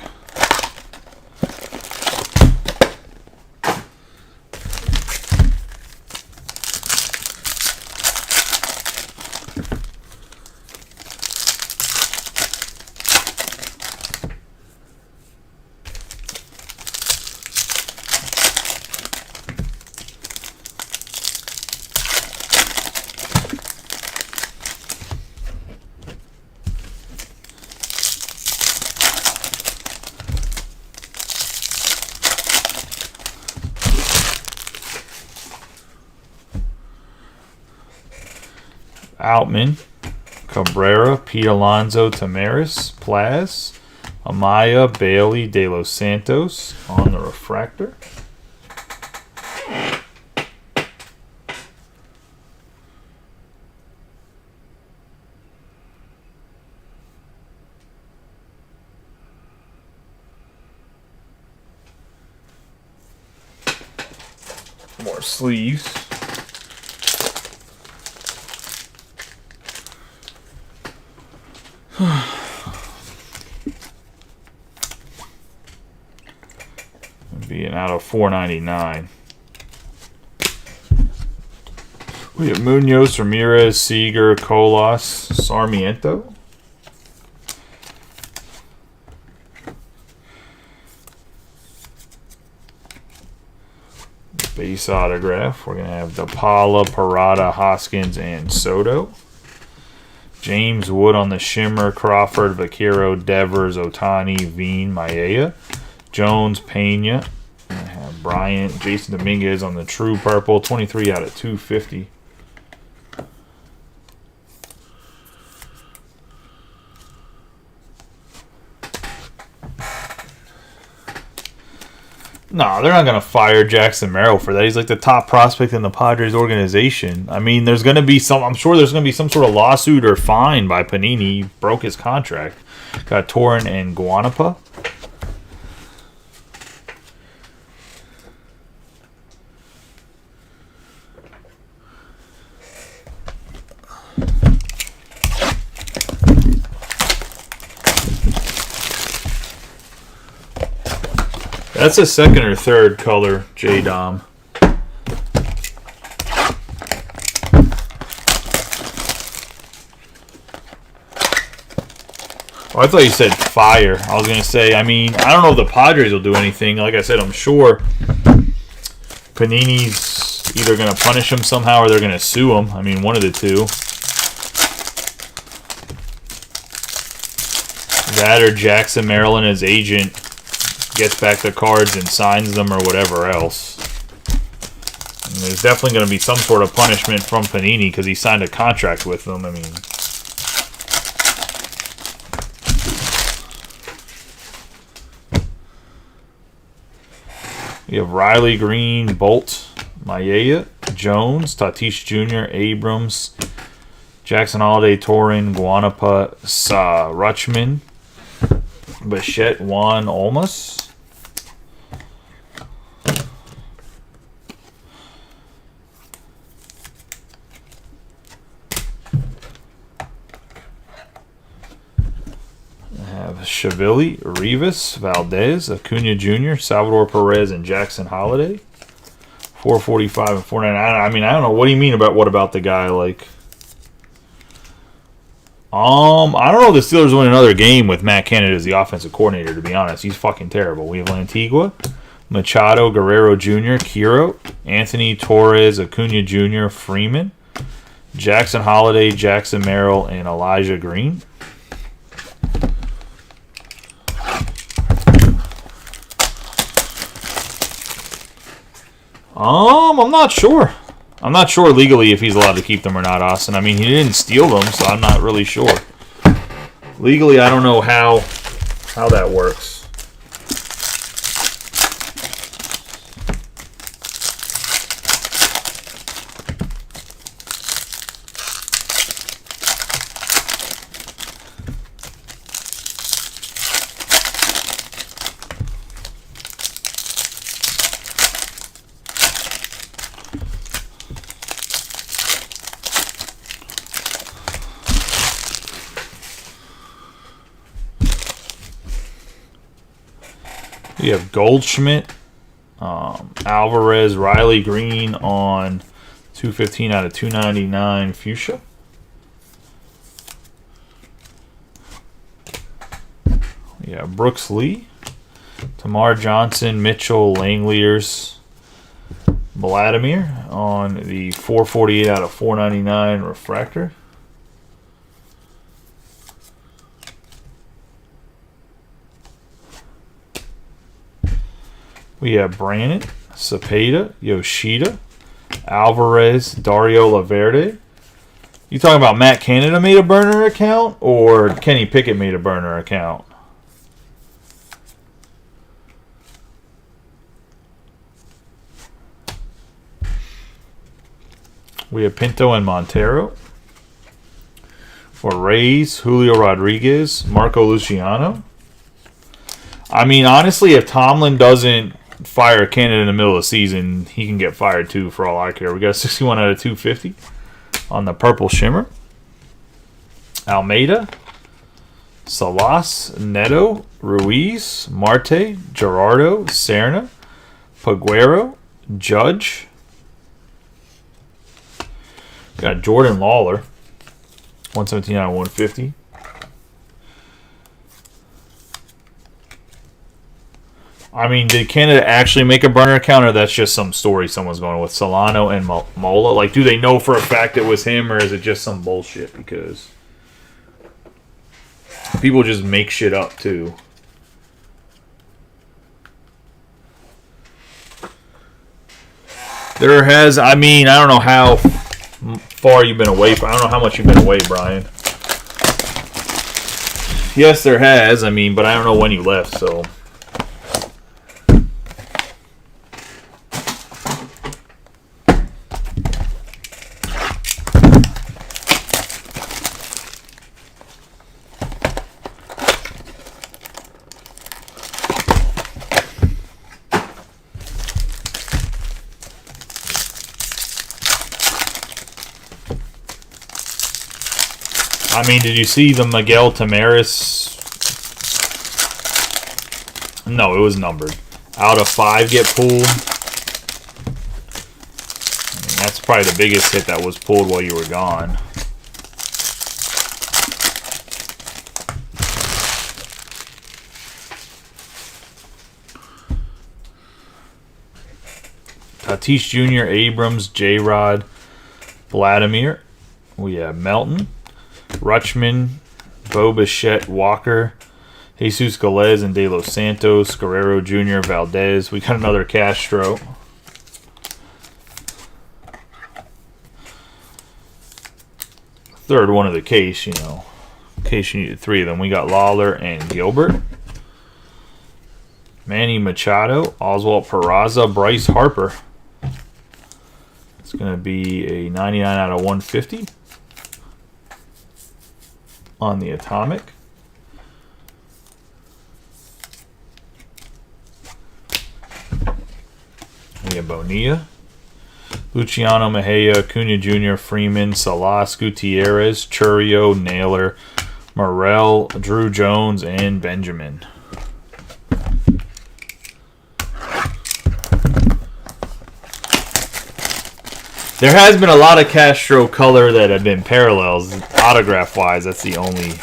Outman, Cabrera, Pete Alonso, Tamaris, Plaz, Amaya, Bailey, De Los Santos on the refractor. More sleeves. Being out of 499. We have Munoz, Ramirez, Seager, Colas, Sarmiento. Base autograph. We're going to have DePaula, Parada, Hoskins, and Soto. James Wood on the Shimmer, Crawford, Vaquero, Devers, Otani, Veen, Maeda. Jones, Pena, Bryant, Jason Dominguez on the True Purple, 23 out of 250. No, they're not going to fire Jackson Merrill for that. He's like the top prospect in the Padres organization. I mean, there's going to be I'm sure there's going to be some sort of lawsuit or fine by Panini. He broke his contract. Got Torrin and Guanapa. That's a second or third color, J-Dom. Oh, I thought you said fire. I was going to say, I mean, I don't know if the Padres will do anything. Like I said, I'm sure Panini's either going to punish him somehow or they're going to sue him. I mean, one of the two. That or Jackson Merrill and his agent gets back the cards and signs them or whatever else. And there's definitely going to be some sort of punishment from Panini because he signed a contract with them. I mean, we have Riley Green, Bolt, Maeda, Jones, Tatis Jr., Abrams, Jackson Holiday, Torrin, Guanapa, Rutschman, Bichette, Juan Olmos. Chavilli, Rivas, Valdez, Acuna Jr., Salvador Perez, and Jackson Holiday. 445 and 499. I mean, I don't know. What do you mean about what about the guy? Like, I don't know if the Steelers win another game with Matt Canada as the offensive coordinator, to be honest. He's fucking terrible. We have Lantigua, Machado, Guerrero Jr., Kiro, Anthony Torres, Acuna Jr., Freeman, Jackson Holiday, Jackson Merrill, and Elijah Green. I'm not sure. I'm not sure legally if he's allowed to keep them or not, Austin. I mean, he didn't steal them, so I'm not really sure. Legally, I don't know how that works. We have Goldschmidt, Alvarez, Riley Green on 215 out of 299 fuchsia. We have Brooks Lee, Tamar Johnson, Mitchell, Langeliers, Vladimir on the 448 out of 499 refractor. We have Brannon, Cepeda, Yoshida, Alvarez, Dario Laverde. You talking about Matt Canada made a burner account or Kenny Pickett made a burner account? We have Pinto and Montero. For Rays, Julio Rodriguez, Marco Luciano. I mean, honestly, if Tomlin doesn't fire Canada in the middle of the season, he can get fired too, for all I care. We got a 61 out of 250 on the purple shimmer. Almeida, Salas, Neto, Ruiz, Marte, Gerardo, Serna, Paguero, Judge. Got Jordan Lawler, 117 out of 150. I mean, did Canada actually make a burner account, or that's just some story someone's going with? Solano and Mola? Like, do they know for a fact it was him, or is it just some bullshit? Because people just make shit up, too. There has, I mean, I don't know how far you've been away from, I don't know how much you've been away, Brian. Yes, there has, I mean, but I don't know when you left, so. I mean, did you see the Miguel Tamaris? No, it was numbered. Out of 5 get pulled. I mean, that's probably the biggest hit that was pulled while you were gone. Tatis Jr., Abrams, J-Rod, Vladimir. We have Melton, Rutschman, Bo Bichette, Walker, Jesus Galez, and De Los Santos, Guerrero Jr., Valdez. We got another Castro. Third one of the case, you know. In case you needed 3 of them. We got Lawler and Gilbert. Manny Machado, Oswald Peraza, Bryce Harper. It's going to be a 99 out of 150 on the Atomic. We have Bonilla, Luciano Mejia, Acuna Jr., Freeman, Salas, Gutierrez, Churio, Naylor, Morel, Drew Jones, and Benjamin. There has been a lot of Castro color that have been parallels, autograph-wise. That's the only.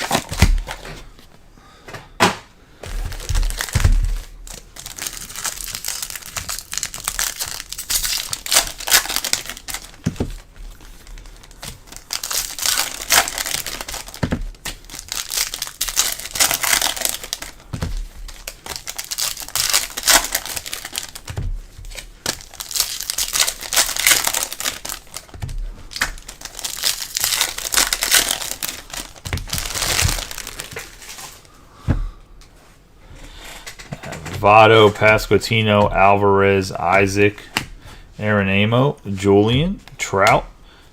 Votto, Pasquantino, Alvarez, Isaac, Aaron Amo, Julian, Trout,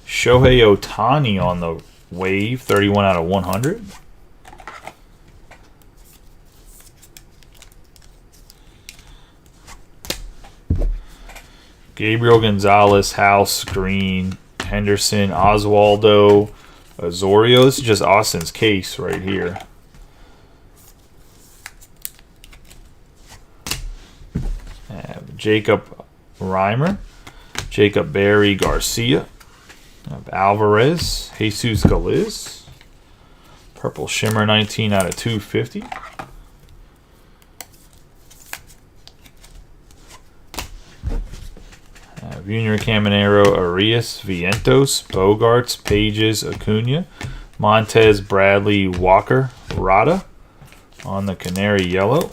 Shohei Ohtani on the wave, 31 out of 100. Gabriel Gonzalez, House, Green, Henderson, Oswaldo, Azorio. This is just Austin's case right here. Jacob Reimer, Jacob Barry Garcia, Alvarez, Jesus Galiz, Purple Shimmer 19 out of 250. Junior Caminero, Arias, Vientos, Bogarts, Pages, Acuna, Montez, Bradley, Walker, Rada on the Canary Yellow.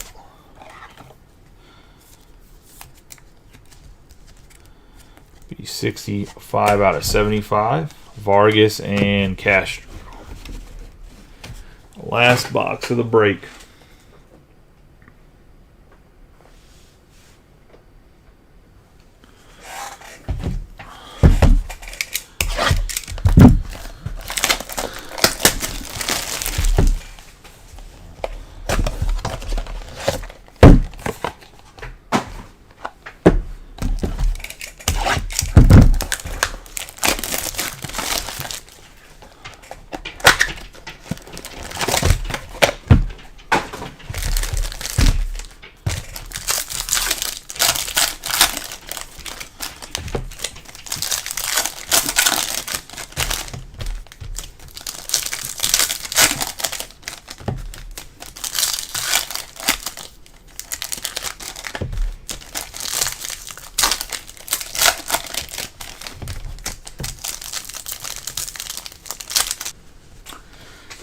Be 65 out of 75. Vargas and Castro. Last box of the break.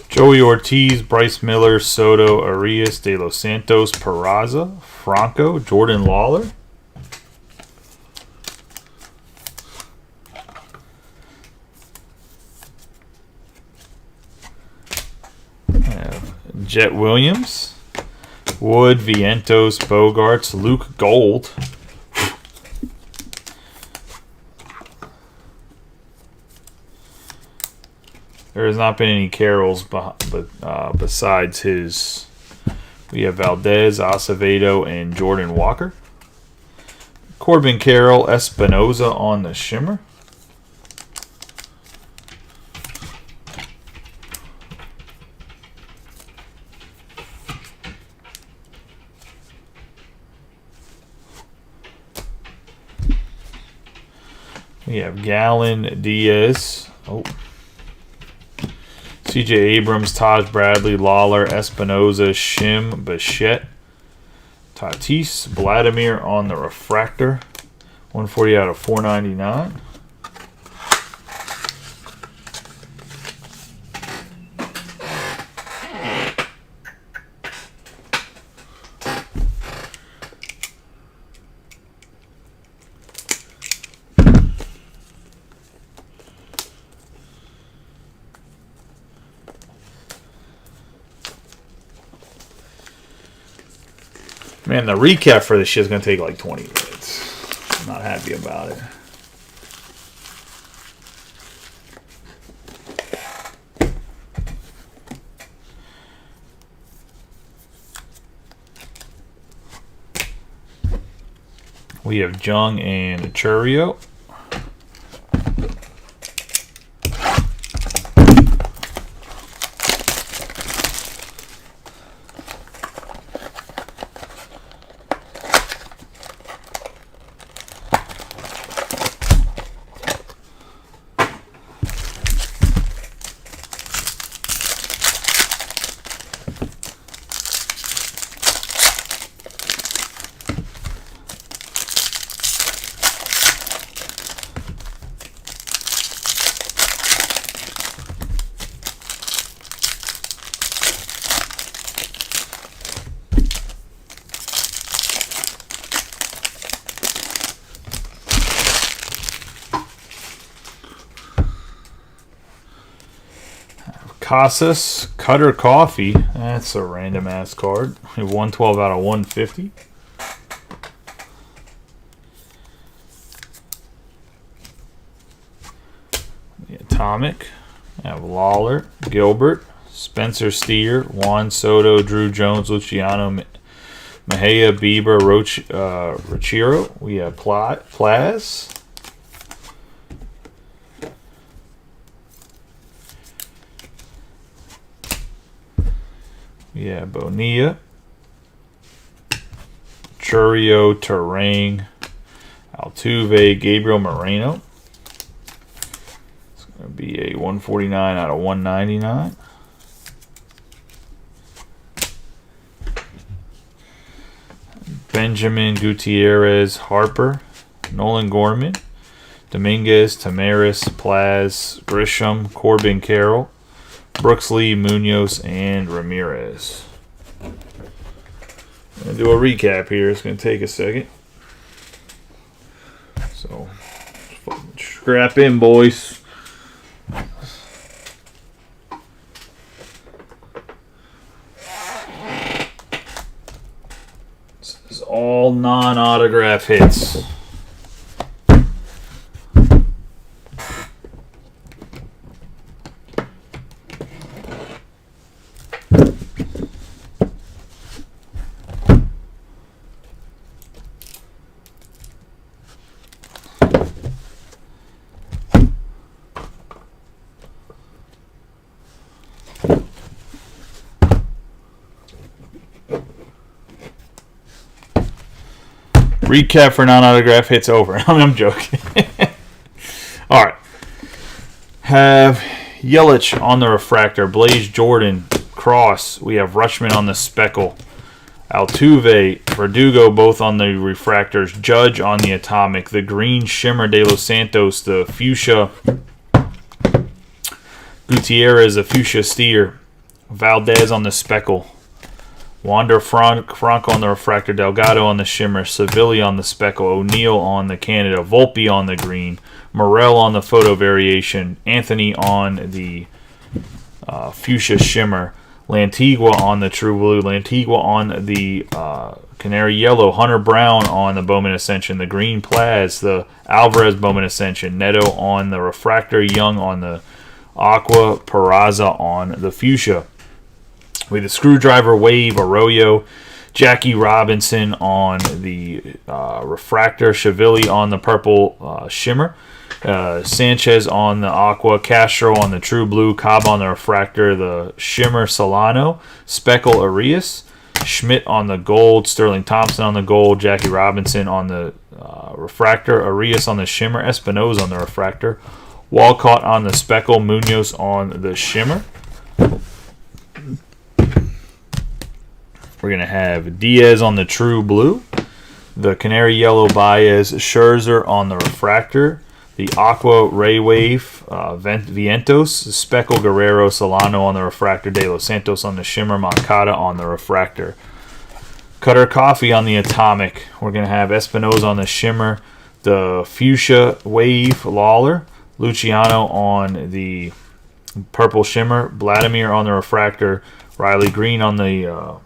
Joey Ortiz, Bryce Miller, Soto, Arias, De Los Santos, Peraza, Franco, Jordan Lawler. Jet Williams, Wood, Vientos, Bogarts, Luke Gold. There has not been any Carrolls besides his. We have Valdez, Acevedo, and Jordan Walker. Corbin Carroll, Espinoza on the Shimmer. We have Gallen, Diaz. CJ Abrams, Taj Bradley, Lawler, Espinoza, Shim, Bichette, Tatis, Vladimir on the refractor. 140 out of 499. Man, the recap for this shit is going to take like 20 minutes. I'm not happy about it. We have Jung and Churio. Casas, Cutter Coffee. That's a random ass card. 112 out of 150. The Atomic. I have Lawler, Gilbert, Spencer Steer, Juan Soto, Drew Jones, Luciano Mejia, Bieber, Rochiro. We have Plaz. Yeah, Bonilla, Churio, Terang, Altuve, Gabriel Moreno. It's going to be a 149 out of 199. Benjamin, Gutierrez, Harper, Nolan Gorman, Dominguez, Tamaris, Plaz, Grisham, Corbin Carroll, Brooksley, Munoz, and Ramirez. I'm going to do a recap here. It's going to take a second. So, strap in, boys. This is all non-autograph hits. Recap for non-autograph hits over. I'm joking. All right. Have Yelich on the refractor. Blaze Jordan, Cross. We have Rutschman on the speckle. Altuve, Verdugo both on the refractors. Judge on the atomic. The green shimmer De Los Santos. The fuchsia Gutierrez, a fuchsia steer. Valdez on the speckle. Wander Franco on the refractor, Delgado on the shimmer, Sevilla on the speckle, O'Neill on the Canada, Volpe on the green, Morel on the photo variation, Anthony on the fuchsia shimmer, Lantigua on the true blue, Lantigua on the canary yellow, Hunter Brown on the Bowman Ascension, the green Plaz, the Alvarez Bowman Ascension, Neto on the refractor, Young on the aqua, Peraza on the fuchsia. With the screwdriver wave, Arroyo, Jackie Robinson on the refractor, Cheville on the purple shimmer, Sanchez on the aqua, Castro on the true blue, Cobb on the refractor, the shimmer, Solano, Speckle, Arias, Schmidt on the gold, Sterling Thompson on the gold, Jackie Robinson on the refractor, Arias on the shimmer, Espinoza on the refractor, Walcott on the speckle, Munoz on the shimmer. We're going to have Diaz on the true blue, the canary yellow Baez, Scherzer on the refractor, the aqua ray wave, Vientos, Speckle, Guerrero, Solano on the refractor, De Los Santos on the shimmer, Moncada on the refractor. Cutter Coffee on the atomic. We're going to have Espinoza on the shimmer, the fuchsia wave, Lawler, Luciano on the purple shimmer, Vladimir on the refractor, Riley Green on the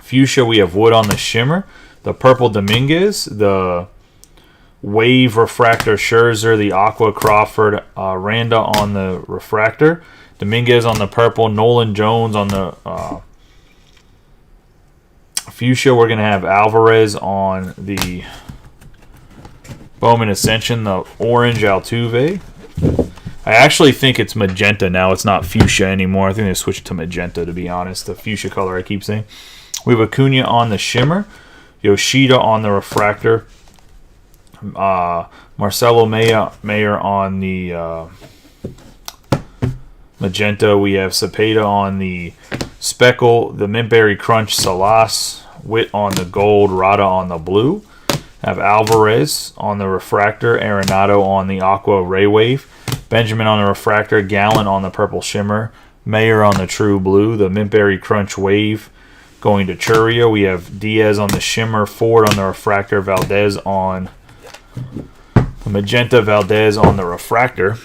fuchsia. We have Wood on the shimmer, the purple Dominguez, the wave refractor Scherzer, the aqua Crawford, Randa on the refractor, Dominguez on the purple, Nolan Jones on the fuchsia. We're going to have Alvarez on the Bowman Ascension, the orange Altuve. I actually think it's magenta now. It's not fuchsia anymore. I think they switched to magenta, to be honest. The fuchsia color I keep saying. We have Acuna on the shimmer, Yoshida on the refractor, Marcelo Mayer on the magenta. We have Cepeda on the speckle, the Mintberry Crunch, Salas, Witt on the gold, Rada on the blue. Have Alvarez on the refractor, Arenado on the aqua ray wave, Benjamin on the refractor, Gallen on the purple shimmer, Mayer on the true blue, the Mintberry Crunch wave. Going to Churio, we have Diaz on the shimmer, Ford on the refractor, Valdez on the magenta, Valdez on the refractor.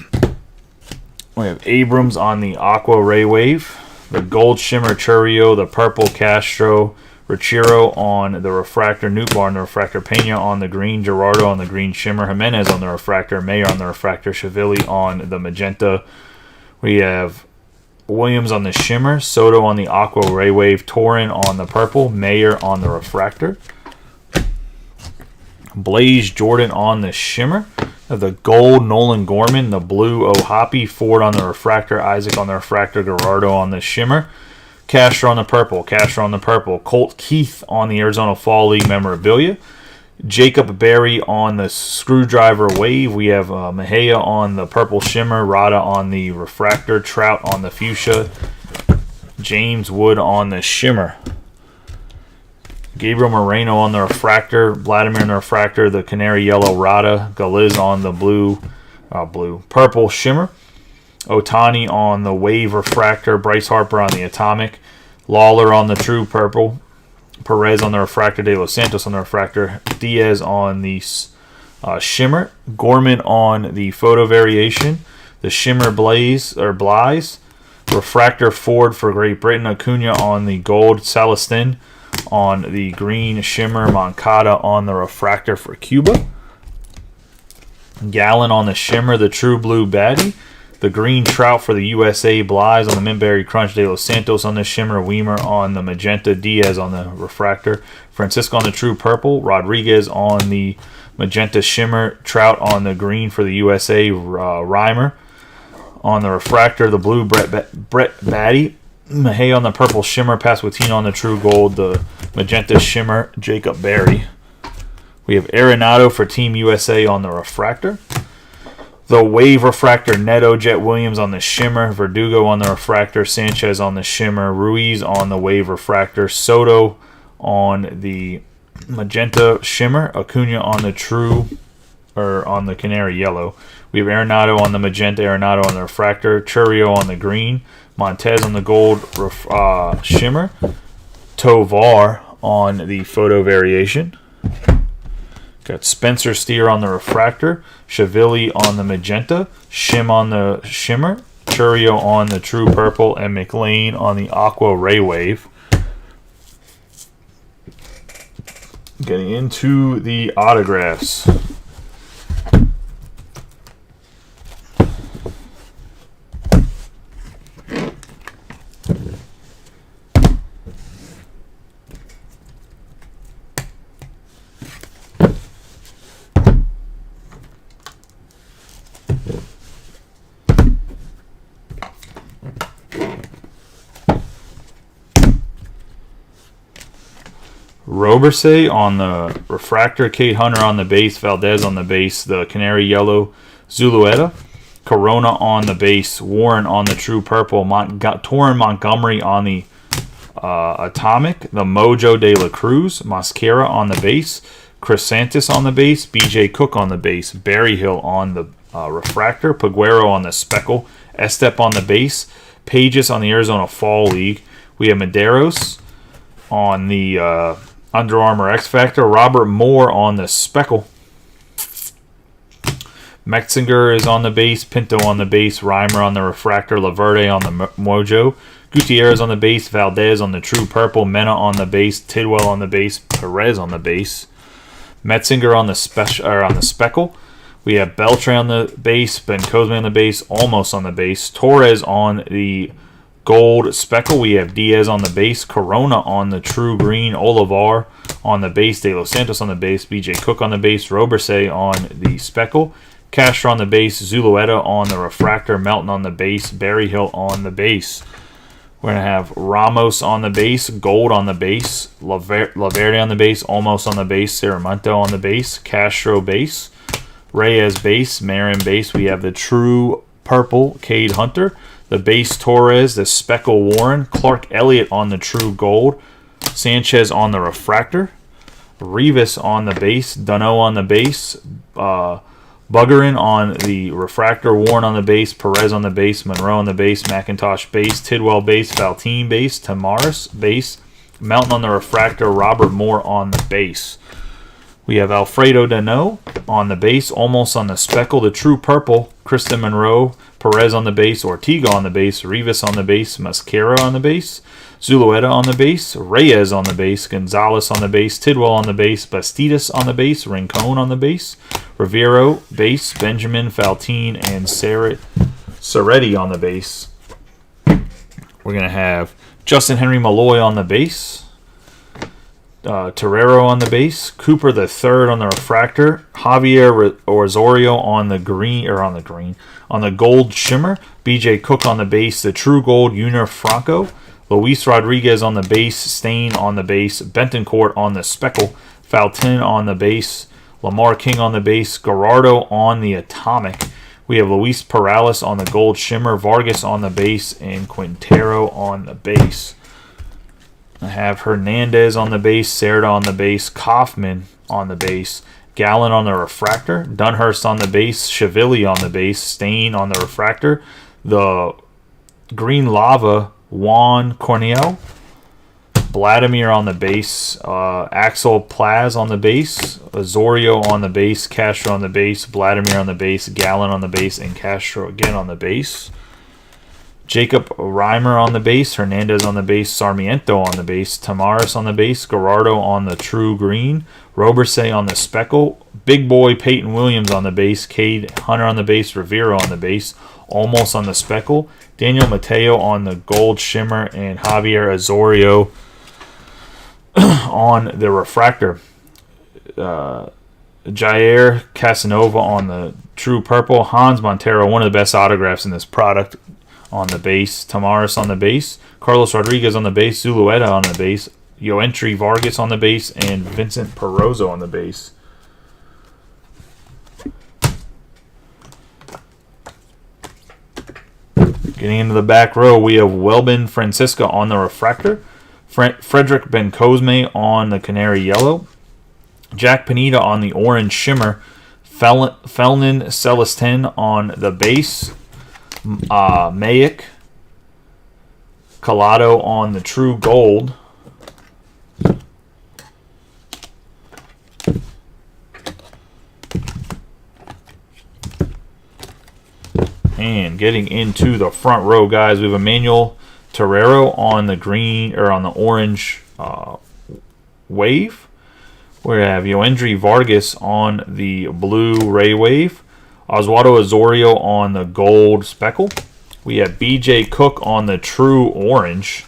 We have Abrams on the aqua ray wave, the gold shimmer Churio, the purple Castro, Richiro on the refractor, Newtbar on the refractor, Pena on the green, Gerardo on the green shimmer, Jimenez on the refractor, Mayer on the refractor, Cheville on the magenta. We have Williams on the shimmer, Soto on the aqua ray wave, Torin on the purple, Mayer on the refractor, Blaze Jordan on the shimmer, the gold Nolan Gorman, the blue O'Hoppe, Ford on the refractor, Isaac on the refractor, Gerardo on the shimmer, Castro on the purple. Castro on the purple. Colt Keith on the Arizona Fall League memorabilia. Jacob Berry on the Screwdriver Wave. We have Mejia on the Purple Shimmer. Rada on the Refractor. Trout on the Fuchsia. James Wood on the Shimmer. Gabriel Moreno on the Refractor. Vladimir on the Refractor. The Canary Yellow Rada. Galiz on the Purple Shimmer. Otani on the Wave Refractor. Bryce Harper on the Atomic. Lawler on the True Purple. Perez on the Refractor, De Los Santos on the Refractor, Diaz on the Shimmer, Gorman on the Photo Variation, the Shimmer Blaze Refractor Ford for Great Britain, Acuna on the Gold, Celestin on the Green Shimmer, Moncada on the Refractor for Cuba, Gallon on the Shimmer, the True Blue Baddie, the Green Trout for the USA, Blyes on the Mintberry Crunch, De Los Santos on the Shimmer, Weimer on the Magenta, Diaz on the Refractor, Francisco on the True Purple, Rodriguez on the Magenta Shimmer, Trout on the Green for the USA, Reimer on the Refractor, the Blue Brett Batty, Mejia on the Purple Shimmer, Pasquantino on the True Gold, the Magenta Shimmer, Jacob Berry. We have Arenado for Team USA on the Refractor. The Wave Refractor, Neto, Jet Williams on the Shimmer, Verdugo on the Refractor, Sanchez on the Shimmer, Ruiz on the Wave Refractor, Soto on the Magenta Shimmer, Acuna on the Canary Yellow. We have Arenado on the Magenta, Arenado on the Refractor, Churio on the Green, Montez on the Gold Shimmer, Tovar on the Photo Variation. Got Spencer Steer on the Refractor, Chavilli on the Magenta, Shim on the Shimmer, Churio on the True Purple, and McLean on the Aqua Ray Wave. Getting into the autographs. Roberse on the Refractor, Kate Hunter on the base, Valdez on the base, the Canary Yellow, Zulueta, Corona on the base, Warren on the True Purple, Torrin Montgomery on the Atomic, the Mojo de la Cruz, Mascara on the base, Chrysantis on the base, BJ Cook on the base, Berryhill on the Refractor, Paguero on the Speckle, Estep on the base, Pages on the Arizona Fall League. We have Medeiros on the Under Armour X Factor, Robert Moore on the Speckle. Metzinger is on the base, Pinto on the base, Reimer on the Refractor, Laverde on the Mojo, Gutierrez on the base, Valdez on the True Purple, Mena on the base, Tidwell on the base, Perez on the base, Metzinger on the Speckle. We have Beltre on the base, Ben Cosme on the base, Almost on the base, Torres on the Gold Speckle. We have Diaz on the base, Corona on the True Green, Olivar on the base, De Los Santos on the base, BJ Cook on the base, Roberse on the Speckle, Castro on the base, Zulueta on the Refractor, Melton on the base, Berryhill on the base. We're going to have Ramos on the base, Gold on the base, Laverde on the base, Almost on the base, Cerramonte on the base, Castro base, Reyes base, Marin base. We have the True Purple, Cade Hunter, the base Torres, the Speckle Warren, Clark Elliott on the True Gold, Sanchez on the Refractor, Rivas on the base, Duno on the base, Buggerin on the Refractor, Warren on the base, Perez on the base, Monroe on the base, McIntosh base, Tidwell base, Valtine base, Tamaris base, Mountain on the Refractor, Robert Moore on the base. We have Alfredo Dano on the base, Almost on the Speckle, the True Purple, Kristen Monroe, Perez on the base, Ortiga on the base, Rivas on the base, Mascara on the base, Zulueta on the base, Reyes on the base, Gonzalez on the base, Tidwell on the base, Bastidas on the base, Rincon on the base, Rivero base, Benjamin, Faltine, and Serretti on the base. We're going to have Justin Henry Malloy on the base, Torero on the base, Cooper the third on the Refractor, Javier Osorio on the Gold Shimmer, BJ Cook on the base, the True Gold Junior Franco, Luis Rodriguez on the base, Stain on the base, Bentoncourt on the speckle, Faltin on the base, Lamar King on the base, Gerardo on the atomic. We have Luis Perales on the gold shimmer, Vargas on the base, and Quintero on the base. I have Hernandez on the base, Cerda on the base, Kaufman on the base, Gallon on the refractor, Dunhurst on the base, Chevili on the base, Stain on the refractor, the green lava, Juan Cornell, Vladimir on the base, Axel Plaz on the base, Azorio on the base, Castro on the base, Vladimir on the base, Gallon on the base, and Castro again on the base. Jacob Reimer on the base, Hernandez on the base, Sarmiento on the base, Tamaris on the base, Gerardo on the true green, Roberse on the speckle, Big Boy Peyton Williams on the base, Cade Hunter on the base, Rivera on the base, Olmos on the speckle, Daniel Mateo on the gold shimmer, and Javier Azorio on the refractor. Jair Casanova on the true purple, Hans Montero, one of the best autographs in this product, on the base, Tamaris on the base, Carlos Rodriguez on the base, Zulueta on the base, Yoentry Vargas on the base, and Vincent Perozzo on the base. Getting into the back row, we have Welbin Francisca on the refractor, Frederick Bencosme on the canary yellow, Jack Pineda on the orange shimmer, Felnin Celestin on the base, Mayick Collado on the true gold, and getting into the front row, guys, we have Emmanuel Torrero on the green or on the orange wave. We have Yoendry Vargas on the blue ray wave, Oswaldo Azorio on the gold speckle. We have BJ Cook on the true orange.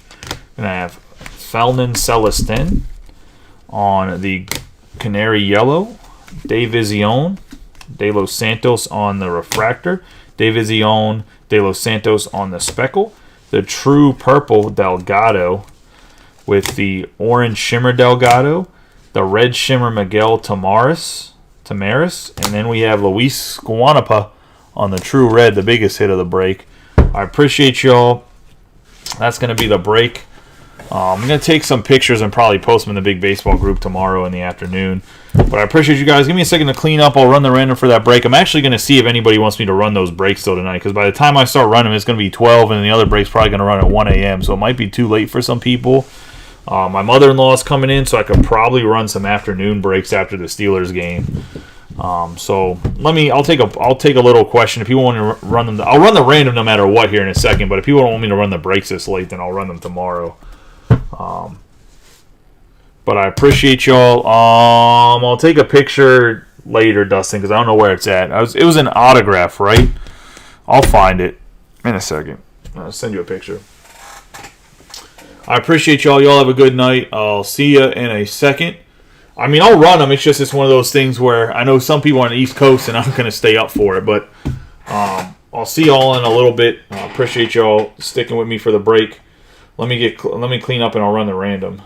We're going to have Felnin Celestin on the canary yellow. Davizion De Los Santos on the refractor. Davizion De Los Santos on the speckle. The true purple Delgado with the orange shimmer Delgado. The red shimmer Miguel Tamaris. And then we have Luis Guanapa on the true red, the biggest hit of the break. I appreciate y'all. That's going to be the break. I'm going to take some pictures and probably post them in the Big Baseball group tomorrow in the afternoon. But I appreciate you guys. Give me a second to clean up. I'll run the random for that break. I'm actually going to see if anybody wants me to run those breaks still tonight, because by the time I start running, it's going to be 12, and the other break's probably going to run at 1 a.m., so it might be too late for some people. My mother-in-law is coming in, so I could probably run some afternoon breaks after the Steelers game. So I'll take a little question. If people want to run them, I'll run the random no matter what here in a second. But if people don't want me to run the breaks this late, then I'll run them tomorrow. But I appreciate y'all. I'll take a picture later, Dustin, because I don't know where it's at. It was an autograph, right? I'll find it in a second. I'll send you a picture. I appreciate y'all. Y'all have a good night. I'll see you in a second. I mean, I'll run them. It's one of those things where I know some people on the East Coast, and I'm going to stay up for it. But I'll see y'all in a little bit. I appreciate y'all sticking with me for the break. Let me clean up, and I'll run the random.